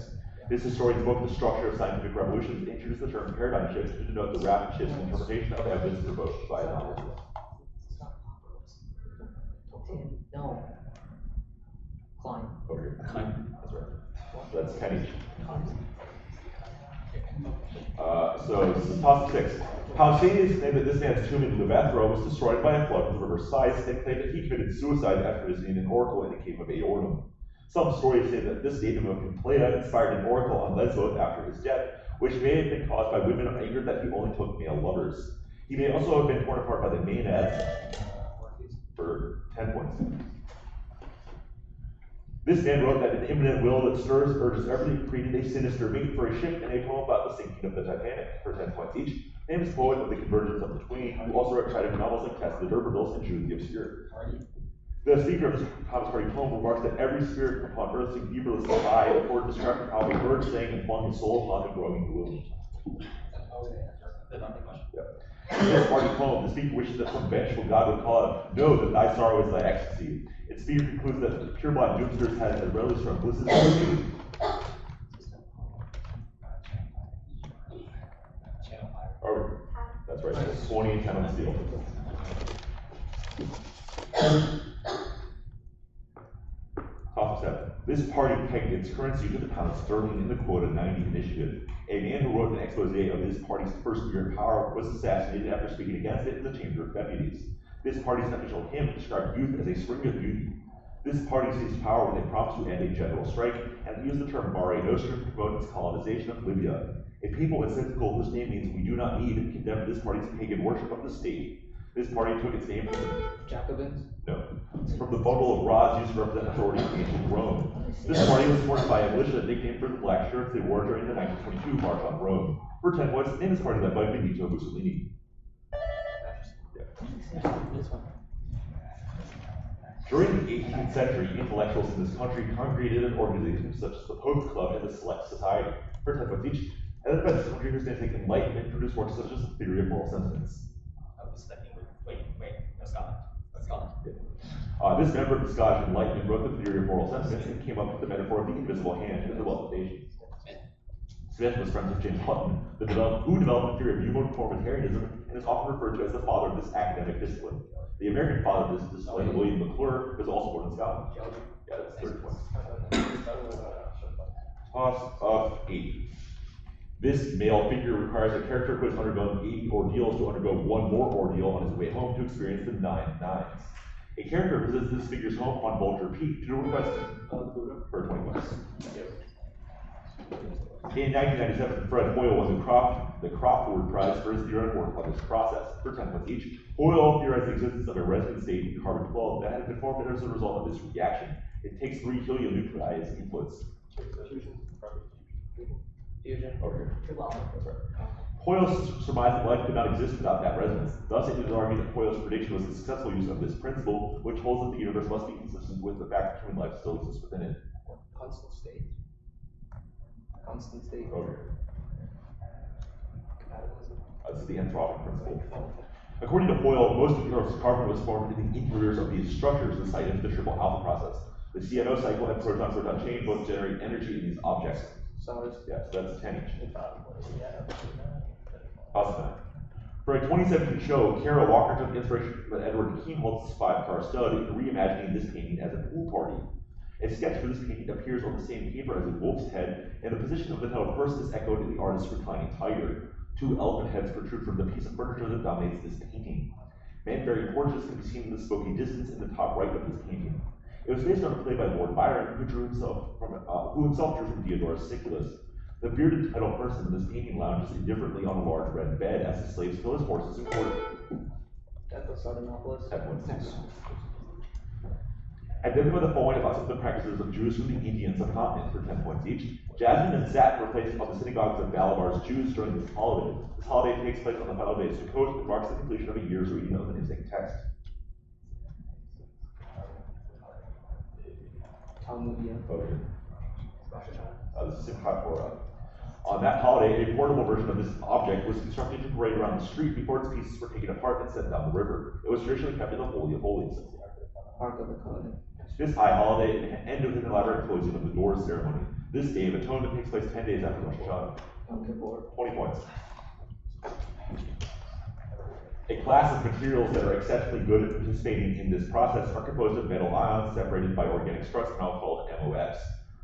Speaker 1: This historian spoke the structure of scientific revolutions and introduced the term paradigm shift to denote the rapid shifts in interpretation of evidence provoked by knowledge.
Speaker 2: No. Klein.
Speaker 1: Okay. That's right. That's 10 each. So this is toss 6. Pausanias claimed that this man's tomb in Luvethra was destroyed by a flood of the river Sice and claimed that he committed suicide after visiting an oracle in the cave of Aornum. Some stories say that this native of Completa inspired an oracle on Lesbos after his death, which may have been caused by women angered that he only took male lovers. He may also have been torn apart by the Maenads for 10 points. This man wrote that an imminent will that stirs urges everything created a sinister mate for a ship and a poem about the sinking of the Titanic for 10 points each. Famous poet of the convergence of the twain, who also wrote tragic novels like Tess of the D'Urbervilles and Jude the Obscure. The speaker of this Thomas Hardy poem remarks that every spirit upon earth seemed feverless to die, or describing how a bird sang and flung his soul upon the growing gloom. This Hardy poem, the speaker wishes that some vengeful god would call out, "Know that thy sorrow is thy ecstasy." Its speaker concludes that the pure-blind doomsters had a relish from blisses of Oh, that's right. 20 and 10 on the steel. Top 7. This party pegged its currency to the pound sterling in the Quota 90 initiative. A man who wrote an expose of this party's first year in power was assassinated after speaking against it in the Chamber of Deputies. This party's official hymn described youth as a spring of beauty. This party seized power with a promise to end a general strike and used the term Mare Nostrum to promote its colonization of Libya. A people encyclical whose name means we do not need condemned this party's pagan worship of the state. This party took its name from
Speaker 2: Jacobins?
Speaker 1: No. From the bundle of rods used to represent authority in ancient Rome. This party was supported by a militia nicknamed for the black shirts they wore during the 1922 March on Rome. For 10 points, name this party led by Benito Mussolini. During the 18th century, intellectuals in this country congregated in organizations such as the Pope Club and the Select Society. For 10 points each, headed by this country whose names like Enlightenment produced works such as the Theory of Moral Sentiments. This member of the Scottish Enlightenment wrote the Theory of Moral Sentiments and came up with the metaphor of the invisible hand in the Wealth of Nations. Smith was friends with James Hutton, who developed the theory of uniformitarianism and is often referred to as the father of this academic discipline. The American father of this discipline, William McClure, was also born in Scotland. Yeah, that's 30 points. Toss of 8. This male figure requires a character who has undergone 8 ordeals to undergo one more ordeal on his way home to experience the 9 nines. A character visits this figure's home on Vulture Peak to request for 20 points. In 1997, Fred Hoyle won the Cropford Prize for his theoretic work on this process. For 10 points each, Hoyle theorized the existence of a resonant state in carbon-12 that had been formed as a result of this reaction. It takes 3 heliunuclei as inputs.
Speaker 2: Fusion.
Speaker 1: Okay. That's right. Hoyle surmised that life could not exist without that resonance. Thus, it is argued that Hoyle's prediction was the successful use of this principle, which holds that the universe must be consistent with the fact that human life still exists within it.
Speaker 2: Constant state. Constant state.
Speaker 1: Okay.
Speaker 2: Compatibilism.
Speaker 1: This is the anthropic principle. According to Hoyle, most of the Earth's carbon was formed in the interiors of these structures, the site of the triple alpha process. The CNO cycle and proton-proton chain both generate energy in these objects.
Speaker 2: Summers.
Speaker 1: Yes, that's 10 each. Awesome. For a 2017 show, Kara Walker took inspiration from Edward Kienholz's 5-car stud in reimagining this painting as a pool party. A sketch for this painting appears on the same paper as a wolf's head, and the position of the title person is echoed in the artist's reclining tiger. 2 elephant heads protrude from the piece of furniture that dominates this painting. Men bearing torches can be seen in the smoky distance in the top right of this painting. It was based on a play by Lord Byron, who himself drew from Diodorus Siculus. The bearded title person in this painting lounges indifferently on a large red bed as the slaves kill his horses and quarter.
Speaker 2: That's the Sardanapalus.
Speaker 1: Identify the following about some of the practices of Jews from the Indian subcontinent for 10 points each. Jasmine and satin were placed on the synagogues of Balabar's Jews during this holiday. This holiday takes place on the final day of Sukkot and marks the completion of a year's reading of the Nizhik text.
Speaker 2: Talmudia.
Speaker 1: Okay. This is Simchat Torah. On that holiday, a portable version of this object was constructed to parade around the street before its pieces were taken apart and sent down the river. It was traditionally kept in the Holy of Holies.
Speaker 2: Ark of the Covenant.
Speaker 1: This high holiday ended with an elaborate closing of the doors ceremony. This Day of Atonement takes place 10 days after Rosh Hashanah.
Speaker 2: Yom Kippur.
Speaker 1: 20 points. A class of materials that are exceptionally good at participating in this process are composed of metal ions separated by organic structs, now called MOFs.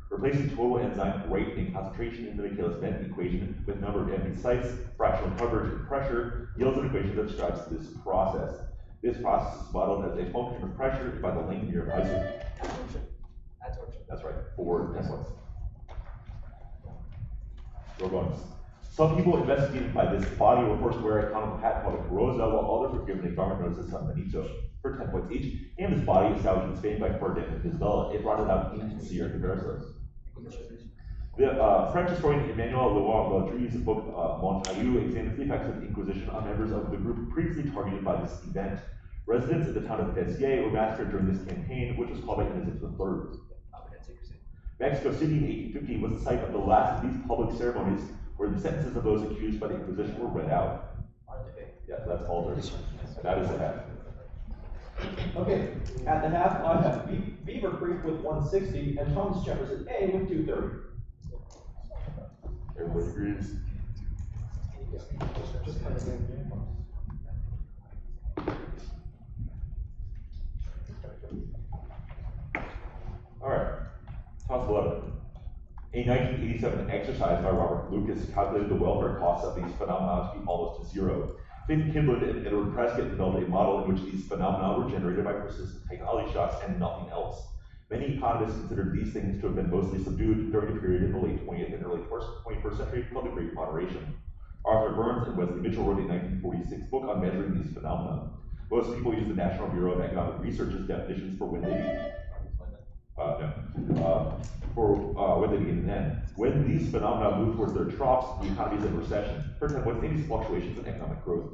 Speaker 1: Replacing total enzyme rate and concentration in the Michaelis-Menten equation with number of empty sites, fractional coverage, and pressure yields an equation that describes this process. This process is modeled as a function of pressure by the length of isotope.
Speaker 2: Adsorption.
Speaker 1: That's right, 4 10 points. Go bonus. Some people investigated by this body were forced to wear a conical hat called a caroza, while others were given a garment known as a San Benito for 10 points each. And this body, established in Spain by Ferdinand of Isabella, it brought it out into Sierra Diversos. The French historian Emmanuel Leroy-Vaudreuil's book Montaillou examines the effects of the Inquisition on members of the group previously targeted by this event. Residents of the town of Béziers were massacred during this campaign, which was called by Innocent III. Mexico City in 1850 was the site of the last of these public ceremonies where the sentences of those accused by the Inquisition were read out. Yes, that's altars. That is the half.
Speaker 6: Okay, at the half, I have Beaver Creek with 160 and Thomas Jefferson A with 230.
Speaker 1: Everybody agrees. All right, toss 11. A 1987 exercise by Robert Lucas calculated the welfare costs of these phenomena to be almost to zero. Finn Kimblin and Edward Prescott developed a model in which these phenomena were generated by persistent technology shocks and nothing else. Many economists considered these things to have been mostly subdued during a period in the late 20th and early 21st century called the Great Moderation. Arthur Burns and Wesley Mitchell wrote a 1946 book on measuring these phenomena. Most people use the National Bureau of Economic Research's definitions for when they begin and end. When these phenomena move towards their troughs, the economy is in recession. For example, what these fluctuations in economic growth?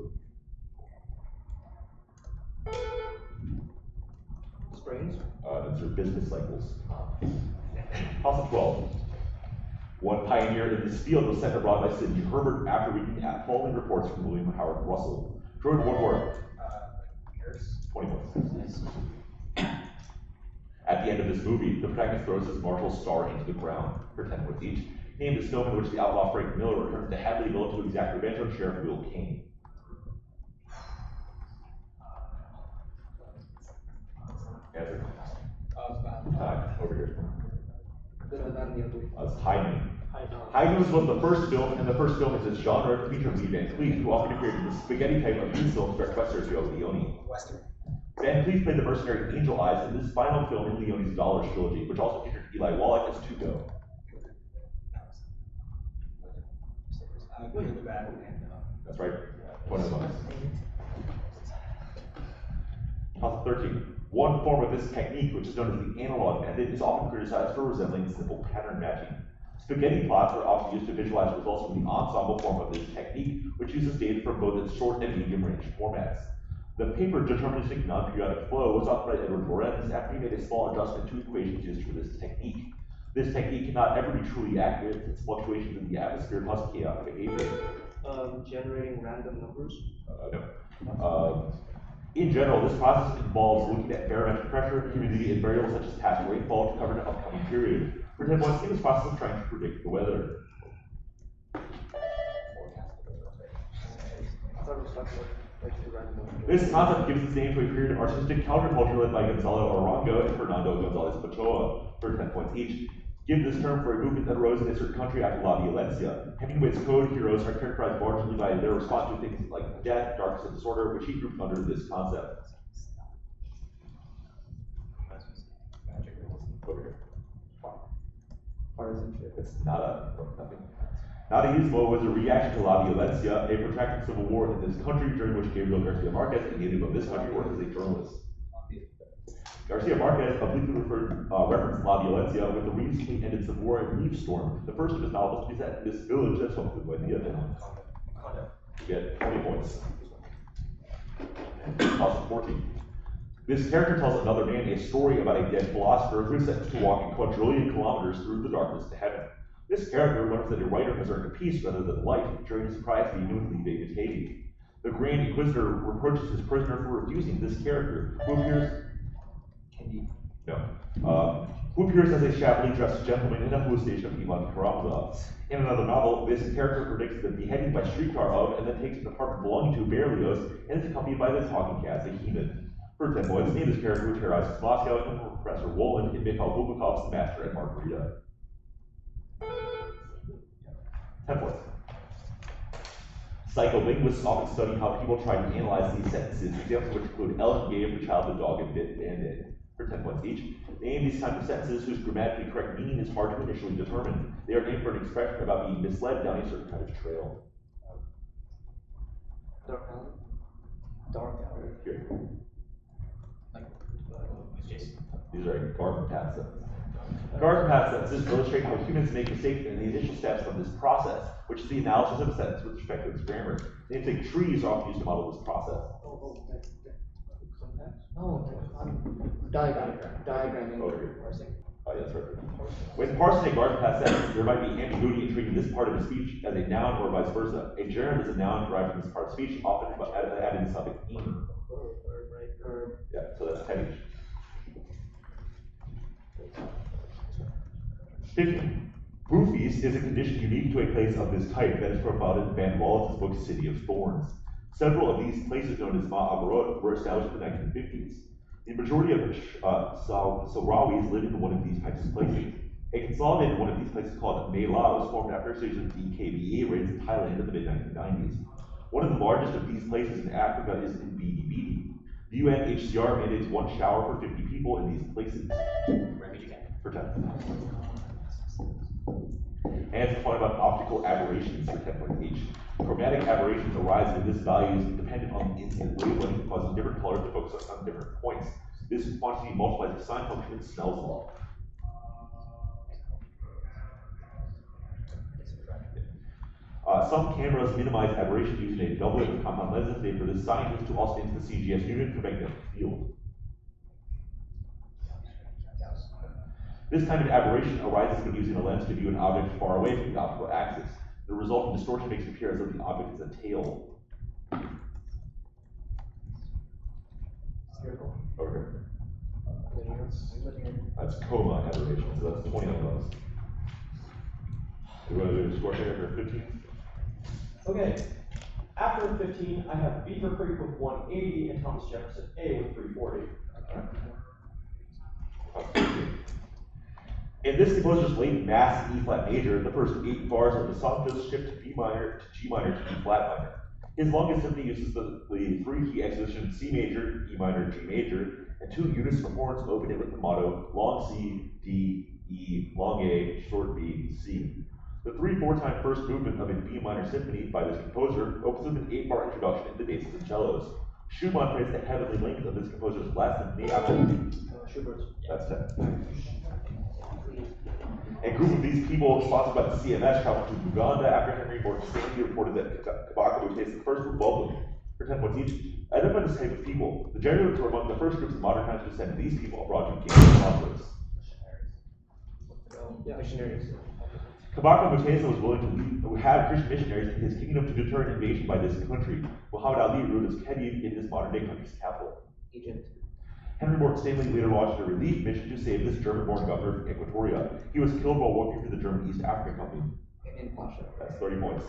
Speaker 2: Springs.
Speaker 1: Those are business cycles. Also 12. One pioneer in this field was sent abroad by Sidney Herbert after reading appalling reports from William Howard Russell. Jordan Woodward. 20 points. At the end of this movie, the protagonist throws his Marshall star into the ground for 10 points each. Named this film in which the outlaw Frank Miller returns to Hadleyville to exact revenge on Sheriff Will Kane. Answer. Over here. It's Hyman. Hyman was the first film, and the first film is its genre to feature Lee Van Cleef, who often created the spaghetti type of these films direct by Sergio Leone. Van Cleef played the mercenary Angel Eyes in this final film in Leone's Dollars trilogy, which also featured Eli Wallach as Tuco. That's right. 20 months. Toss 13. One form of this technique, which is known as the analog method, is often criticized for resembling simple pattern matching. Spaghetti plots are often used to visualize results from the ensemble form of this technique, which uses data from both its short and medium range formats. The paper Deterministic Non-Periodic Flow was authored by Edward Lorenz after he made a small adjustment to equations used for this technique. This technique cannot ever be truly accurate since fluctuations in the atmosphere cause chaotic behavior.
Speaker 2: Generating random numbers?
Speaker 1: No. In general, this process involves looking at barometric pressure, humidity, and variables such as past rainfall to cover an upcoming period. For example, in this process of trying to predict the weather. This concept gives its name to a period of artistic counterculture led by Gonzalo Arango and Fernando Gonzalez Ochoa for 10 points each. Give this term for a movement that arose in a certain country after La Violencia. Hemingway's code heroes are characterized largely by their response to things like death, darkness, and disorder, which he grouped under this concept. Over here.
Speaker 2: Partisanship.
Speaker 1: It's nothing. Nadaísmo was a reaction to La Violencia, a protracted civil war in this country during which Gabriel Garcia Marquez, a native of this country, worked as a journalist. Garcia Marquez obliquely referenced La Violencia with the recently ended civil war in Leaf Storm, the first of his novels to be set in this village that's hopefully by the other. You get 20 points. Also 14. This character tells another man a story about a dead philosopher who is sentenced to walk a quadrillion kilometers through the darkness to heaven. This character learns that a writer has earned a peace rather than light during his surprise being with Liebe Batavia. The Grand Inquisitor reproaches his prisoner for refusing this character, who appears as a shabbily dressed gentleman in a hallucination of Ivan Karamazov. In another novel, this character predicts the beheading by streetcar of and then takes an apartment belonging to Berlioz and is accompanied by the talking cat Behemoth. For 10 points, name this character who terrorizes Moscow and Professor Woland in Mikhail Bulgakov's The Master and Margarita. 10 points. Psycholinguists often study how people try to analyze these sentences, examples which include Ellen gave the child the dog and bit bandit. For 10 points each. Name these kinds of sentences whose grammatically correct meaning is hard to initially determine. They are named for an expression about being misled down a certain kind of trail.
Speaker 2: Dark alley. Dark alley.
Speaker 1: Here.
Speaker 9: Jason.
Speaker 1: These are garden path sentences. Garden path sentences illustrate how humans make mistakes in the initial steps of this process, which is the analysis of a sentence with respect to its grammar. Names like trees are often used to model this process.
Speaker 2: Diagramming.
Speaker 1: Over here. Oh, yeah, that's right. When parsing a garden path sentence, there might be ambiguity in treating this part of the speech as a noun or vice versa. A gerund is a noun derived from this part of speech, often adding the suffix "in." Yeah, so that's 10 each. 15. Boofies is a condition unique to a place of this type that is profiled in Van Wallace's book City of Thorns. Several of these places, known as Ma'abarot, were established in the 1950s. The majority of Sahrawis live in one of these types of places. A consolidated one of these places called Mela was formed after a series of DKBA raids in Thailand in the mid-1990s. One of the largest of these places in Africa is in Bidi Bidi. The UNHCR mandates one shower for 50 people in these places. For 10. And it's fun about optical aberrations for 10 points each. Chromatic aberrations arise when this value is dependent on the incident wavelength, causing different colors to focus on different points. This quantity multiplies the sine function in Snell's law. Some cameras minimize aberration using a doublet of compound lenses made for this scientist who also into the CGS unit for magnetic field. This kind of aberration arises when using a lens to view an object far away from the optical axis. The resulting distortion makes it appear as though the object is a tail.
Speaker 2: Spherical.
Speaker 1: Over here.
Speaker 2: Linear.
Speaker 1: That's coma aberration, so that's 20 of those. You want to do a score share for 15?
Speaker 6: Okay. After 15, I have Beaver Creek with 180 and Thomas Jefferson A with 340.
Speaker 1: In this composer's late Mass in E-flat major, the first 8 bars of the song just shift to B minor to G minor to E-flat minor. His longest symphony uses the 3-key exposition C major, E minor, G major, and 2 units performance open it with the motto long C, D, E, long A, short B, C. The 3/4 first movement of a B minor symphony by this composer opens with an 8-bar introduction into basses and cellos. Schumann praised the heavenly length of this composer's last symphony after
Speaker 2: Schubert's.
Speaker 1: That's 10. A group of these people, sponsored by the CMS, traveled to Uganda after Henry Morton Stanley reported that Kabaka would taste the first would welcome for 10 points each. Identify this type of people. The Jesuits were among the first groups in modern times to send these people abroad to gain converts.
Speaker 2: Missionaries.
Speaker 1: Kabaka Mutesa was willing to have Christian missionaries in his kingdom to deter an invasion by this country. Muhammad Ali ruled as Khedive in this modern-day country's capital.
Speaker 2: Egypt.
Speaker 1: Henry Morton Stanley later launched a relief mission to save this German-born governor from Equatoria. He was killed while working for the German East African Company.
Speaker 2: Indian Pasha.
Speaker 1: That's 30 points.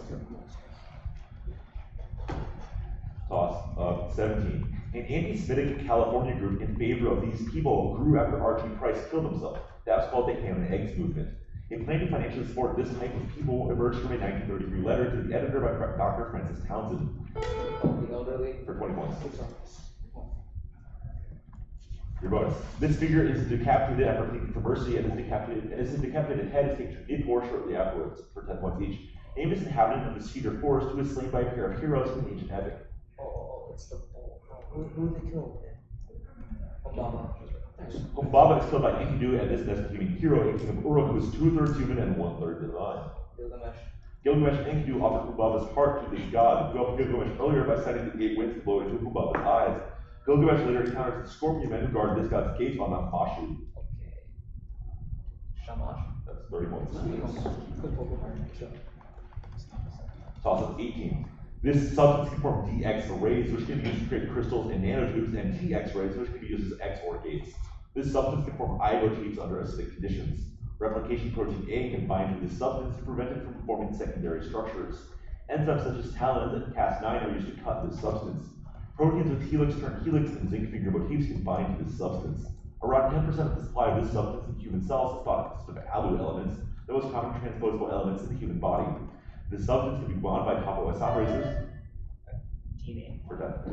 Speaker 1: Toss of 17. An anti-Semitic California group in favor of these people grew after Archie Price killed himself. That was called the Ham and Eggs movement. A plan to financially support this type of people emerged from a 1933 letter to the editor by Dr. Francis Townsend.
Speaker 2: The elderly.
Speaker 1: For 20 points. Your bonus. This figure is decapitated after pleading for mercy, and his decapitated head is taken to mid-war shortly afterwards, for 10 points each. Name this inhabitant of the cedar forest who was slain by a pair of heroes in the ancient epic.
Speaker 2: It's the bull. Who they killed? Obama.
Speaker 1: Humbaba is killed by Enkidu, and this next became a hero, a king of Uruk who was 2/3 human and 1/3 divine. Gilgamesh and Enkidu offered Humbaba's heart to this god, who helped Gilgamesh earlier by sending the 8 winds to blow into Humbaba's eyes. Gilgamesh later encounters the scorpion men who guard this god's gates on Mount Mashu.
Speaker 2: Okay. Shamash.
Speaker 1: That's 30 points. Toss up 18. This substance can form DX rays, which can be used to create crystals and nanotubes, and TX rays, which can be used as XOR gates. This substance can form isotoopes under acidic conditions. Replication protein A can bind to this substance to prevent it from forming secondary structures. Enzymes such as talons and Cas9 are used to cut this substance. Proteins with helix-turn-helix and zinc finger motifs can bind to this substance. Around 10% of the supply of this substance in human cells is thought to consist of alu elements, the most common transposable elements in the human body. This substance can be bound by topoisomerases. For that.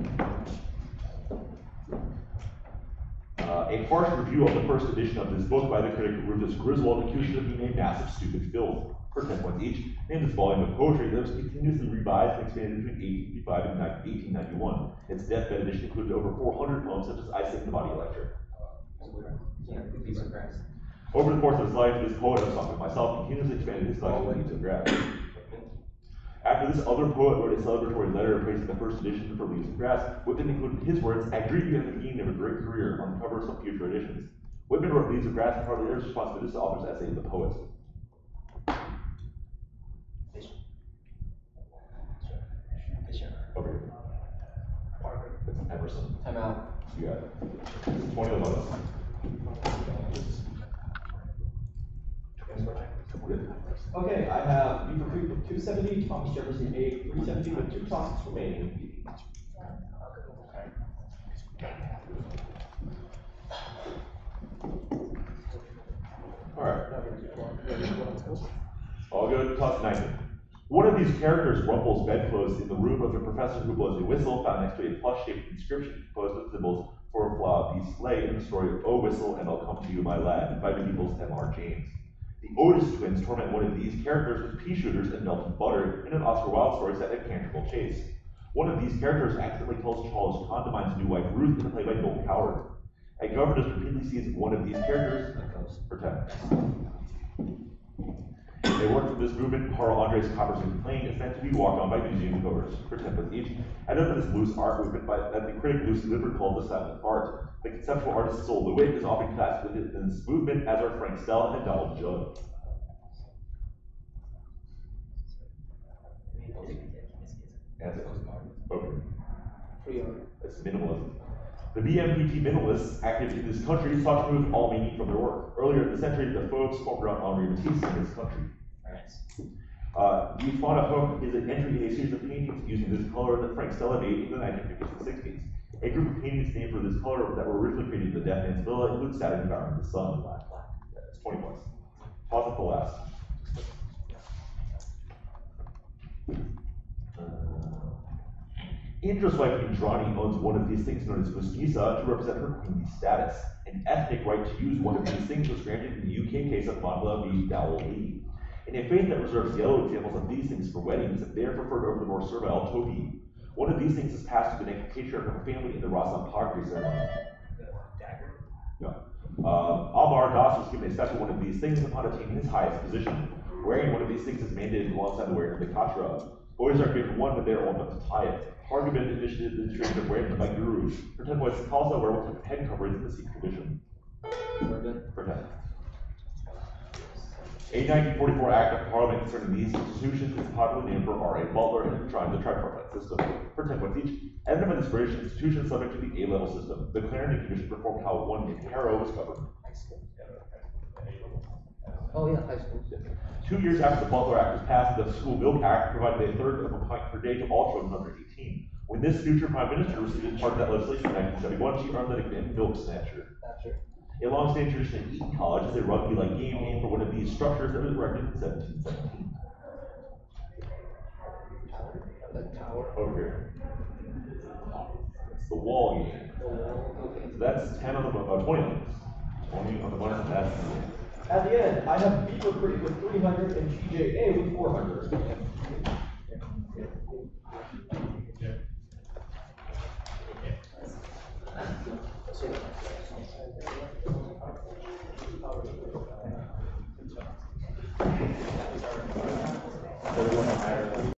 Speaker 1: A harsh review of the first edition of this book by the critic Rufus Griswold accused it of being a massive stupid filth. For 10 points each, named this volume of poetry that was continuously revised and expanded between 1855 and 1891. Its deathbed edition included over 400 poems such as I Sing the Body Lecture. Over the course of his life, this poet, I was talking to myself, continuously expanded his collection of Leaves of Grass. After this other poet wrote a celebratory letter praising the first edition for Leaves of Grass, Whitman included his words, "I greet you at the beginning of a great career," on the cover of some future editions. Whitman wrote Leaves of Grass and hardly ever responds to this author's essay, The Poet. Over here. It's Emerson.
Speaker 2: Time out.
Speaker 1: You got it. 20 of those.
Speaker 6: Okay, I have Beaver Creek with 270, Thomas Jefferson A 370 with 2 tosses remaining.
Speaker 1: Alright. All good, toss 90. One of these characters rumples bedclothes in the room of the professor who blows a whistle, found next to a plush-shaped inscription composed of symbols for the sleigh in the story of "Oh Whistle and I'll Come to You, My Lad" by Medieval's M.R. James. The Otis twins torment one of these characters with pea shooters and melted butter in an Oscar Wilde story set at Canterville Chase. One of these characters accidentally tells Charles Condine's new wife Ruth in the play by Noel Coward. A governess repeatedly sees one of these characters protect. They work for this movement. Carl Andre's Coppersmith plane is meant to be walked on by museum goers for 10 minutes each. And over this loose art movement that the critic Lucy Lippard called the silent art. The conceptual artist Sol LeWitt is often classed within this movement, as are Frank Stella and Donald Judd. Answer. Okay. It's minimalism. The BMPT minimalists active in this country sought to remove all meaning from their work. Earlier in the century, the folks formed around Henri Matisse in this country. The Fauna Hook is an entry in a series of paintings using this color that Frank Stella made in the 1950s and 60s. A group of paintings named for this color that were originally created in the Deaf Man's Villa include Saturn devouring the sun. Yeah, it's 20 points. Pause at the last. Indra's wife Indrani owns one of these things known as Mustisa to represent her queenly status. An ethnic right to use one of these things was granted in the UK case of Monbla v. Dowell Lee. In a faith that reserves yellow examples of these things for weddings, they are preferred over the more servile topi. One of these things is passed to the next patriarch of a family in the Rasam Pagri ceremony. Yeah. Amar Das was given a special one of these things upon attaining his highest position. Wearing one of these things is mandated alongside the wearing of the katra. Boys are given one, but they are old enough to tie it. Hargavan initiated the tradition of wearing them by gurus. For 10 points, Khalsa wear what type of head coverings in the Sikh tradition. For 10. A 1944 Act of Parliament concerning these institutions is popularly named for R.A. Butler and trying the tripartite system. For 10 points each, as of this British institution subject to the A-level system, the Clarendon Commission performed how one in Harrow was covered.
Speaker 2: Oh yeah, high school.
Speaker 1: 2 years after the Butler Act was passed, the School Milk Act provided a third of a pint per day to all children under 18. When this future Prime Minister received part of that legislation in 1971, she earned the nickname Milk Snatcher. A long-standing tradition at Eton College is a rugby-like game named for one of these structures that was erected in 1717.
Speaker 2: The tower.
Speaker 1: Over here. It's the wall game.
Speaker 2: The wall, okay.
Speaker 1: So that's 10 on the 20 on this. 20 on the bonus, and that's
Speaker 6: At the end, I have Beaver Creek with 300 and GJA with 400.
Speaker 5: Everyone higher.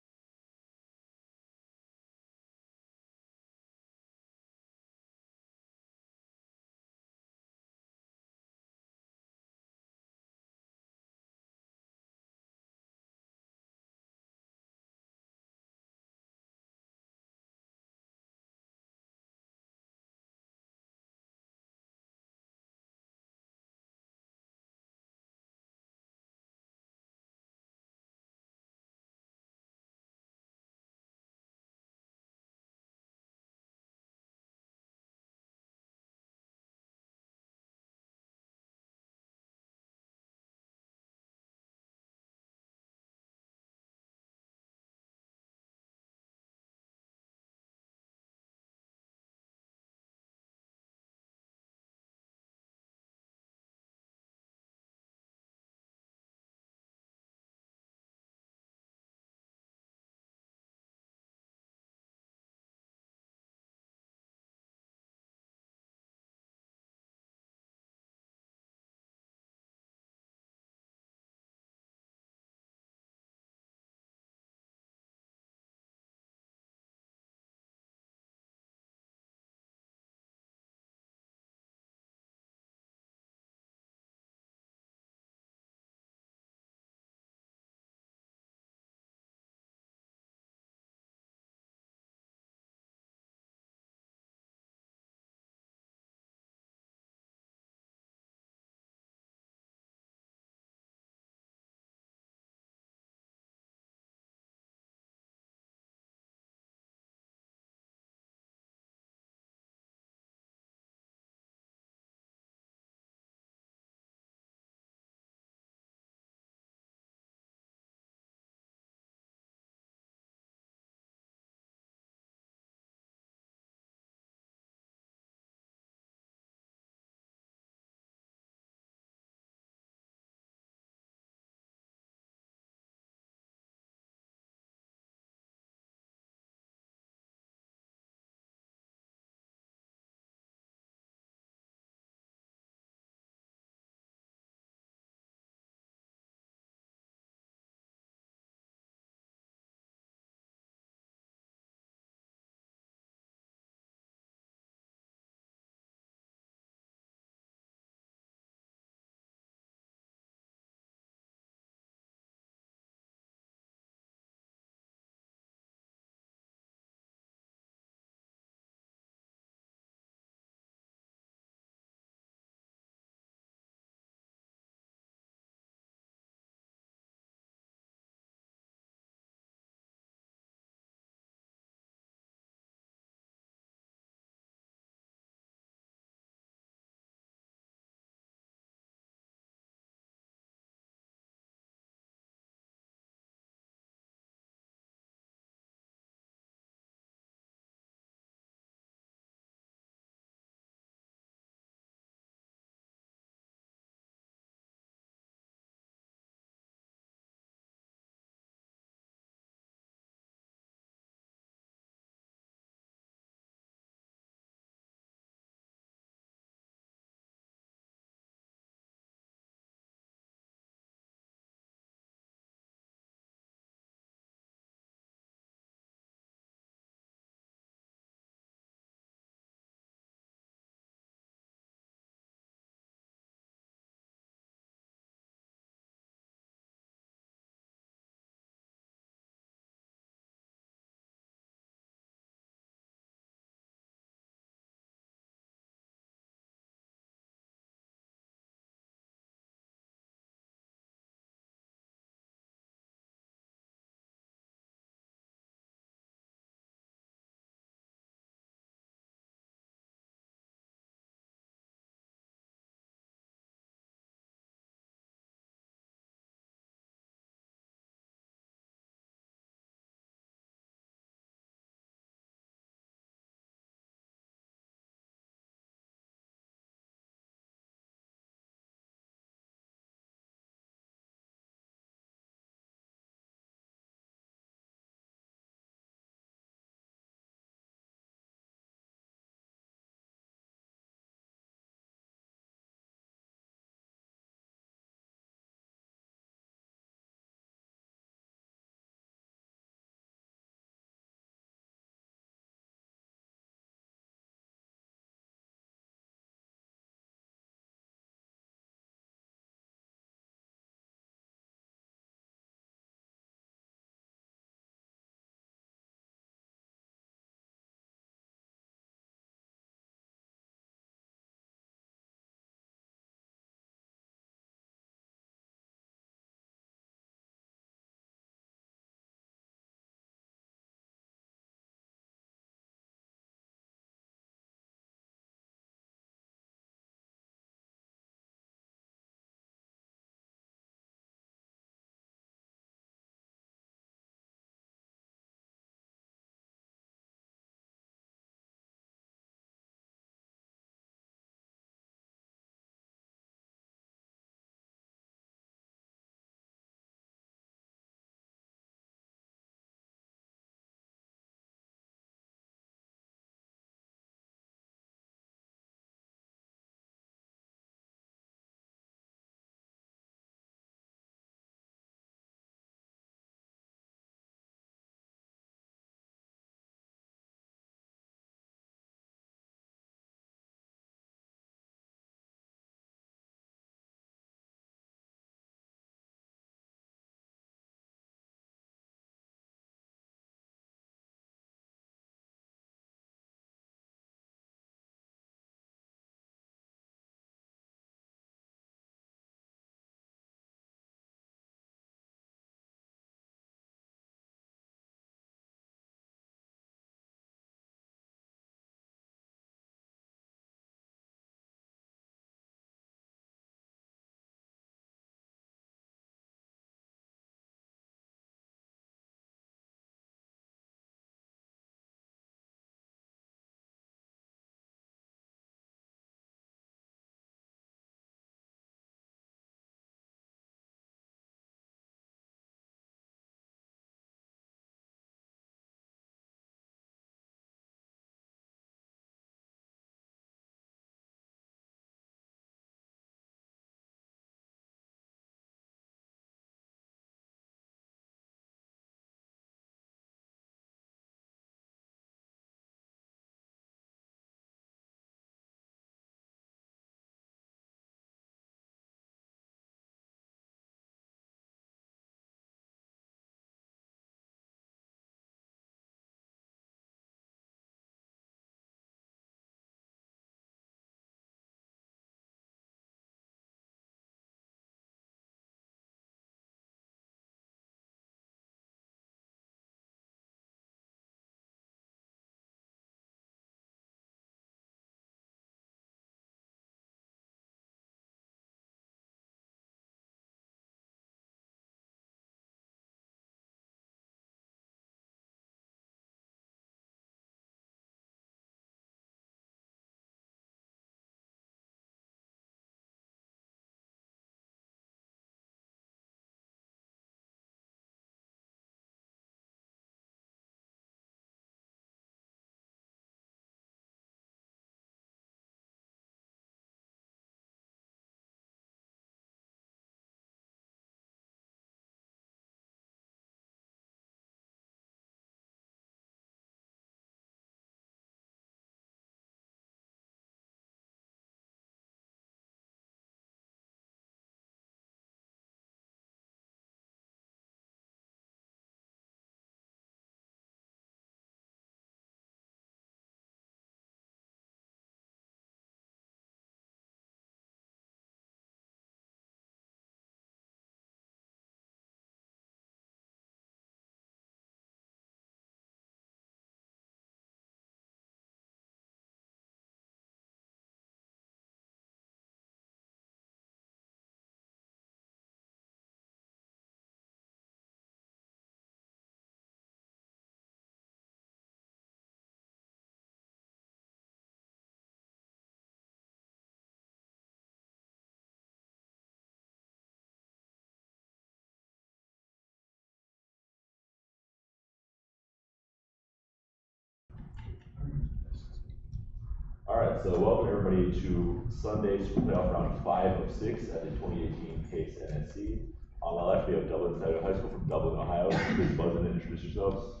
Speaker 1: Alright, so welcome everybody to Sunday Superplayoff round 5 of 6 at the 2018 PACE NSC. On my left, we have Dublin Untitled High School from Dublin, Ohio. Please buzz in and introduce yourselves.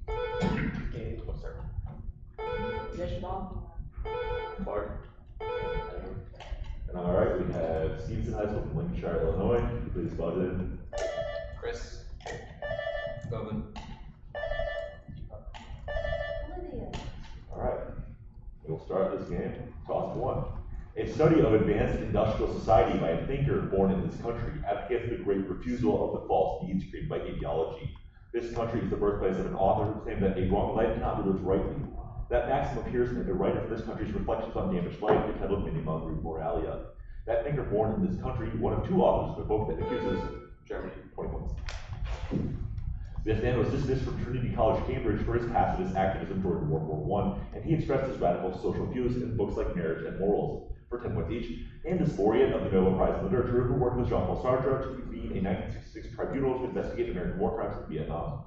Speaker 2: Okay, what's up? Yes, Mom.
Speaker 1: Clark. And alright, we have Stevenson High School from Lincolnshire, Illinois. Please buzz in.
Speaker 9: Chris. Bowen.
Speaker 1: Alright, we'll start this game. Toss 1. A study of advanced industrial society by a thinker born in this country advocates the great refusal of the false needs created by ideology. This country is the birthplace of an author who claimed that a wrong life cannot be lived rightly. That maxim appears in the writer for this country's Reflections on Damaged Life, entitled Minimum Moralia. That thinker born in this country, one of 2 authors of a book that accuses Germany, 20 points. This man was dismissed from Trinity College, Cambridge for his pacifist activism during World War I, and he expressed his radical social views in books like Marriage and Morals, for 10 points each, and this laureate of the Nobel Prize in Literature who worked with Jean-Paul Sartre to convene a 1966 tribunal to investigate American war crimes in Vietnam.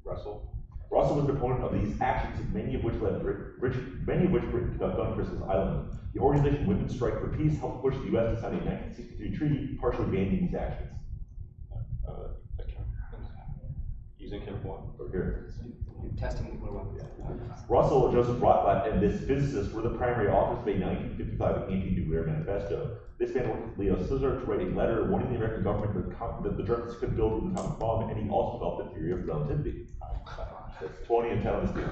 Speaker 1: Russell was an opponent of these actions, many of which Britain conducted on Christmas Island. The organization Women's Strike for Peace helped push the U.S. to sign a 1963 treaty partially banning these actions.
Speaker 9: Using him one.
Speaker 1: Over here.
Speaker 2: Testing
Speaker 1: Russell, Joseph Rotblat, and this physicist were the primary authors of a 1955 anti-nuclear manifesto. This man worked with Leo Szilard to write a letter warning the American government that the Germans could build an atomic bomb, and he also developed the theory of relativity. That's 20 and 10 on this game.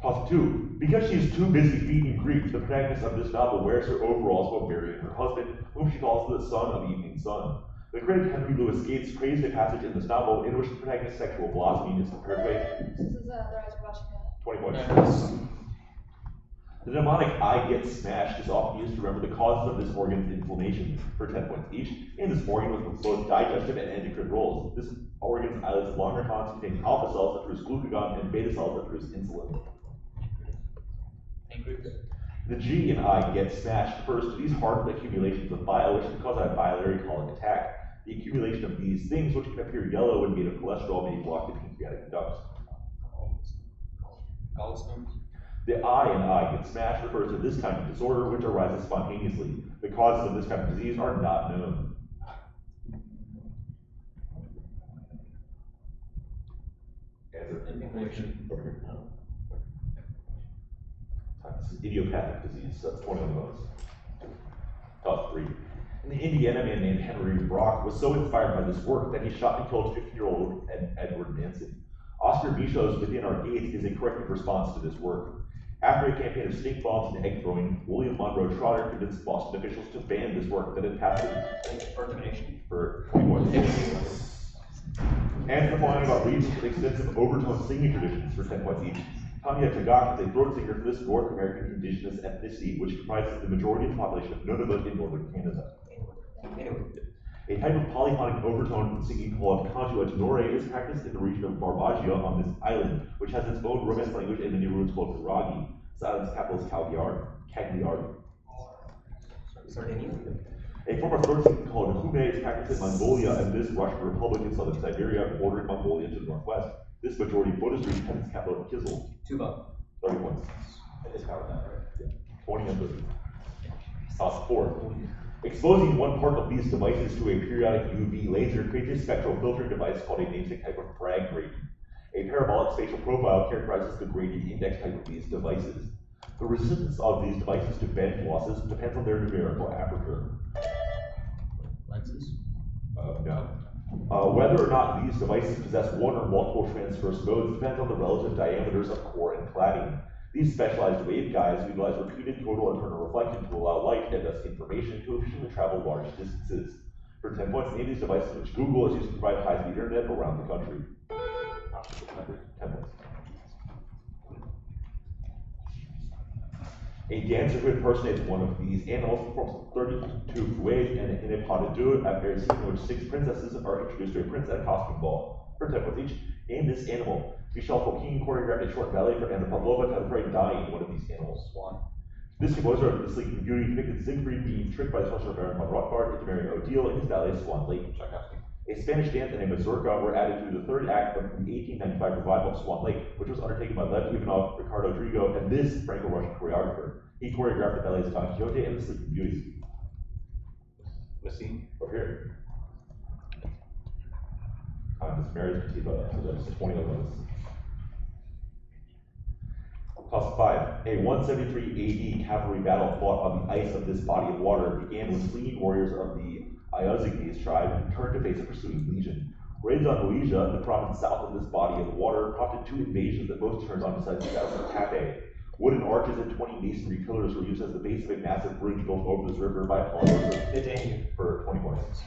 Speaker 1: Toss 2. Because she is too busy feeding Greek, the protagonist of this novel wears her overalls while burying her husband, whom she calls the son of evening sun. The critic Henry Louis Gates praised a passage in this novel in which the protagonist's sexual philosophy is compared with.
Speaker 4: This is The Rise of Washington.
Speaker 1: 20 points. The mnemonic I get smashed is often used to remember the causes of this organ's inflammation, for 10 points each, and this organ with both digestive and endocrine roles. This organ's islets longer neurons contain alpha cells that produce glucagon and beta cells that produce insulin. The G in I get smashed refers to these hardened accumulations of bile, which can cause a biliary colic attack. The accumulation of these things, which can appear yellow when made of cholesterol, may block the pancreatic ducts.
Speaker 9: Gallstones.
Speaker 1: The I in I get smashed refers to this kind of disorder, which arises spontaneously. The causes of this kind of disease are not known.
Speaker 9: Inflammation.
Speaker 1: Over here. This is idiopathic disease, so that's 20 on the bonus. Toss 3. And the Indiana man named Henry Brock was so inspired by this work that he shot and killed 15-year-old Edward Nansen. Oscar Michaux's Within Our Gates is a corrective response to this work. After a campaign of stink bombs and egg throwing, William Monroe Trotter convinced Boston officials to ban this work that had passed it
Speaker 2: for donation.
Speaker 1: for 20 points. And the following about Reeves with extensive overtone singing traditions for 10 points each. Tanya Tagaq is a throat singer for this North American indigenous ethnicity, which comprises the majority of the population of Nunavut in northern Canada. A type of polyphonic overtone singing called Kanjuat Nore is practiced in the region of Barbagia on this island, which has its own Romance language and many roots called Karagi. This island's capital is Cagliari. A form of throat singing called Hume is practiced in Mongolia and this Russian Republic in southern Siberia, bordering Mongolia to the northwest. This majority Buddhist region has its capital in Kizil.
Speaker 2: Tuba.
Speaker 1: 30 points.
Speaker 6: I discovered that, right?
Speaker 1: Yeah. 20 and 30. Toss 4. Exposing one part of these devices to a periodic UV laser creates a spectral filtering device called a namesake type of Bragg gradient. A parabolic spatial profile characterizes the gradient index type of these devices. The resistance of these devices to bend losses depends on their numerical aperture.
Speaker 9: Lenses.
Speaker 1: No. Whether or not these devices possess one or multiple transverse modes depends on the relative diameters of core and cladding. These specialized waveguides utilize repeated total internal reflection to allow light and thus information to efficiently travel large distances. For 10 points, name these devices which Google is using to provide high-speed internet around the country. 10 points. A dancer who impersonates one of these animals performs 32 fouets and in a pas de deux at a scene in which 6 princesses are introduced to a prince at a costume ball. For 10 points each, name this animal. Michel Fouquet choreographed a short ballet for Anna Pavlova to portray dying one of these animals. Swan. This composer of The Sleeping Beauty depicted Siegfried being tricked by the sorcerer Baron von Rothbard into marrying Odile in his ballet Swan Lake. A Spanish dance and a mazurka were added to the third act of the 1895 revival of Swan Lake, which was undertaken by Lev Ivanov, Ricardo Drigo, and this Franco-Russian choreographer. He choreographed the ballets Don Quixote and the Sleeping Beauty.
Speaker 9: Machine.
Speaker 1: Over here. This marriage Katiba, so that's 20 of those. Toss 5. A 173 AD cavalry battle fought on the ice of this body of water began when fleeing warriors of the Iozignes tribe turned to face a pursuing legion. Raids on Moesia, the province south of this body of water, prompted 2 invasions that both turned on besides the Battle of Tape. Wooden arches and 20 masonry pillars were used as the base of a massive bridge built over this river by Apollo for 20 points.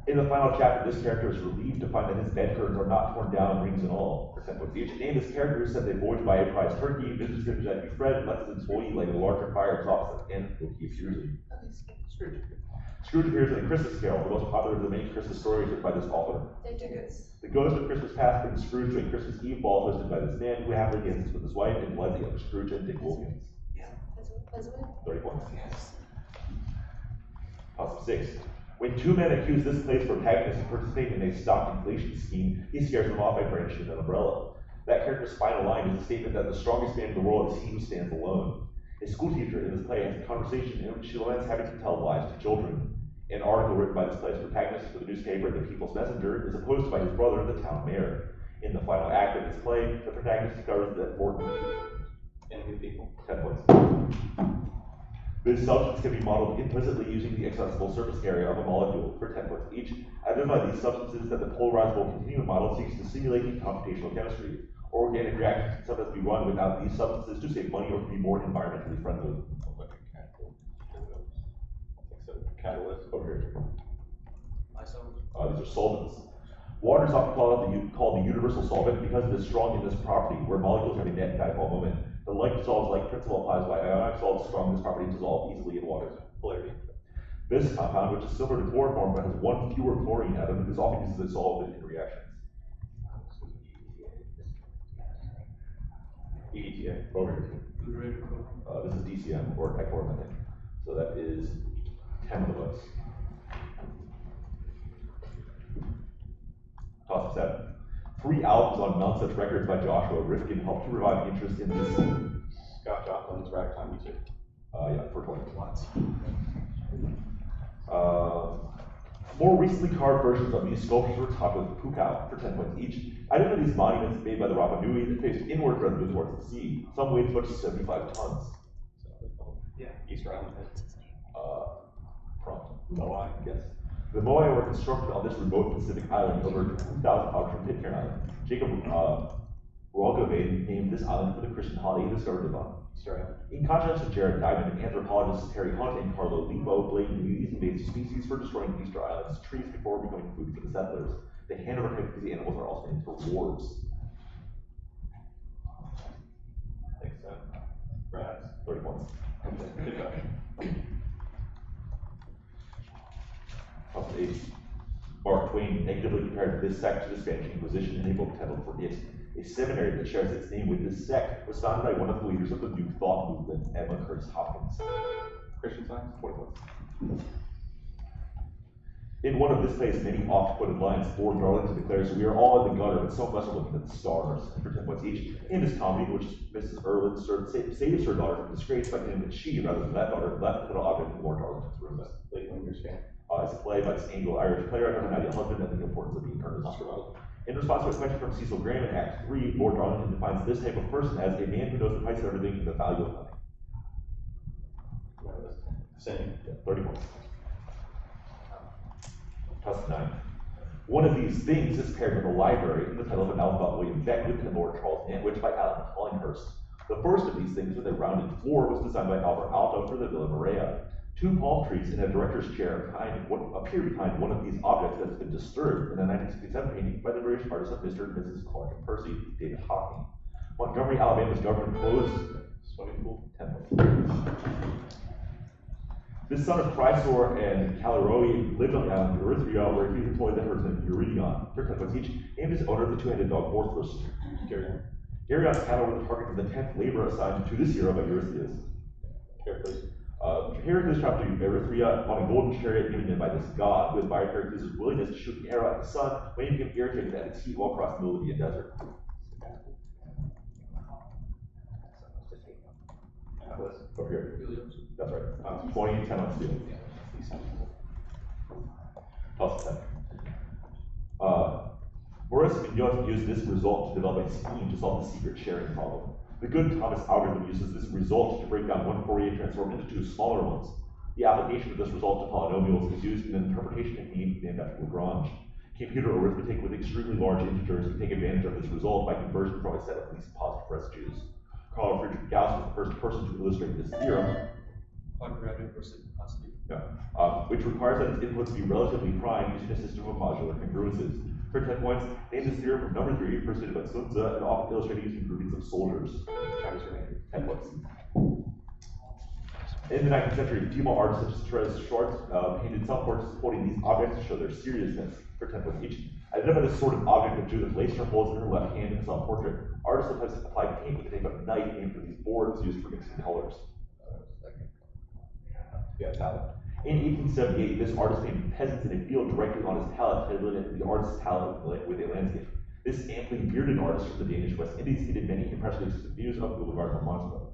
Speaker 1: In the final chapter, this character is relieved to find that his bed curtains are not torn down, rings and all. For 10 points each. Name this character who sends a voyage by a prize turkey, visits him that befriend, lets his employee like a larger fire exhaust and Loki appears. Scrooge. Scrooge appears in A Christmas Carol, the most popular of the many Christmas stories written by this author. The ghost of Christmas past brings Scrooge to a Christmas Eve ball hosted by this man who happily dances with his wife and blends the other Scrooge and Dick Wilkins. 30 points. Toss 6. When 2 men accuse this play's protagonist of participating in a stock inflation scheme, he scares them off by brandishing an umbrella. That character's final line is a statement that the strongest man in the world is he who stands alone. A schoolteacher in this play has a conversation in which she laments having to tell lies to children. An article written by this play's protagonist for the newspaper The People's Messenger is opposed by his brother, the town mayor. In the final act of this play, the protagonist discovers that Morton
Speaker 9: Enemy people.
Speaker 1: 10 points. This substance can be modeled implicitly using the accessible surface area of a molecule for 10 points each. Identify these substances that the polarizable continuum model seeks to simulate in computational chemistry. Organic reactions can sometimes be run without these substances to save money or to be more environmentally friendly.
Speaker 9: Like a catalyst. I think so. Catalyst.
Speaker 1: Over here.
Speaker 9: Isomer.
Speaker 1: These are solvents. Water is often called the universal solvent because it is strong in this property, where molecules have a net dipole moment. The like dissolves like principle applies by ionic salts strong in this property dissolve easily in water. Polarity. This compound, which is similar to chloroform but has 1 fewer chlorine atom, is often used as a solvent in reactions. EDTA. Over here. This is DCM, or dichloride, I think. So that is 10 of the votes. Toss 7. 3 albums on Nonsense Records by Joshua Rifkin helped to revive interest in this.
Speaker 9: Scott Joplin's Ragtime Music.
Speaker 1: Yeah, for 20 points. More recently carved versions of these sculptures were topped with pukao for 10 points each. Identify these monuments made by the Rapa Nui that faced inward rather than towards the sea. Some weighed as much as 75 tons.
Speaker 9: Yeah. Easter Island.
Speaker 1: Prompt.
Speaker 9: Moai.
Speaker 1: Yes. The Moai were constructed on this remote Pacific island over 2,000 miles from Pitcairn Island. Jacob Rogove named this island for the Christian holiday he discovered it on. In contrast to Jared Diamond, anthropologists Terry Hunt and Carlo Limo blamed these invasive species for destroying Easter Island's trees before becoming food for the settlers. The Hanover type of these animals are also named for wolves.
Speaker 9: I think so. Rats.
Speaker 1: 30 points.
Speaker 9: Okay. Good job.
Speaker 1: Toss 8. Mark Twain negatively compared this sect to the Spanish Inquisition in a book titled For It. A seminary that shares its name with this sect was founded by one of the leaders of the New Thought movement, Emma Curtis Hopkins.
Speaker 9: Christian Science.
Speaker 1: 20 points. In one of this play's many oft-quoted lines, Lord Darlington declares, "We are all in the gutter, but so much are looking at the stars." And for 10 points each. In this comedy, which Mrs. Erlin saves her daughter from disgrace by claiming that she, rather than that daughter, left the little object in Lord Darlington's room.
Speaker 9: Late Wingers fan.
Speaker 1: It's a play by this Anglo-Irish playwright who had a husband and the importance of being earnest. In response to a question from Cecil Graham in Act 3, Lord Darlington defines this type of person as a man who knows the price of everything and the value of nothing.
Speaker 9: Same.
Speaker 1: Yeah, 30 points. Toss 9. One of these things is paired with a library in the title of a novel about William Beckwith and Lord Charles Nantwich by Alan Hollinghurst. The first of these things with a rounded floor was designed by Albert Alto for the Villa Maria. 2 palm trees in a director's chair appear behind one of these objects that has been disturbed in a 1967 painting by the British artist of Mr. and Mrs. Clark and Percy, David Hockney. Montgomery, Alabama's government closed swimming pool. 10 points. This son of Chrysor and Calaroi lived on the island of Erythria, where he employed the herdsman Eurydion for 10 points each, and is owner of the 2-handed dog Orthrus. Gerion's cattle were the target of the 10th labor assigned to this hero by Eurystheus.
Speaker 9: Here, please.
Speaker 1: compared this chapter to Erythrea on a golden chariot given him by this god, who admired Heracles' willingness to shoot an arrow at the sun when he became irritated at its heat while crossing the Libyan desert. Over here. That's right. 20, 10 on steel. Plus 10. Boris Vignot used this result to develop a scheme to solve the secret sharing problem. The good Thomas algorithm uses this result to break down one Fourier transform into two smaller ones. The application of this result to polynomials is used in an interpretation technique named after Lagrange. Computer arithmetic with extremely large integers can take advantage of this result by conversion from a set of least positive residues. Carl Friedrich Gauss was the first person to illustrate this theorem,
Speaker 5: Quadratic reciprocity.
Speaker 1: which requires that its inputs be relatively prime using a system of modular congruences. For 10 points, name this theorem from number 3, first stated by Sun Tzu, and often illustrated using groupings of soldiers. 10 points. In the 19th century, female artists such as Therese Schwartz painted self-portraits holding these objects to show their seriousness. For 10 points each. Identify this sort of object that Judith Lacester holds in her left hand in a self-portrait. Artists sometimes apply paint with the type of knife aimed for these boards used for mixing colors. Yeah, palette. In 1878, this artist painted peasants in a field directly on his palette, titled the artist's palette with a landscape. This amply bearded artist from the Danish West Indies stated many impressionist views of Boulevard Montmartre.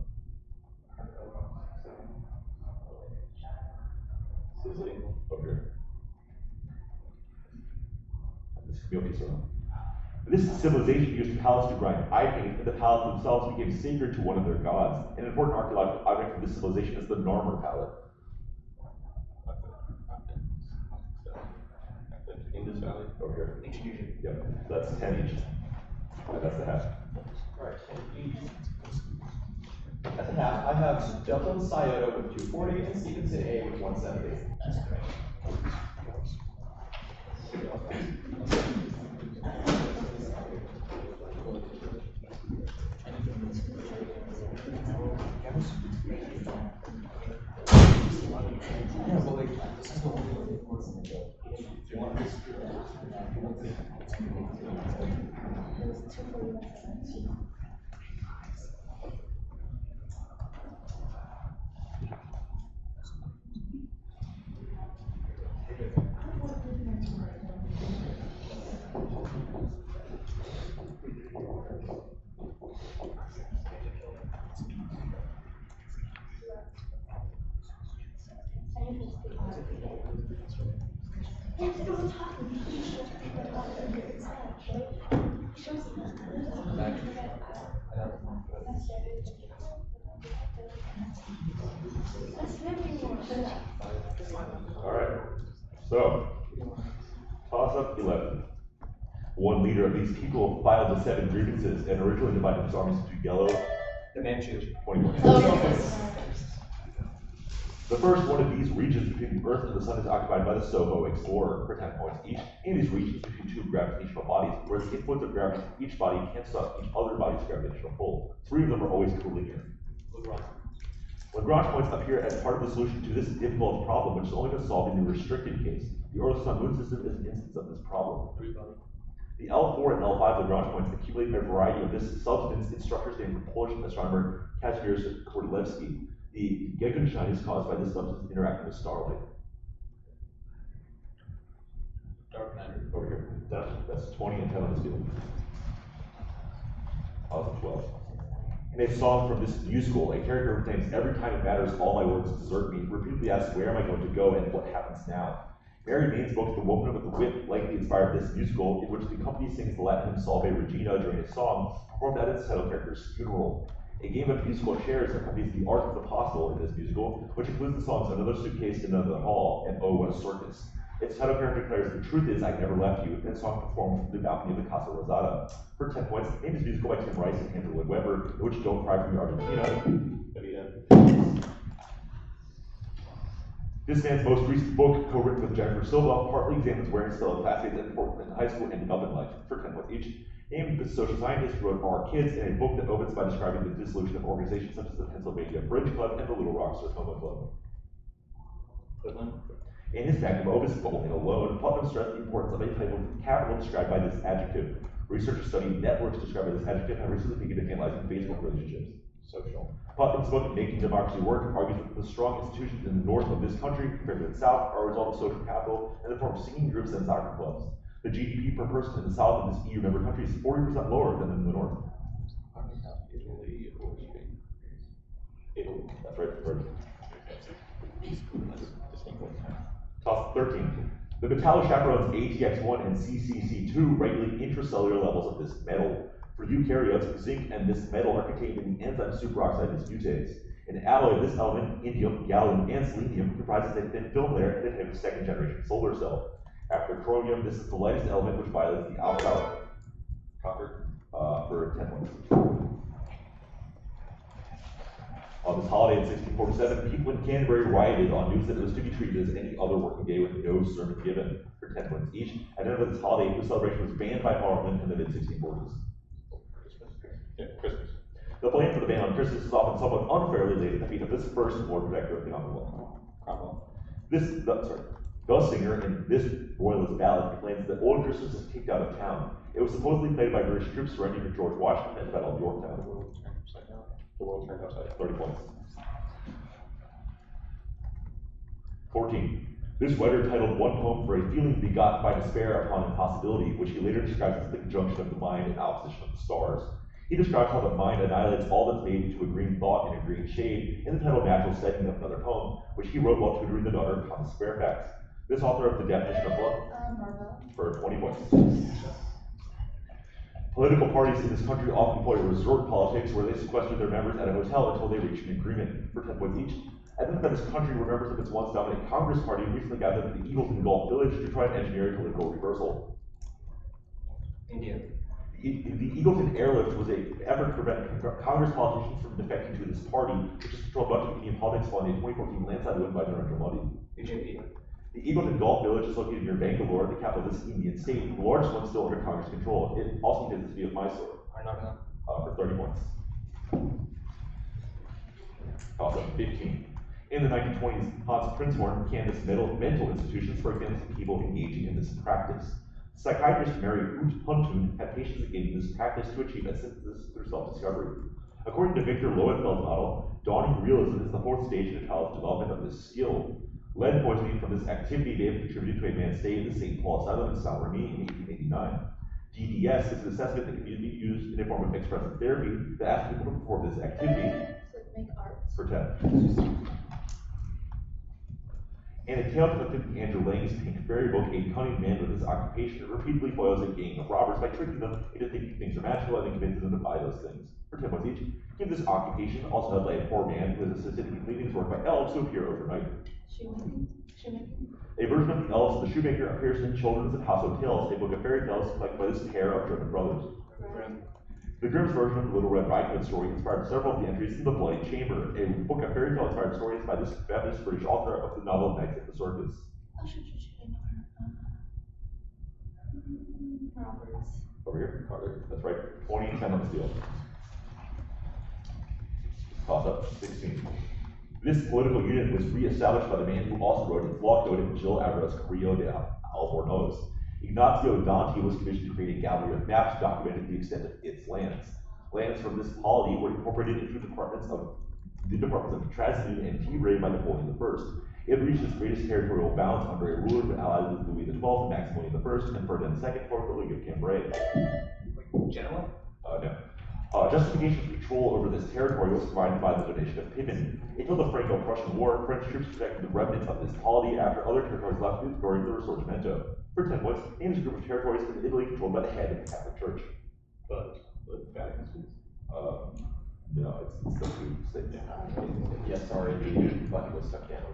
Speaker 1: Over here. This could be a piece around. This civilization used pallets to grind eye paint, and the pallets themselves became sacred to one of their gods. An important archaeological object of this civilization is the Narmer palette.
Speaker 9: Indus Valley.
Speaker 1: Over here.
Speaker 2: Ancient Egypt.
Speaker 1: Yep, so that's 10 each. And that's the half.
Speaker 6: Alright, 10 each. At the half, I have Delta Scioto with 240 and Stevenson A with 170.
Speaker 1: Alright, so, toss up 11. One leader of these people filed the 7 grievances and originally divided his armies into yellow.
Speaker 2: The Manchu.
Speaker 1: 20 points. The first one of these regions between the Earth and the Sun is occupied by the Soho Explorer for 10 points each. In these regions between 2 gravitational bodies, where the influence of gravity from each body cancels out each other body's gravitational pull. 3 of them are always collinear. Lagrange points appear as part of the solution to this difficult problem, which has only been solved in the restricted case. The Earth-Sun-Moon system is an instance of this problem. The L4 and L5 Lagrange points accumulate a variety of this substance in structures named for Polish astronomer Kazimierz Kordylewski. The Gegenschein is caused by this substance interacting with starlight.
Speaker 9: Dark matter.
Speaker 1: Over here. That's 20 and 10 on this field. 12. In a song from this musical, a character who thinks every time it matters, all my words desert me, repeatedly asks, where am I going to go and what happens now? Mary Bain spoke to the woman with the whip, likely inspired this musical, in which the company sings the Latin hymn Salve Regina during a song performed at its title character's funeral. A game of musical chairs accompanies the Art of the Possible in this musical, which includes the songs Another Suitcase in Another Hall and Oh What a Circus. Its title character declares, the truth is I never left you, and a song performed from the balcony of the Casa Rosada. For 10 points, the name is musical by Tim Rice and Andrew Lloyd Webber, in which Don't Cry for Me Argentina. This man's most recent book, co-written with Jennifer Silva, partly examines where his fellow classmates at Portland High School ended up in life, for 10 points each. Named the social scientist who wrote Our Kids in a book that opens by describing the dissolution of organizations such as the Pennsylvania Bridge Club and the Little Rock Sarcoma Club. In his magnum opus, Bowling Alone, Putnam stressed the importance of a type of capital described by this adjective. Researchers studying networks described by this adjective have recently begun analyzing Facebook relationships.
Speaker 9: Social.
Speaker 1: But in his book, Making Democracy Work, argues that the strong institutions in the north of this country, compared to the south, are a result of social capital and the form of singing groups and soccer clubs. The GDP per person in the south of this EU member country is 40% lower than in the north.
Speaker 9: Italy or Spain? Italy.
Speaker 1: That's right, first.
Speaker 9: Distinctly.
Speaker 1: Toss 13. The metallochaperones ATX1 and CCC2 regulate intracellular levels of this metal. For eukaryotes, zinc and this metal are contained in the enzyme superoxide dismutase. An alloy of this element, indium, gallium, and selenium, comprises a thin film layer and a type of second-generation solar cell. After chromium, this is the lightest element which violates the alpha copper for 10 points. On this holiday in 1647, people in Canterbury rioted on news that it was to be treated as any other working day with no sermon given, for 10 points each. At the end of this holiday, the celebration was banned by Parliament in the mid-1640s.
Speaker 9: Yeah, Christmas.
Speaker 1: The blame for the ban on Christmas is often somewhat unfairly laid at the feet of this first Lord Protector of the Commonwealth. The singer in this royalist ballad complains that Old Christmas is kicked out of town. It was supposedly played by British troops surrendering to George Washington at the Battle of Yorktown.
Speaker 9: The world turned upside down.
Speaker 1: 30 points. 14. This writer titled one poem for a feeling begot by despair upon impossibility, which he later describes as the conjunction of the mind and opposition of the stars. He describes how the mind annihilates all that's made into a green thought in a green shade in the title Natural Setting of another poem, which he wrote while tutoring the daughter of Thomas Fairfax. This author of the definition of love for 20 points. Political parties in this country often employ resort politics where they sequester their members at a hotel until they reach an agreement for 10 points each. I think that this country where members of its once dominant Congress party recently gathered at the Eagleton Golf Village to try and engineer a political reversal.
Speaker 2: India.
Speaker 1: The Eagleton airlift was an effort to prevent Congress politicians from defecting to this party, which is controlled much of Indian politics following a 2014 landslide win by Narendra Modi.
Speaker 2: BJP.
Speaker 1: The Eagleton Golf Village is located near Bangalore, the capital of this Indian state, the largest one still under Congress control. It also contains the city of Mysore. For 30 points. Also, 15. In the 1920s, Hans Prinzhorn canvassed mental institutions for examples of people engaging in this practice. Psychiatrist Mary Huntun had patients engaging in this practice to achieve a synthesis through self-discovery. According to Victor Lowenfeld's model, dawning realism is the fourth stage in a child's development of this skill. Lead poisoning from this activity may have contributed to a man's stay in the St. Paul Asylum in Sao Remy in 1889. DDS is an assessment that can be used in a form of expressive therapy that asks people to perform this activity
Speaker 4: Make art.
Speaker 1: for 10. An account of Andrew Lang's Pink Fairy book, a cunning man with his occupation repeatedly foils a gang of robbers by tricking them into thinking things are magical and then convinces them to buy those things. For 10 points each, give this occupation, also held by a poor man who is assisted in completing his work by elves who appear overnight.
Speaker 4: Shoemaking.
Speaker 1: A version of the elves, the shoemaker, appears in Children's and Household Tales, a book of fairy tales collected by this pair of German brothers. The Grimm's version of the Little Red Riding Hood story inspired several of the entries in The Bloody Chamber, a book of fairy tale inspired stories by this feminist British author of the novel Knights at the Circus.
Speaker 4: Roberts.
Speaker 1: Over here, Carter. That's right. 20, 10 on the steel. Toss up 16. This political unit was re-established by the man who also wrote its law code in Gil Alvarez Carrillo de Albornoz. Ignacio Dante was commissioned to create a gallery of maps documenting the extent of its lands. Lands from this polity were incorporated into the departments of Transnood and Tibre by Napoleon I. It reached its greatest territorial bounds under a ruler who allied with Louis XII, Maximilian I, and Ferdinand II for the League of Cambrai.
Speaker 2: Genoa?
Speaker 1: No. Justification for control over this territory was provided by the donation of Pippin. Until the Franco-Prussian War, French troops protected the remnants of this polity after other territories left during the Risorgimento. For 10 points, name this group of territories in Italy controlled by the head of the Catholic Church.
Speaker 9: But Vatican States?
Speaker 1: No, it's the two states.
Speaker 6: Yes, sorry, the button was stuck down.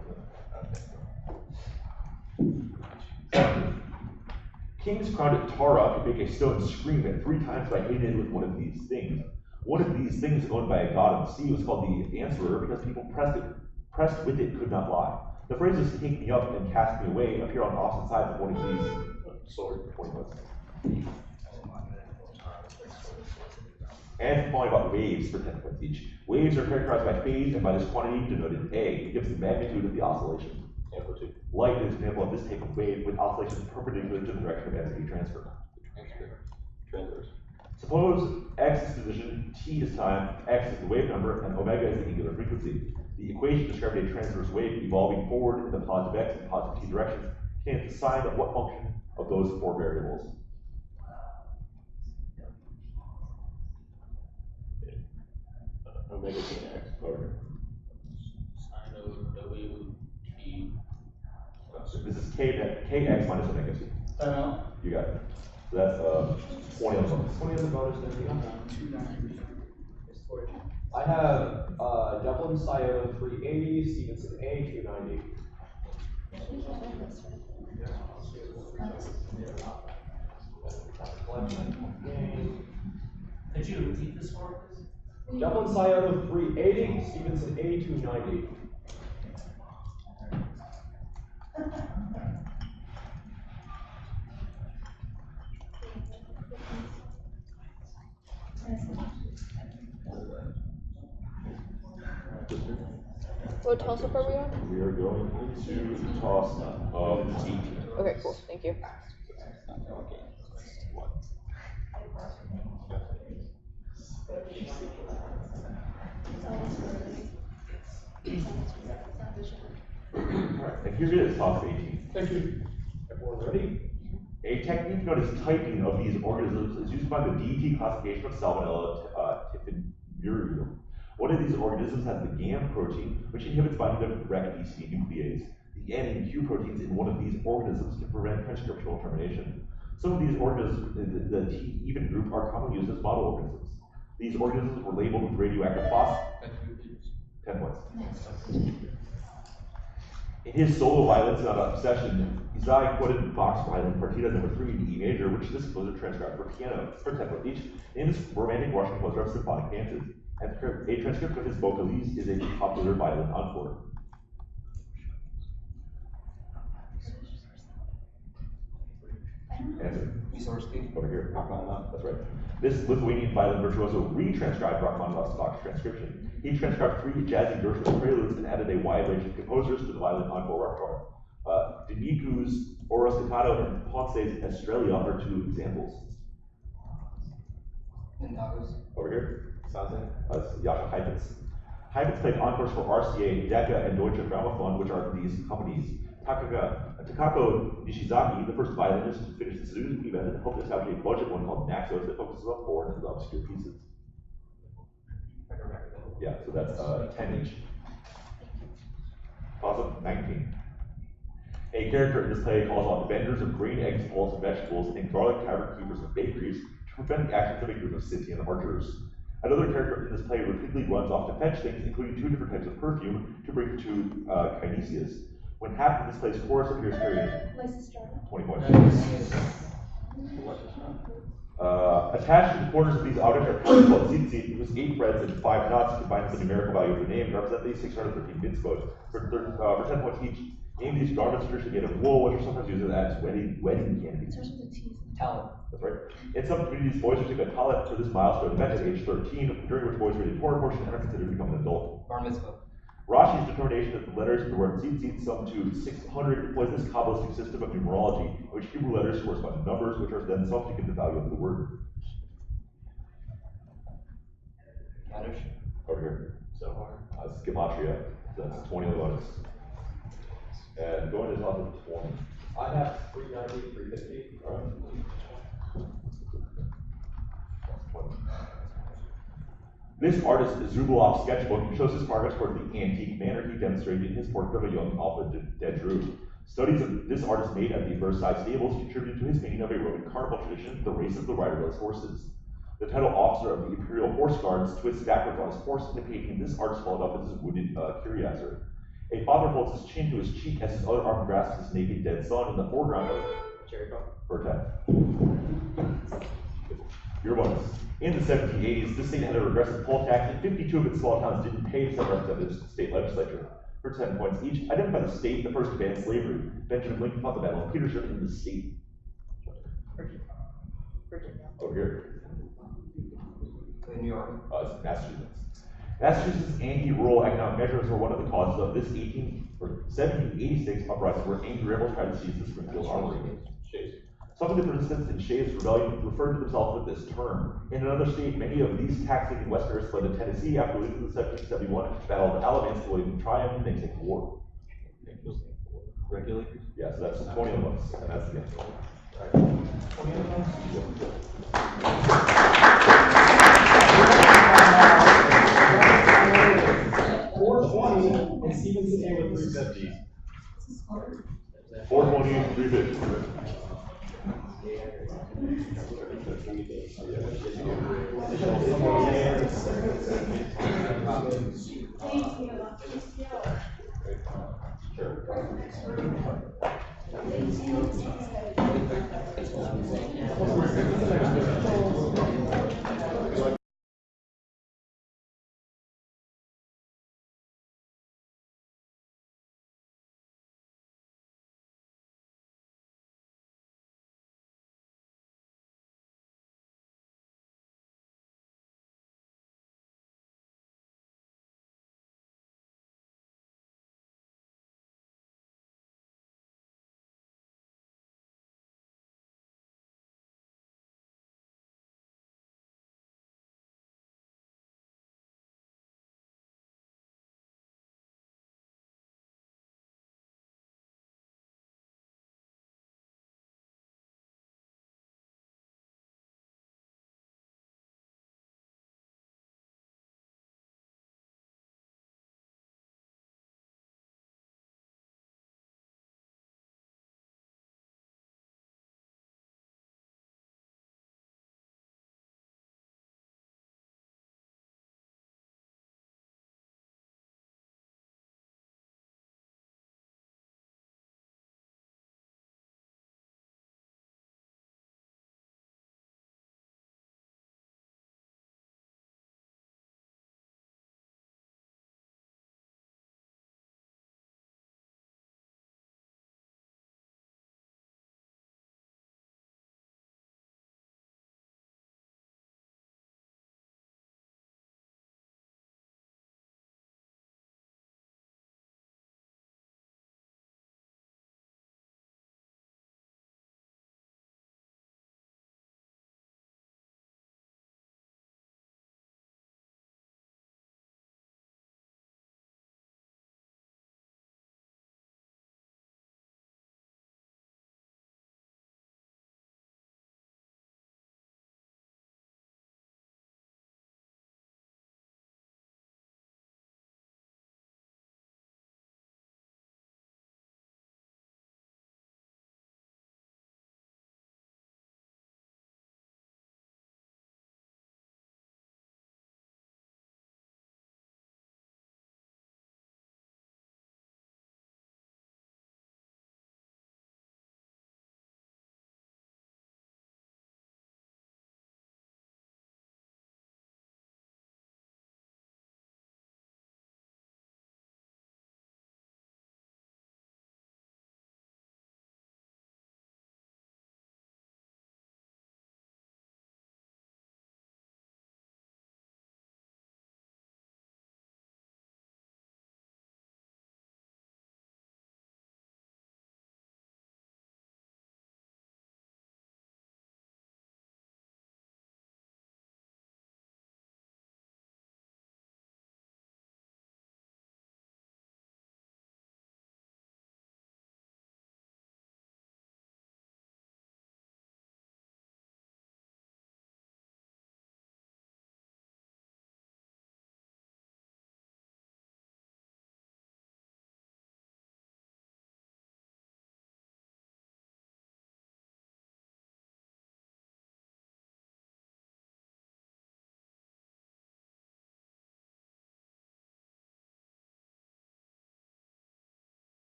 Speaker 1: Kings crowned at Tara could make a stone scream at 3 times by hitting it with one of these things. One of these things owned by a god of the sea was called the Answerer because people pressed with it could not lie. The phrases "take me up" and "cast me away" appear on opposite sides of one of these. Sword, 20 points. And finally about waves for 10 points each. Waves are characterized by phase and by this quantity denoted A. It gives the magnitude of the oscillation. Amplitude. Light is an example of this type of wave with oscillations perpendicular to the direction of energy transfer.
Speaker 9: Transverse.
Speaker 1: Suppose x is position, t is time, x is the wave number, and omega is the angular frequency. The equation describing a transverse wave evolving forward in the positive x and positive t directions contains the sign of what function of those four variables?
Speaker 9: Omega t and x.
Speaker 1: Over.
Speaker 5: Sine of W T.
Speaker 1: So this is kx minus omega t. You got it. So that's 20 on the bonus.
Speaker 6: 20 on the bonus, then you got
Speaker 2: 290.
Speaker 6: I have Dublin Scioto 380, Stevenson A 290.
Speaker 3: Could you repeat this for us?
Speaker 6: Dublin Scioto 380, Stevenson A 290.
Speaker 8: What toss-up are we on?
Speaker 1: We are going into toss of 18.
Speaker 8: Okay, cool. Thank you.
Speaker 1: And here it is, toss of 18.
Speaker 6: Thank you. Everyone ready?
Speaker 1: A technique known as typing of these organisms is used by the DT classification of Salmonella typhimurium. One of these organisms has the GAM protein, which inhibits binding to REC-DC nuclease. The N and Q proteins in one of these organisms can prevent transcriptional termination. Some of these organisms, the T even group, are commonly used as model organisms. These organisms were labeled with radioactive phosphorus. 10 points. In his solo violins on Obsession, Isai quoted Bach's violin Partita No. 3 in E major, which this composer transcribed for piano, for 10 points each, in his romantic Russian composer of symphonic dances. And a transcript of his vocalise is a popular violin encore. Answer. Over here. That's right. This Lithuanian violin virtuoso retranscribed Rachmaninoff's Bach's transcription. He transcribed 3 jazzy Gershwin preludes and added a wide range of composers to the violin encore repertoire. Deniku's Oro Staccato and Ponce's Estrella are 2 examples. Over here. Yasha Heifetz. Heifetz played encores for RCA, Decca, and Deutsche Grammophon, which are these companies. Takako Nishizaki, the first violinist to finish the Suzuki method, helped establish a budget one called Naxos that focuses on foreign and obscure pieces. Yeah, so that's 10 each. Awesome, 19. A character in this play calls on vendors of green eggs, pulse, and vegetables, and garlic tavern keepers of bakeries to prevent the actions of a group of Scythian archers. Another character in this play repeatedly runs off to fetch things, including 2 different types of perfume, to bring to Kinesius. When half of this play's chorus appears carrying 20 points. Attached to the corners of these objects are powders called tzitzit, whose 8 threads and 5 knots combined with the numerical value of the name represent the 613 bits code for 10 points each. Name these garments traditionally made of wool, which are sometimes used as wedding canopies.
Speaker 2: Talent.
Speaker 1: That's right. In some communities, boys receive a talent for this milestone event at age 13, during which boys read a important portion and are considered to become an adult.
Speaker 2: Bar mitzvah.
Speaker 1: Rashi's determination that the letters in the word tzitzit sum to 600 employs this Kabbalistic system of numerology, in which Hebrew letters correspond to numbers, which are then summed to give the value of the word.
Speaker 2: Kaddish.
Speaker 1: Over here. So, it's gematria. That's 20 on the bonus. And going to top of 20.
Speaker 6: I have 390, 350.
Speaker 1: All right. This artist, Zubeloff's sketchbook, shows his progress toward the antique manner he demonstrated in his portrait of a young Alpha Dedru. Studies of this artist made at the Versailles stables contributed to his painting of a Roman carnival tradition, the race of the riderless horses. The title officer of the Imperial Horse Guards twists backwards on his horse in the painting. This artist followed up with his wounded cuirassier. A father holds his chin to his cheek as his other arm grasps his naked dead son in the foreground of
Speaker 2: Jericho.
Speaker 1: Vertex. Your bonus. In the 1780s, this state had a regressive poll tax, and 52 of its small towns didn't pay to send representatives to the state legislature. For 10 points each, identify the state that first banned slavery. Benjamin Lincoln fought the battle of Petersburg in the state.
Speaker 8: Virginia.
Speaker 1: Over here.
Speaker 2: New York.
Speaker 1: It's Massachusetts. Massachusetts' anti-rural economic measures were one of the causes of this 1786 uprising, where angry rebels tried to seize the Springfield Armory. Some of the participants in Shays' rebellion referred to themselves with this term. In another state, many of these tax-seeking Westerners fled to Tennessee after losing the 1771 battle of Alabama to William Triumph and then take war.
Speaker 9: Regulators?
Speaker 1: Yeah, so that's 20 of us, and that's the end.
Speaker 5: And Stevenson came with 350.
Speaker 1: 420, 350.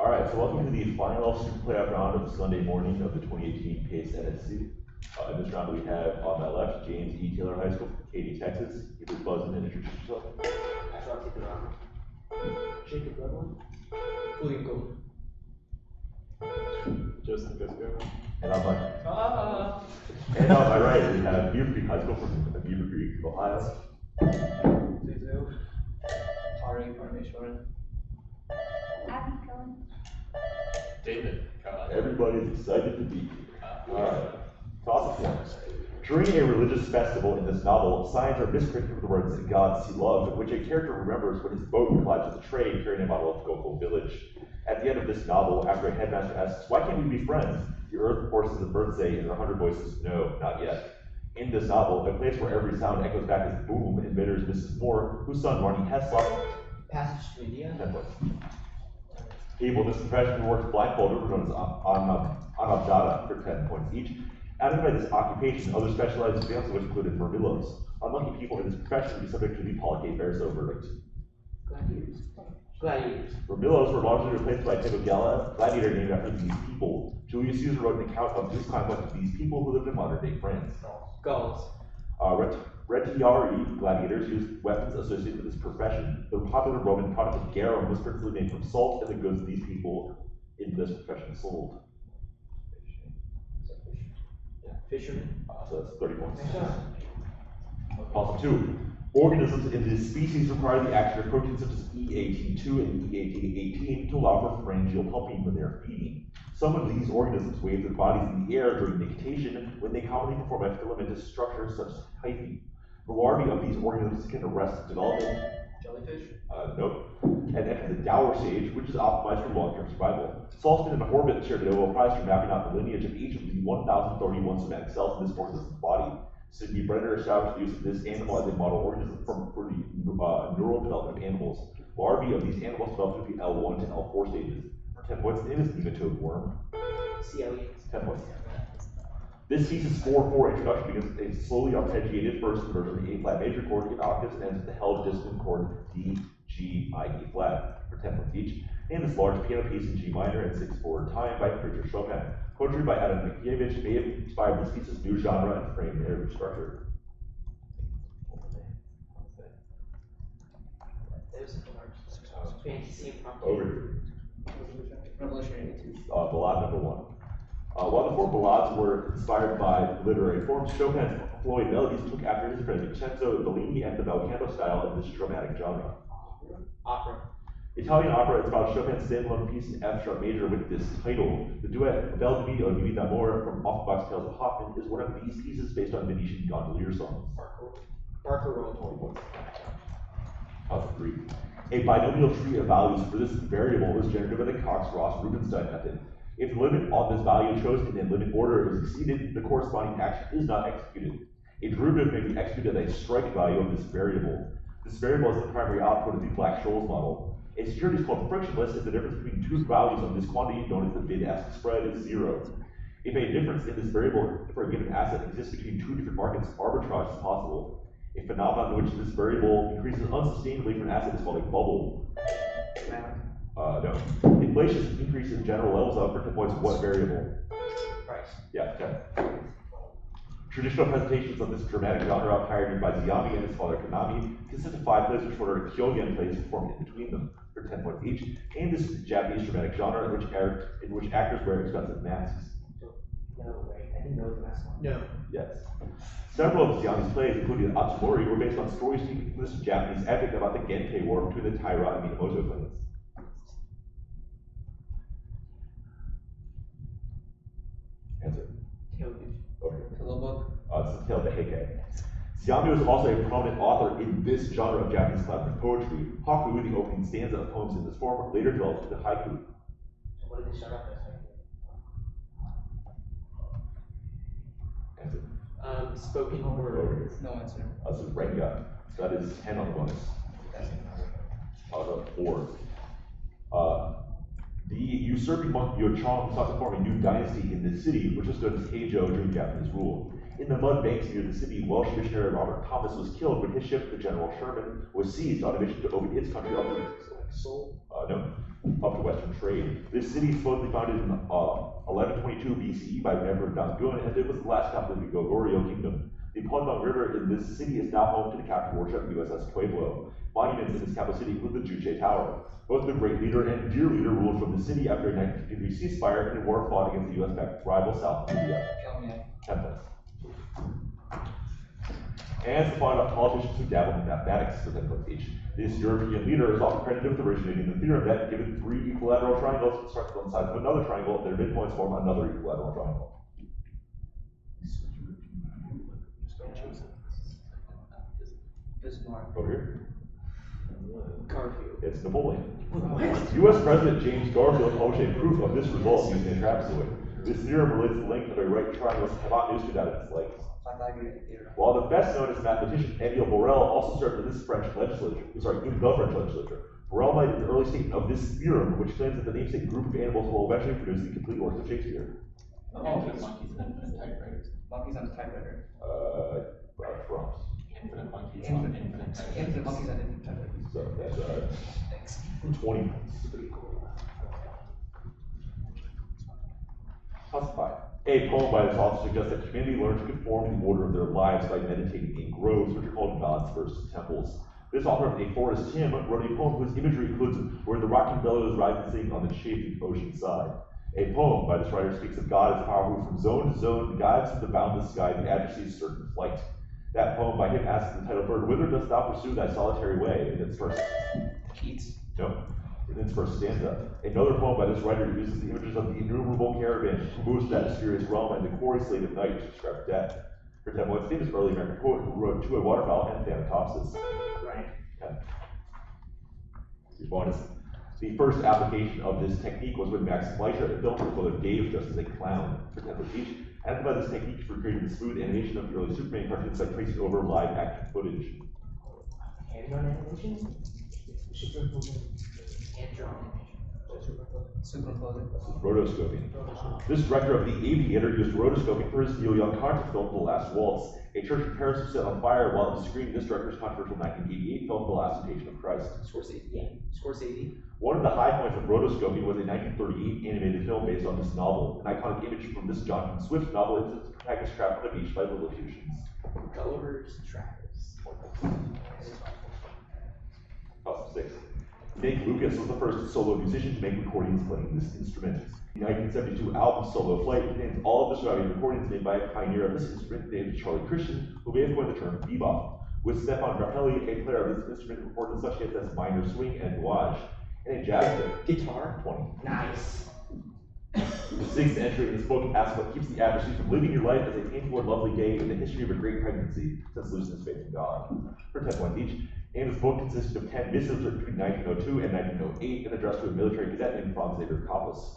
Speaker 1: Alright, so welcome to the final Superplayoff round of Sunday morning of the 2018 PACE NSC. In this round we have on my left, James E. Taylor High School from Katy, Texas. You can buzz in and introduce yourself.
Speaker 2: Jacob Redwood. William Gold.
Speaker 9: Justin Bisco.
Speaker 1: And on my right, we have Beaver Creek High School from Beaver Creek, Ohio.
Speaker 2: Ari Parmeshwaran.
Speaker 4: Abby Cohen.
Speaker 9: David.
Speaker 1: Everybody's excited to be here. Alright, toss of one. During a religious festival in this novel, signs are misprinted with the words God See Love, which a character remembers when his boat collides with a train carrying a bottle of Cocoa Village. At the end of this novel, after a headmaster asks, "Why can't we be friends?" the earth, horses, and birds say in their 100 voices, "No, not yet." In this novel, a place where every sound echoes back is boom invaders Mrs. Moore, whose son Ronnie Heslop.
Speaker 2: Passage to India.
Speaker 1: Able, this profession who works blindfolded, known as Anabjada, for 10 points each. Added by this occupation, other specialized fields which included Murmillos. Unlucky people in this profession would be subject to the Polycate Verso verdict.
Speaker 2: Gladiators.
Speaker 1: Murmillos were largely replaced by a type of gladiator named after these people. Julius Caesar wrote an account of this conflict with these people who lived in modern-day France.
Speaker 2: Gauls.
Speaker 1: Retiari gladiators used weapons associated with this profession. The popular Roman product of garum was principally made from salt and the goods these people in this profession sold.
Speaker 2: Fishermen.
Speaker 1: So that's 30 points. Problem 2. Organisms in this species require the action of proteins such as EAT2 and EAT18 to allow for pharyngeal pumping when they are feeding. Some of these organisms wave their bodies in the air during nictation when they commonly perform a filamentous structure such as hyphae. The larvae of these organisms can arrest development.
Speaker 2: Jellyfish.
Speaker 1: Nope. And enter the dower stage, which is optimized for long-term survival. Salston and Horvath shared a Nobel Prize for mapping out the lineage of each of the 1,031 somatic cells in this organism's body. Sidney Brenner established the use of this animal as a model organism for the neural development of animals. Larvae of these animals develop through the L1 to L4 stages. For 10 points, it is nematode worm.
Speaker 2: Sea aliens.
Speaker 1: 10 points. This thesis 4/4 introduction begins with a slowly arpeggiated first inversion of the A-flat major chord in octaves and ends with the held dissonant chord D, G, I, E flat for 10 points each. And this large piano piece in G minor in 6/4 time by Frédéric Chopin. Poetry by Adam Mickiewicz may have inspired this piece's new genre and frame narrative structure.
Speaker 2: There's fantasy and pop.
Speaker 1: Over.
Speaker 2: Revolutionary 2.
Speaker 1: Ballade number 1. While the 4 ballades were inspired by literary forms, Chopin's flowing melodies took after his friend Vincenzo Bellini and the bel canto style of this dramatic genre.
Speaker 2: Opera.
Speaker 1: Italian opera is about Chopin's standalone piece in F sharp major with this title. The duet Belle de Vie o Nuit d'Amour from Offenbach's Tales of Hoffmann is one of these pieces based on Venetian gondolier songs.
Speaker 2: Barker roll 20 points.
Speaker 1: House 3. A binomial tree of values for this variable is generated by the Cox-Ross-Rubinstein method. If the limit on this value chosen in limit order is exceeded, the corresponding action is not executed. A derivative may be executed at a strike value of this variable. This variable is the primary output of the Black-Scholes model. A security is called frictionless if the difference between two values of this quantity, known as the bid-ask spread, is 0. If a difference in this variable for a given asset exists between two different markets, arbitrage is possible. A phenomenon in which this variable increases unsustainably for an asset is called a bubble. No. Inflation increase in general levels of for 10 points what variable?
Speaker 2: Price.
Speaker 1: Yeah, 10. Traditional presentations of this dramatic genre, pioneered by Ziyami and his father Kanami, consist of 5 plays which order Kyogen plays formed in between them, for 10 points each, and this Japanese dramatic genre in which actors wear expensive masks.
Speaker 2: No, wait. I didn't know the last one. No.
Speaker 1: Yes. Several of Ziyami's plays, including Atsumori, were based on stories taken from this Japanese epic about the Genpei War between the Taira and Minamoto clans. Answer. Okay. It's the tale of the Heike. Ziyami was also a prominent author in this genre of Japanese collaborative poetry. Haku, the opening stanza of poems in this form, later developed into haiku.
Speaker 2: What did they start off as?
Speaker 1: Answer.
Speaker 2: Spoken word. No answer.
Speaker 1: This is Renga. So that is 10 on the bonus. Out of 4. The usurping monk Yochong sought to form a new dynasty in this city, which was known as Heijo during Japanese rule. In the mud banks near the city, Welsh missionary Robert Thomas was killed when his ship, the General Sherman, was seized on a mission to open its country up to Western trade. This city is supposedly founded in 1122 BCE by Emperor Dangun, and it was the last capital of the Goguryeo kingdom. The Pondong River in this city is now home to the captain warship USS Pueblo. Monuments in this capital city include the Juche Tower. Both the Great Leader and Dear Leader ruled from the city after a 1953 ceasefire and a war fought against the US-backed rival South Korea. 10 points. And the final politicians who dabbled in mathematics for 10 points each. This European leader is often credited with originating the theorem that given three equilateral triangles constructed on the sides of another triangle, their midpoints form another equilateral triangle.
Speaker 2: Bismarck.
Speaker 1: Over here.
Speaker 2: Garfield.
Speaker 1: It's Napoleon. U.S. President James Garfield published a proof of this result using a trapezoid. This theorem relates the length of a right triangle to hypotenuse to that of its legs. While the best known as mathematician Émile Borel also served in this French legislature, in the French legislature, Borel made an early statement of this theorem, which claims that the namesake group of animals will eventually produce the complete works of Shakespeare.
Speaker 9: Monkeys and typewriters.
Speaker 2: Monkeys on a typewriter.
Speaker 1: Trumps.
Speaker 9: Infinite monkeys.
Speaker 2: Infinite monkeys on infinite typewriters.
Speaker 1: So that's 20 points. Classified. A poem by this author suggests that humanity learned to conform to the order of their lives by meditating in groves, which are called gods versus temples. This author of A Forest Hymn wrote a poem whose imagery includes where the rocking billows rise and sing on the shaping ocean side. A poem by this writer speaks of God as power who from zone to zone guides through the boundless sky the adversary's certain flight. That poem by him asks the title bird, whither dost thou pursue thy solitary way? In its first.
Speaker 2: Keats.
Speaker 1: No. In its first stanza. Another poem by this writer uses the images of the innumerable caravan who moves to that mysterious realm and the quarry slave of night to describe death. For example, it's famous early American poet who wrote To a Waterfowl and Thanatopsis.
Speaker 2: Right.
Speaker 1: Okay. Your bonus. The first application of this technique was when Max Fleischer had filmed his brother Dave dressed as a clown. For example, each and by this technique for creating the smooth animation of the early Superman cartoons by tracing over live action footage.
Speaker 2: Hand-drawn animation? Hand-drawn Superimposing.
Speaker 1: Rotoscoping. This director of The Aviator used rotoscoping for his Neil Young concert film, The Last Waltz. A church in Paris was set on fire while it was screening this director's controversial 1988 film, The Last Temptation of Christ.
Speaker 2: Scorsese.
Speaker 1: One of the high points of rotoscoping was a 1938 animated film based on this novel. An iconic image from this Jonathan Swift novel is the protagonist trapped on a beach by Lilliputians.
Speaker 2: Gulliver's Travels.
Speaker 1: Awesome. 6. Nick Lucas was the first solo musician to make recordings playing this instrument. The 1972 album Solo Flight contains all of the surviving recordings made by a pioneer of this instrument named Charlie Christian, who may have coined the term bebop. With Stefan Grappelli, a player of this instrument, recorded such hits as Minor Swing and Nuage. And a jazz
Speaker 2: Guitar.
Speaker 1: 20.
Speaker 2: Nice.
Speaker 1: The sixth entry in this book asks what keeps the adversary from living your life as a painful and lovely day in the history of a great pregnancy, since losing his faith in God. For 10 points each. And this book consisted of 10 missives written between 1902 and 1908 and addressed to a military cadet named Franz Xavier Kappus.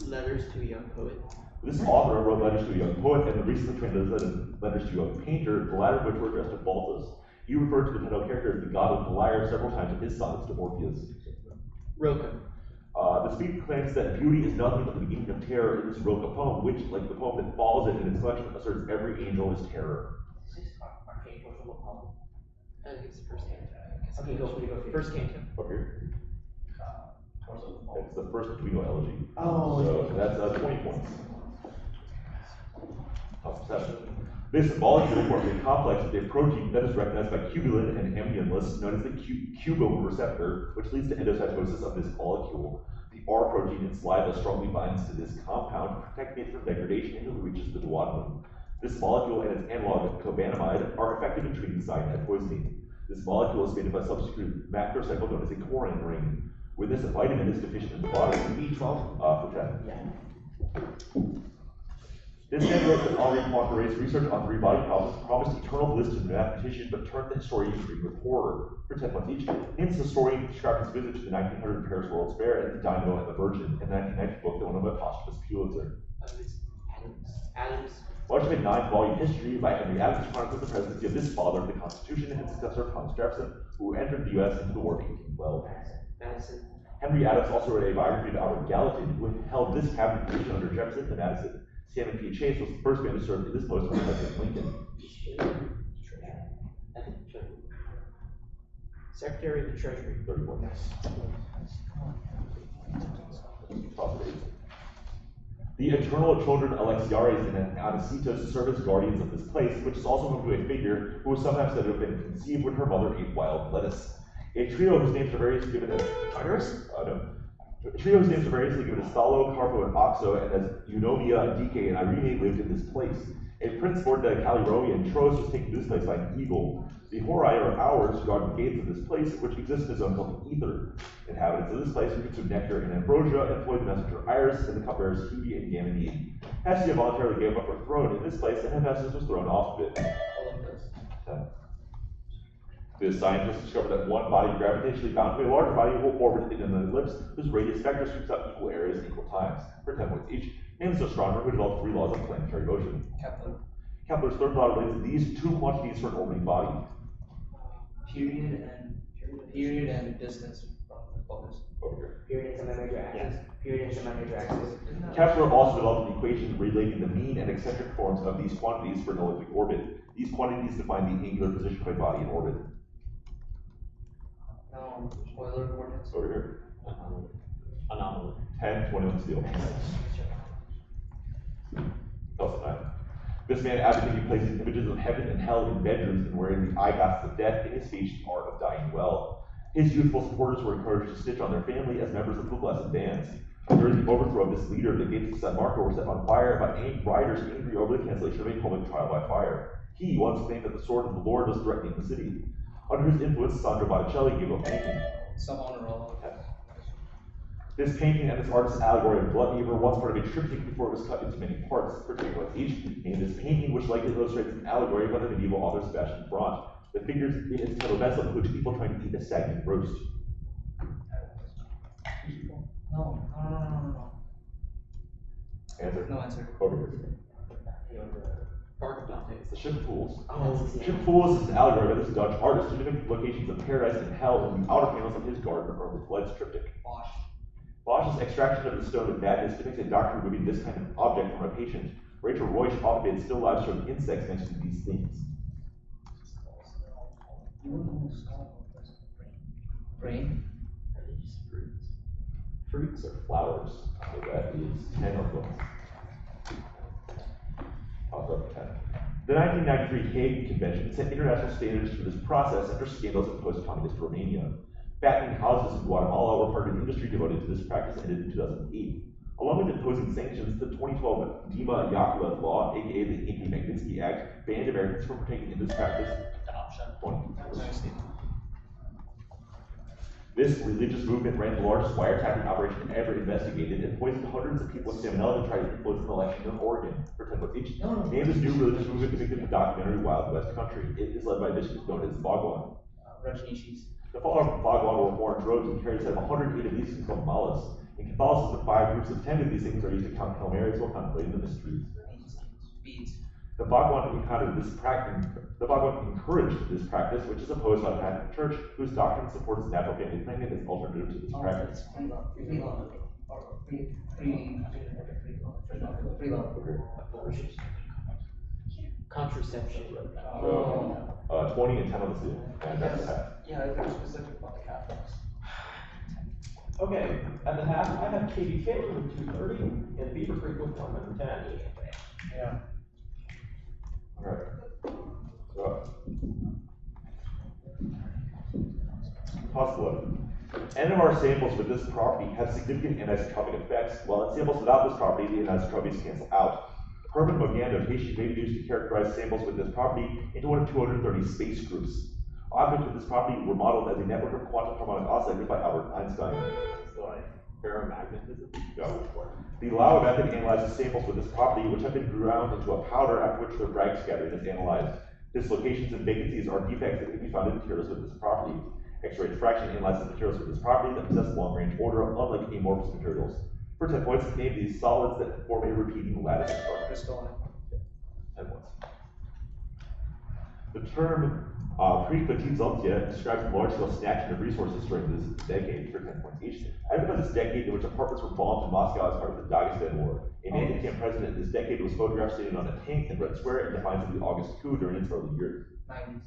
Speaker 2: Letters to a Young Poet.
Speaker 1: This author wrote letters to a young poet and the recently translated letters to a young painter, the latter of which were addressed to Balthus. He referred to the title character as the god of the lyre several times in his sonnets to Orpheus.
Speaker 2: Rilke.
Speaker 1: The speaker claims that beauty is nothing but the beginning of terror in this Rilke poem, which, like the poem that follows it in its collection, asserts every angel is terror.
Speaker 2: Archangel from a poem. I think it's the first canto. Okay, go. First canto.
Speaker 1: Up here. It's the first Twino elegy.
Speaker 7: Oh,
Speaker 1: so that's 20 points. This molecule forms a complex with a protein that is recognized by cubulin and amnionless, known as the cubome receptor, which leads to endocytosis of this molecule. The R protein in saliva strongly binds to this compound, protecting it from degradation until it reaches the duodenum. This molecule and its analog cobaniamide are effective in treating cyanide poisoning. This molecule is made of a substituted macrocycle known as a corrin ring. When this vitamin is deficient in the body,
Speaker 2: B12.
Speaker 1: For 10.
Speaker 2: Yeah.
Speaker 1: This man wrote that Henri Poincaré's research on three-body problems promised eternal bliss to the mathematician, but turned the historian green with horror. For 10 months each, Hintz historian described his visit to the 1900 Paris World's Fair as the Dynamo and the Virgin, and the 1990 book that won him a posthumous Pulitzer.
Speaker 2: Adams.
Speaker 1: Much of a 9-volume history by Henry Adams chronicles the presidency of this father of the Constitution and his successor Thomas Jefferson, who entered the U.S. into the war of 1812.
Speaker 2: Madison.
Speaker 1: Henry Adams also wrote a biography of Albert Gallatin, who held this cabinet position under Jefferson and Madison. Salmon P. Chase was the first man to serve in this post under President Lincoln.
Speaker 2: Secretary of the Treasury.
Speaker 1: 31. The eternal children Alexiares and Anasitos serve as guardians of this place, which is also home to a figure who was sometimes said to have been conceived when her mother ate wild lettuce. A trio whose names are variously given as Tigris? No. A trio whose names are variously given as Thalo, Carpo, and Oxo, and as Eunomia, Dike, and Irene lived in this place. A prince born to Callirrhoe and Tros was taken to this place by an eagle. The Horai are hours who guard the gates of this place, which exists in a zone called the Ether. Inhabitants of this place who consume nectar and ambrosia employ the messenger Iris and the cupbearers Hebe and Ganymede. Hestia voluntarily gave up her throne in this place, and Hephaestus was thrown off of it. The scientists discovered that one body gravitationally bound to a larger body will orbit in an ellipse whose radius vector sweeps out equal areas at equal times, for 10 points each. Named this astronomer who developed 3 laws of planetary motion.
Speaker 2: Kepler.
Speaker 1: Kepler's third law relates to these 2 quantities for an orbiting body.
Speaker 2: Period and distance from the focus.
Speaker 1: Over here.
Speaker 7: Period and semi-major axis. Period and semi-major axis.
Speaker 1: Kepler also developed an equation relating the mean and eccentric forms of these quantities for an elliptic orbit. These quantities define the angular position of a body in orbit.
Speaker 2: Euler coordinates.
Speaker 1: Over here.
Speaker 5: Anomaly.
Speaker 1: 10, 21 steel. Also 9. This man advocated placing images of heaven and hell in bedrooms and wearing the eyeglasses of death in his speech, The Art of Dying Well. His youthful supporters were encouraged to stitch on their family as members of the Blessed Bands. During the overthrow of this leader, the gates of San Marco were set on fire by rioters angry over the cancellation of a public trial by fire. He once claimed that the sword of the Lord was threatening the city. Under his influence, Sandro Botticelli gave up painting.
Speaker 2: Savonarola.
Speaker 1: This painting and this artist's allegory of gluttony were once part of a triptych before it was cut into many parts, for 10 points each. Named this painting, which likely illustrates an allegory by the medieval author Sebastian Brant. The figures in its title vessel include 2 people trying to eat a stagnant roast.
Speaker 2: No.
Speaker 1: Answer?
Speaker 2: No answer.
Speaker 1: Over here.
Speaker 2: Bark of Dante.
Speaker 1: It's the Ship of Fools.
Speaker 7: Oh,
Speaker 1: Ship of Fools is an allegory by this Dutch artist who depicted locations of paradise and hell in the outer panels of his garden or the Flood's triptych.
Speaker 2: Bosch.
Speaker 1: Bosch's extraction of the stone of madness depicts a doctor removing this kind of object from a patient. Rachel Royce often made still lives showing insects next to these things.
Speaker 2: Brain.
Speaker 1: Fruits or flowers. So that is 10 of them. I'll go up 10. The 1993 Hague Convention set international standards for this process after scandals in post-communist Romania. Fattening houses in Guatemala were part of an industry devoted to this practice ended in 2008. Along with imposing sanctions, the 2012 Dima Yakuyev law, aka the Inky-Magnitsky Act, banned Americans from partaking in this practice. This religious movement ran the largest wiretapping operation ever investigated and poisoned hundreds of people with salmonella to try to influence an election in Oregon for 10 votes each. Named this new religious movement depicted in the documentary Wild West Country. It is led by a bishop known as Bhagwan.
Speaker 2: Rajneeshis.
Speaker 1: The followers of Bhagwan wore orange robes and carried a set of 108 of these things called malas. In Catholicism, 5 groups of 10 of these things are used to count Hail Marys while contemplating the mysteries.
Speaker 2: Beads.
Speaker 1: The Bhagwan encouraged this practice, which is opposed by the Catholic Church, whose doctrine supports natural family planning as alternative to this practice.
Speaker 2: Free love. Contraception.
Speaker 1: So, 20 and 10 on the seal. And that's half.
Speaker 2: Yeah, they're specific about the Catholics.
Speaker 6: Okay, at the half, I have Katie Taylor with 230 and Beaver Creek with 110.
Speaker 2: Yeah.
Speaker 1: Alright. So, cost 11. NMR samples with this property have significant anisotropic effects, while in samples without this property, the anisotropies cancel out. Hermann Mogan notation may be used to characterize samples with this property into one of 230 space groups. Objects with this property were modeled as a network of quantum harmonic oscillators by Albert Einstein.
Speaker 9: So like ferromagnetism?
Speaker 1: No. The Lau method analyzes samples with this property, which have been ground into a powder after which their Bragg scattering is analyzed. Dislocations and vacancies are defects that can be found in materials with this property. X-ray diffraction analyzes materials with this property that possess long-range order, unlike amorphous materials. For 10 points, name these solids that form a repeating lattice structure.
Speaker 2: Crystalline.
Speaker 1: 10 points. The term Krieg describes the large-scale snatching of resources during this decade for 10 points each. Identifies this decade in which apartments were bombed in Moscow as part of the Dagestan War. A man became president in this decade was photographed sitting on a tank in Red Square in defiance of the August coup during its early years.
Speaker 2: 90s.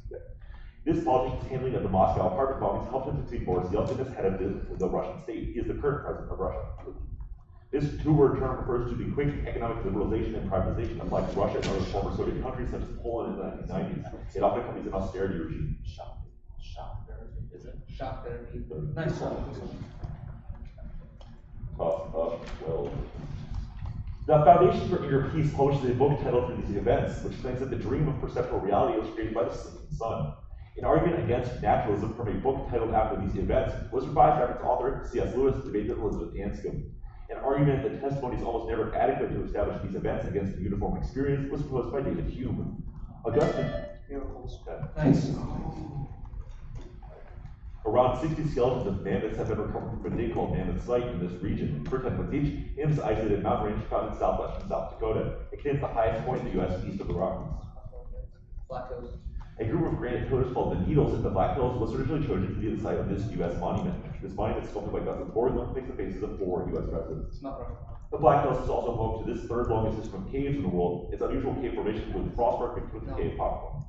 Speaker 1: This politician's handling of the Moscow apartment bombings helped him to succeed Boris Yeltsin as head of the Russian state. He is the current president of Russia. This two-word term refers to the quick economic liberalization and privatization applied to Russia and other former Soviet countries such as Poland in the 1990s. It often accompanies an austerity regime.
Speaker 2: Shock therapy.
Speaker 1: Is it?
Speaker 2: Shock therapy. Nice one.
Speaker 1: Toss up, well. The Foundation for Inner Peace publishes a book titled For These Events, which claims that the dream of perceptual reality was created by the sinking sun. An argument against naturalism from a book titled after these events was revised after its author, C.S. Lewis, debated with Elizabeth Anscombe. An argument that testimony is almost never adequate to establish these events against a uniform experience was proposed by David Hume. Augustine.
Speaker 2: Nice.
Speaker 1: Around 60 skeletons of mammoths have been recovered from a dig called Mammoth Site in this region. For 10 points each, Hume is an isolated mountain range found in southwestern South Dakota. It contains the highest point in the U.S. east of the Rockies.
Speaker 2: Black Hills.
Speaker 1: A group of granite pillars called the Needles in the Black Hills was originally chosen to be the site of this U.S. monument. This monument, sculpted by Douglas Borland, makes the faces of 4 U.S. presidents.
Speaker 2: It's not right.
Speaker 1: The Black Hills is also home to this third longest system of caves in the world. Its unusual cave formation includes frostwork mixed with the cave popcorn.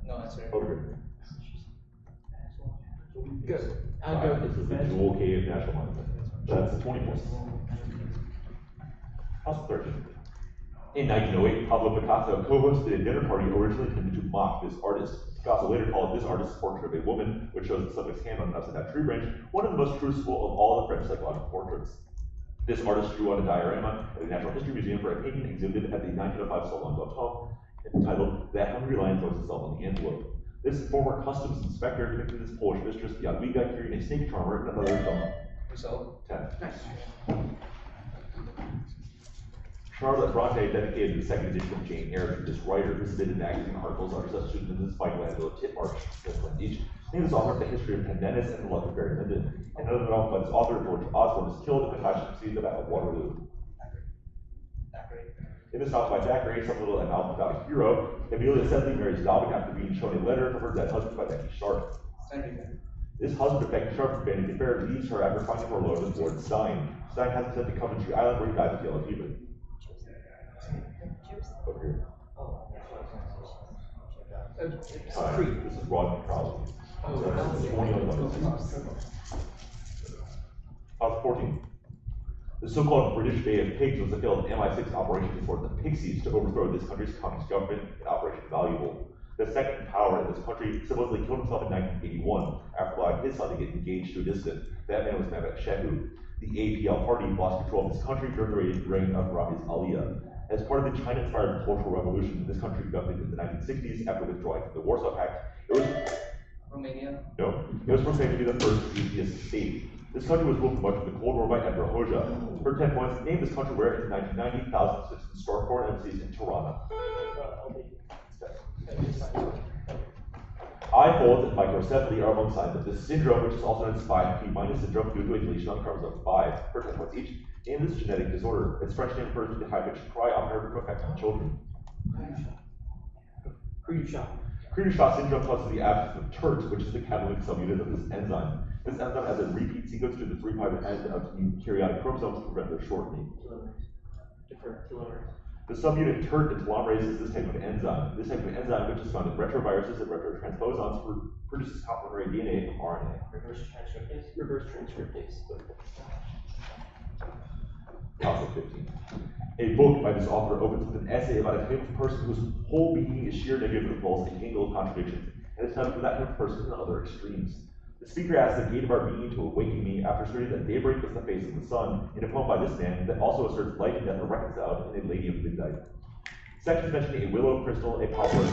Speaker 2: No, that's right.
Speaker 1: Over here.
Speaker 2: Good.
Speaker 1: This is the Jewel Cave National Monument. That's 20 points. How's 13? In 1908, Pablo Picasso co-hosted a dinner party originally intended to mock this artist. Picasso later called this artist's portrait of a woman, which shows the subject's hand on an upside-down tree branch, one of the most truthful of all the French psychological portraits. This artist drew on a diorama at the Natural History Museum for a painting exhibited at the 1905 Salon d'Automne, entitled "That Hungry Lion Throws Itself on the Antelope." This former customs inspector depicted his Polish mistress, Jadwiga, carrying a snake charmer and another dog.
Speaker 2: Result.
Speaker 1: 10. Charlotte Bronte dedicated the second edition of Jane Eyre to this writer who submitted magazine articles under such pseudonyms as Michelangelo Titmarsh, each. Named as author of the history of Pendennis and the Luck of Barry Lyndon. Another novel by this author, George Osborne, is killed and Natasha succeeds the Battle of Waterloo. In this novel by Thackeray, some little announcement about a hero, Amelia Sedley marries Dobbin after being shown a letter from her dead husband by Becky Sharp. This husband of Becky Sharp from Vanity Fair leaves her after finding her alone with Lord Stein. Stein has him sent to Coventry Island where he dies of yellow fever. Over here. Time. This is Rodney Crowley. So this is 20 on the 14. The so-called British Bay of Pigs was a failed MI6 operation to support the Pixies to overthrow this country's communist government in Operation Valuable. The second in power in this country supposedly killed himself in 1981 after allowing his son to get engaged to a dissident. That man was Mehmet Shehu. The APL party lost control of this country during the reign of Ramiz Aliyah. As part of the China-inspired Cultural Revolution this country conducted in the 1960s after withdrawing from the Warsaw Pact, it was
Speaker 2: Romania?
Speaker 1: No. It was proclaimed to be the first atheist state. This country was ruled for much of the Cold War by Emperor Hoxha. For 10 points, name this country where in 1990, thousands of citizens stormed foreign embassies in Tirana. Eye folds and microcephaly are among signs of this syndrome, which is also known as 5p- syndrome due to a deletion on chromosome 5. For 10 points each, name this genetic disorder. Its French name refers to the high-pitched cry often heard from affected children. Creutzfeldt syndrome causes the absence of TERT, which is the catalytic subunit of this enzyme. This enzyme has a repeat sequence to the 3' end of eukaryotic chromosomes to prevent their shortening. The subunit TERT and telomerase is this type of enzyme. This type of enzyme, which is found in retroviruses and retrotransposons, produces complementary DNA from RNA.
Speaker 2: Reverse transcriptase.
Speaker 1: Also 15. A book by this author opens with an essay about a type of person whose whole being is sheer negative impulse and tangle of contradictions, and it's time for that type of person in the other extremes. The speaker asks the gate of our being to awaken me after asserting that daybreak is the face of the sun in a poem by this man that also asserts life and death are reconciled in A Lady of Midnight. Sections mentioning a willow, crystal, a poplar,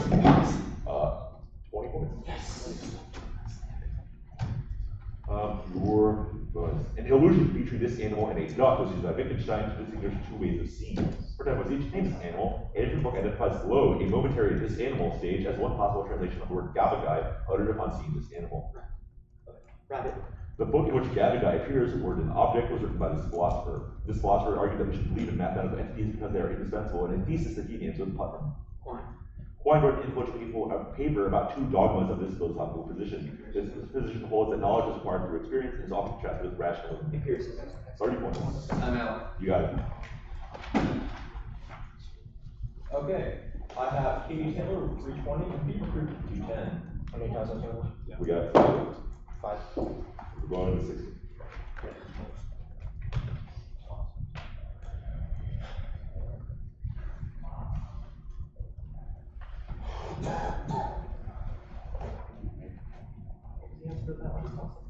Speaker 1: 20 points. Yes. An illusion featuring this animal and a duck was used by Wittgenstein to distinguish two ways of seeing. For example, each name this animal, a different book identifies below a momentary this animal stage as one possible translation of the word gabagai uttered upon seeing this animal.
Speaker 7: Rabbit.
Speaker 1: The book in which gabagai appears, the word an object, was written by this philosopher. This philosopher argued that we should believe in mathematical entities because they are indispensable in a thesis that he names with Putnam. Quine wrote an influential paper about two dogmas of this philosophical position. This position holds that knowledge is acquired through experience and is often contrasted with rationalism.
Speaker 2: Empiricism.
Speaker 1: 30 points.
Speaker 2: I'm out.
Speaker 1: You got it.
Speaker 6: Okay, I have Katie Taylor with 320 and Beaver Creek with 210.
Speaker 2: How many times on total?
Speaker 1: We got 5.
Speaker 2: 5.
Speaker 1: We're going to 60.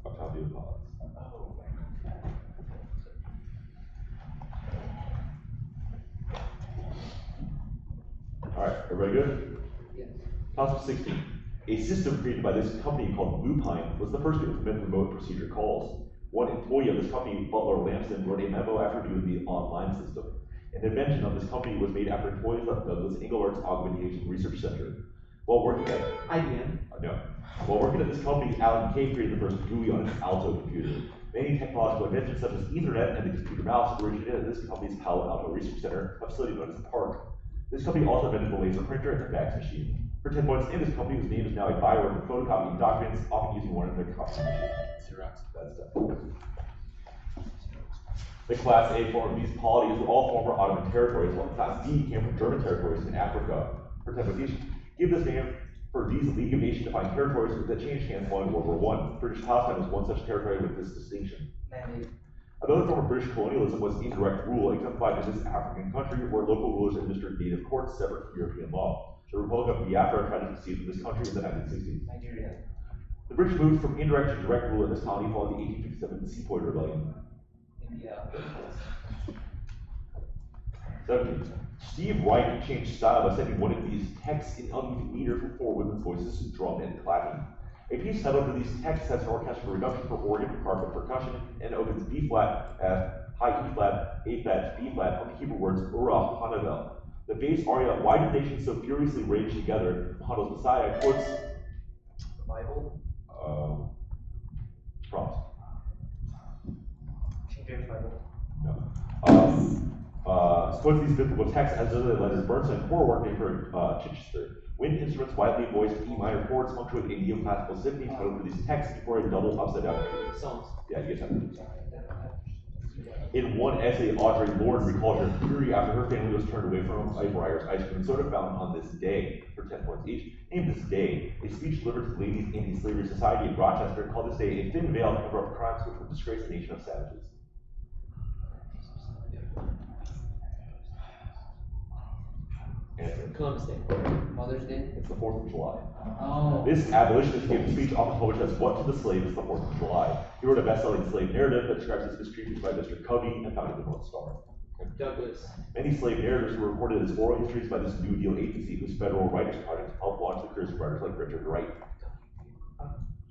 Speaker 1: I'll tell you about Alright, everybody good?
Speaker 2: Yes.
Speaker 1: Topic 16. A system created by this company called Blue Pine was the first to implement remote procedure calls. One employee of this company, Butler Lamson, wrote a memo after viewing the online system. An invention of this company was made after employees left Douglas Engelhart's Augmentation Research Center. While working at While working at this company, Alan Kay created the first GUI on his Alto computer. Many technological inventions such as Ethernet and the computer mouse originated at this company's Palo Alto Research Center, a facility known as the Park. This company also invented the laser printer and the fax machine. For 10 points in this company, whose name is now a byword for photocopying documents, often using one of their copying machines.
Speaker 9: Xerox.
Speaker 1: That's that. The Class A form of these polities were all former Ottoman territories, while the Class D came from German territories in Africa. For 10 points each, give this name for these League of Nations defined territories that changed hands following World War I. British Palestine was one such territory with this distinction. Another form of British colonialism was indirect rule, exemplified in this African country where local rulers administered native courts separate from European law. The Republic of Biafra tried to secede from this country in the 1960s.
Speaker 2: Nigeria.
Speaker 1: The British moved from indirect to direct rule in this colony following the 1857 Sepoy Rebellion.
Speaker 2: India.
Speaker 1: 17. Steve Wright changed style by sending one of these texts in uneven meter for 4 women's voices, drum and clapping. A piece titled for these texts has an orchestral reduction for organ, harp, and percussion, and opens B flat, F, high E flat, A flat, B flat on the Hebrew words Ura Hanavel. The bass aria, Why Did Nations So Furiously Rage Together? Handel's Messiah quotes
Speaker 2: The Bible.
Speaker 1: Prompt.
Speaker 2: King James Bible.
Speaker 1: No. Quotes these biblical texts as though they lettered Bernstein core work named for Chichester. Wind instruments widely voiced E minor chords punctuate a neoclassical symphony titled for these texts before a double upside down.
Speaker 2: Songs.
Speaker 1: Yeah, you guys have to. In one essay, Audre Lorde recalled her fury after her family was turned away from Briar's ice cream and soda fountain on this day, for 10 points each. Named this day, a speech delivered to the Ladies Anti-Slavery Society in Rochester called this day a thin veil to cover up crimes which would disgrace the nation of savages. Answer.
Speaker 2: Columbus Day. Mother's Day.
Speaker 1: It's the 4th of July.
Speaker 2: Oh.
Speaker 1: This abolitionist gave a speech often published as What to the Slave is the 4th of July. He wrote a best-selling slave narrative that describes his mistreatment by Mr. Covey and founded the North Star.
Speaker 2: Douglas.
Speaker 1: Many slave narratives were recorded as oral histories by this New Deal agency whose federal writers project helped launch the careers of writers like Richard Wright.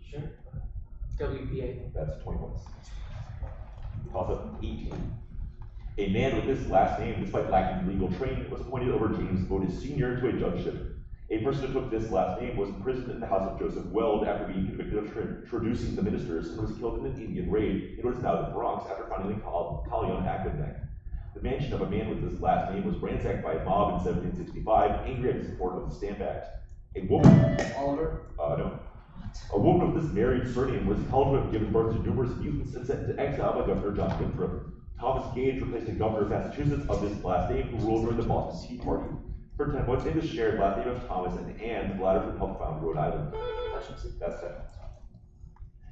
Speaker 2: Sure. WPA.
Speaker 1: That's 20 points. Toss up 18. A man with this last name, despite lacking legal training, was appointed over James Otis Sr. to a judgeship. A person who took this last name was imprisoned in the house of Joseph Weld after being convicted of traducing the ministers and was killed in an Indian raid in what is now the Bronx after finding the Callion Aqueduct. The mansion of a man with this last name was ransacked by a mob in 1765, angry at the support of the Stamp Act. A woman.
Speaker 2: Oliver?
Speaker 1: No. A woman of this married surname was held to have given birth to numerous mutants and sent into exile by Governor John Winthrop. Thomas Gage replaced a governor of Massachusetts of this last name who ruled during the Boston Tea Party. For 10 points, in the shared last name of Thomas and Anne, the latter who helped found Rhode Island. That's 10.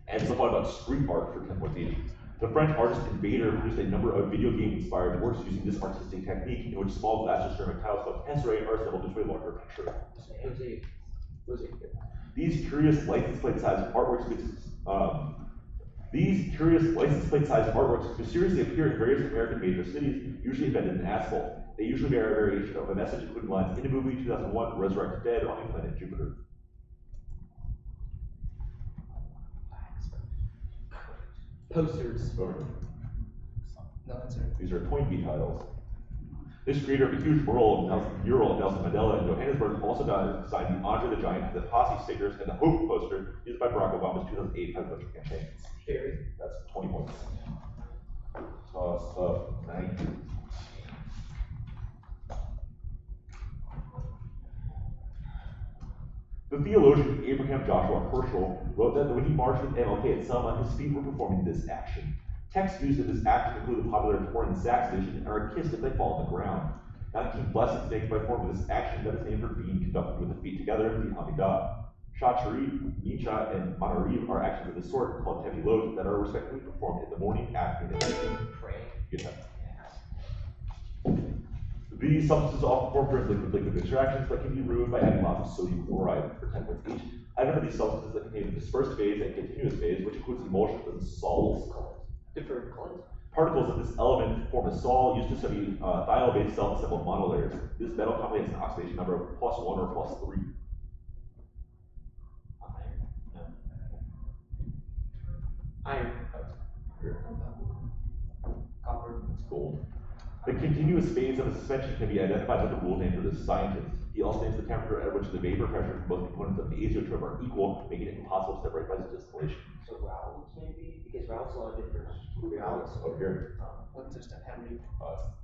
Speaker 1: And some fun about street art for 10 points each. The French artist Invader produced a number of video game-inspired works using this artistic technique in which small glass ceramic tiles called tesserae are assembled into a larger picture.
Speaker 2: Jose.
Speaker 1: These curious license plate sized artworks mysteriously appear in various American major cities, usually embedded in asphalt. They usually bear a variation of a message, including lines in the movie 2001, Resurrected Dead on a Planet Jupiter.
Speaker 2: Posters.
Speaker 1: Over.
Speaker 2: No answer.
Speaker 1: These are Toynbee titles. This creator of a huge mural of Nelson Mandela in Johannesburg also designed the Andre the Giant, the Posse stickers, and the Hope poster used by Barack Obama's 2008 presidential campaign.
Speaker 2: Scary.
Speaker 1: That's 20 points. Toss up 19. The theologian Abraham Joshua Herschel wrote that when he marched with MLK at Selma, his feet were performing this action. Texts used in this action include the popular Torn Sax edition and are kissed if they fall on the ground. 19 blessings named by form of this action that is named for being conducted with the feet together, the Amidah. Shachari, Misha, and Manariv are actions of this sort called tefillot that are respectively performed in the morning, afternoon, and evening. Good time. These substances often form during liquid-liquid interactions that can be ruined by adding lots of sodium chloride for 10 points each. I've these substances that contain the dispersed phase and continuous phase, which includes emulsions and sols.
Speaker 2: Different colors.
Speaker 1: Particles of this element form a sol used to study thiol-based self-assembled monolayers. This metal commonly has an oxidation number of +1 or +3.
Speaker 2: Iron. Copper.
Speaker 1: Gold. The continuous phase of a suspension can be identified with the rule named for this scientist. He also names the temperature at which the vapor pressure from both components of the azeotrope are equal, making it impossible to separate by distillation.
Speaker 2: So Raoults maybe? Because Raoults are different.
Speaker 1: Raoults over here.
Speaker 2: What's this that Henry?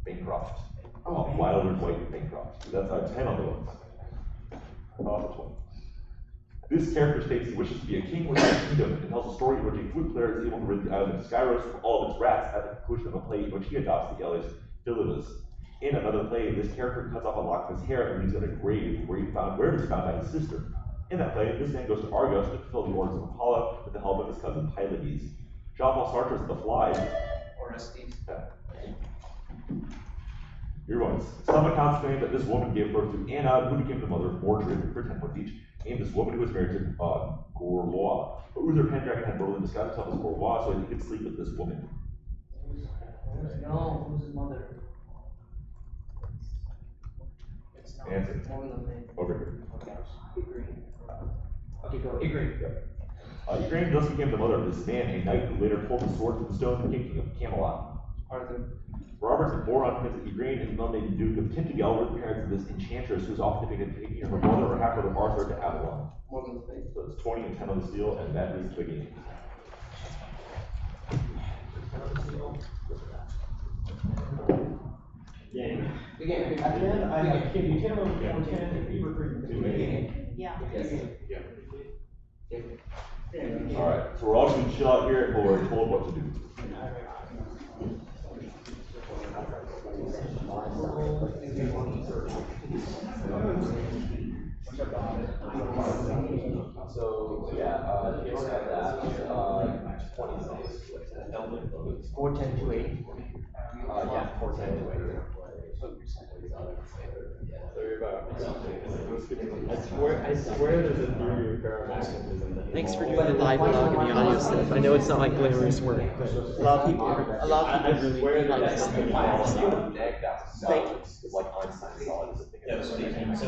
Speaker 1: Bancroft. Wilder White Bancroft. That's 10 on the list. This character states he wishes to be a king without a kingdom and tells a story in which a flute player is able to rid the island of Skyros from all of its rats at the conclusion of a play in which he adopts the alias Philibus. In another play, this character cuts off a lock of his hair and leaves it in a grave where it is found by his sister. In that play, this man goes to Argos to fulfill the orders of Apollo with the help of his cousin Pylades. Jean-Paul Sartre's The Fly.
Speaker 2: Orestes.
Speaker 1: Your ones. Some accounts claim that this woman gave birth to Anna, who became the mother of Mordred, for 10 points each, and this woman who was married to Gorlois. But Uther Pendragon had Merlin disguise himself as Gorlois so that he could sleep with this woman.
Speaker 2: No, who's his mother?
Speaker 1: Answer. Over here.
Speaker 2: Okay, go. Igraine.
Speaker 1: Igraine thus became the mother of this man, a knight who later pulled the sword from the stone and became king of Camelot.
Speaker 2: Arthur.
Speaker 1: Robert Boron claims that Igraine is the nominated Duke of Tintagel were the parents of this enchantress who is often depicted taking her brother or half-brother of Arthur to Avalon.
Speaker 2: Morgan's face.
Speaker 1: So it's 20 and 10 on the steel, and that is the game.
Speaker 5: Game.
Speaker 2: Good game.
Speaker 7: At the end, I have Katie Taylor, 410, and Beaver Green.
Speaker 4: Yeah.
Speaker 1: Alright, so we're all going to chill out here and we're told what to do.
Speaker 6: So, yeah, here's that, 26.
Speaker 2: 410 to 8.
Speaker 6: Yeah, 410 to 8.
Speaker 5: I swear there's a theory of paramagnetism.
Speaker 10: Thanks for doing the live vlog and the audio stuff. I know it's not like glamorous work, but a lot of people really like this thing.
Speaker 6: Like Einstein's solid is a thing.
Speaker 5: So,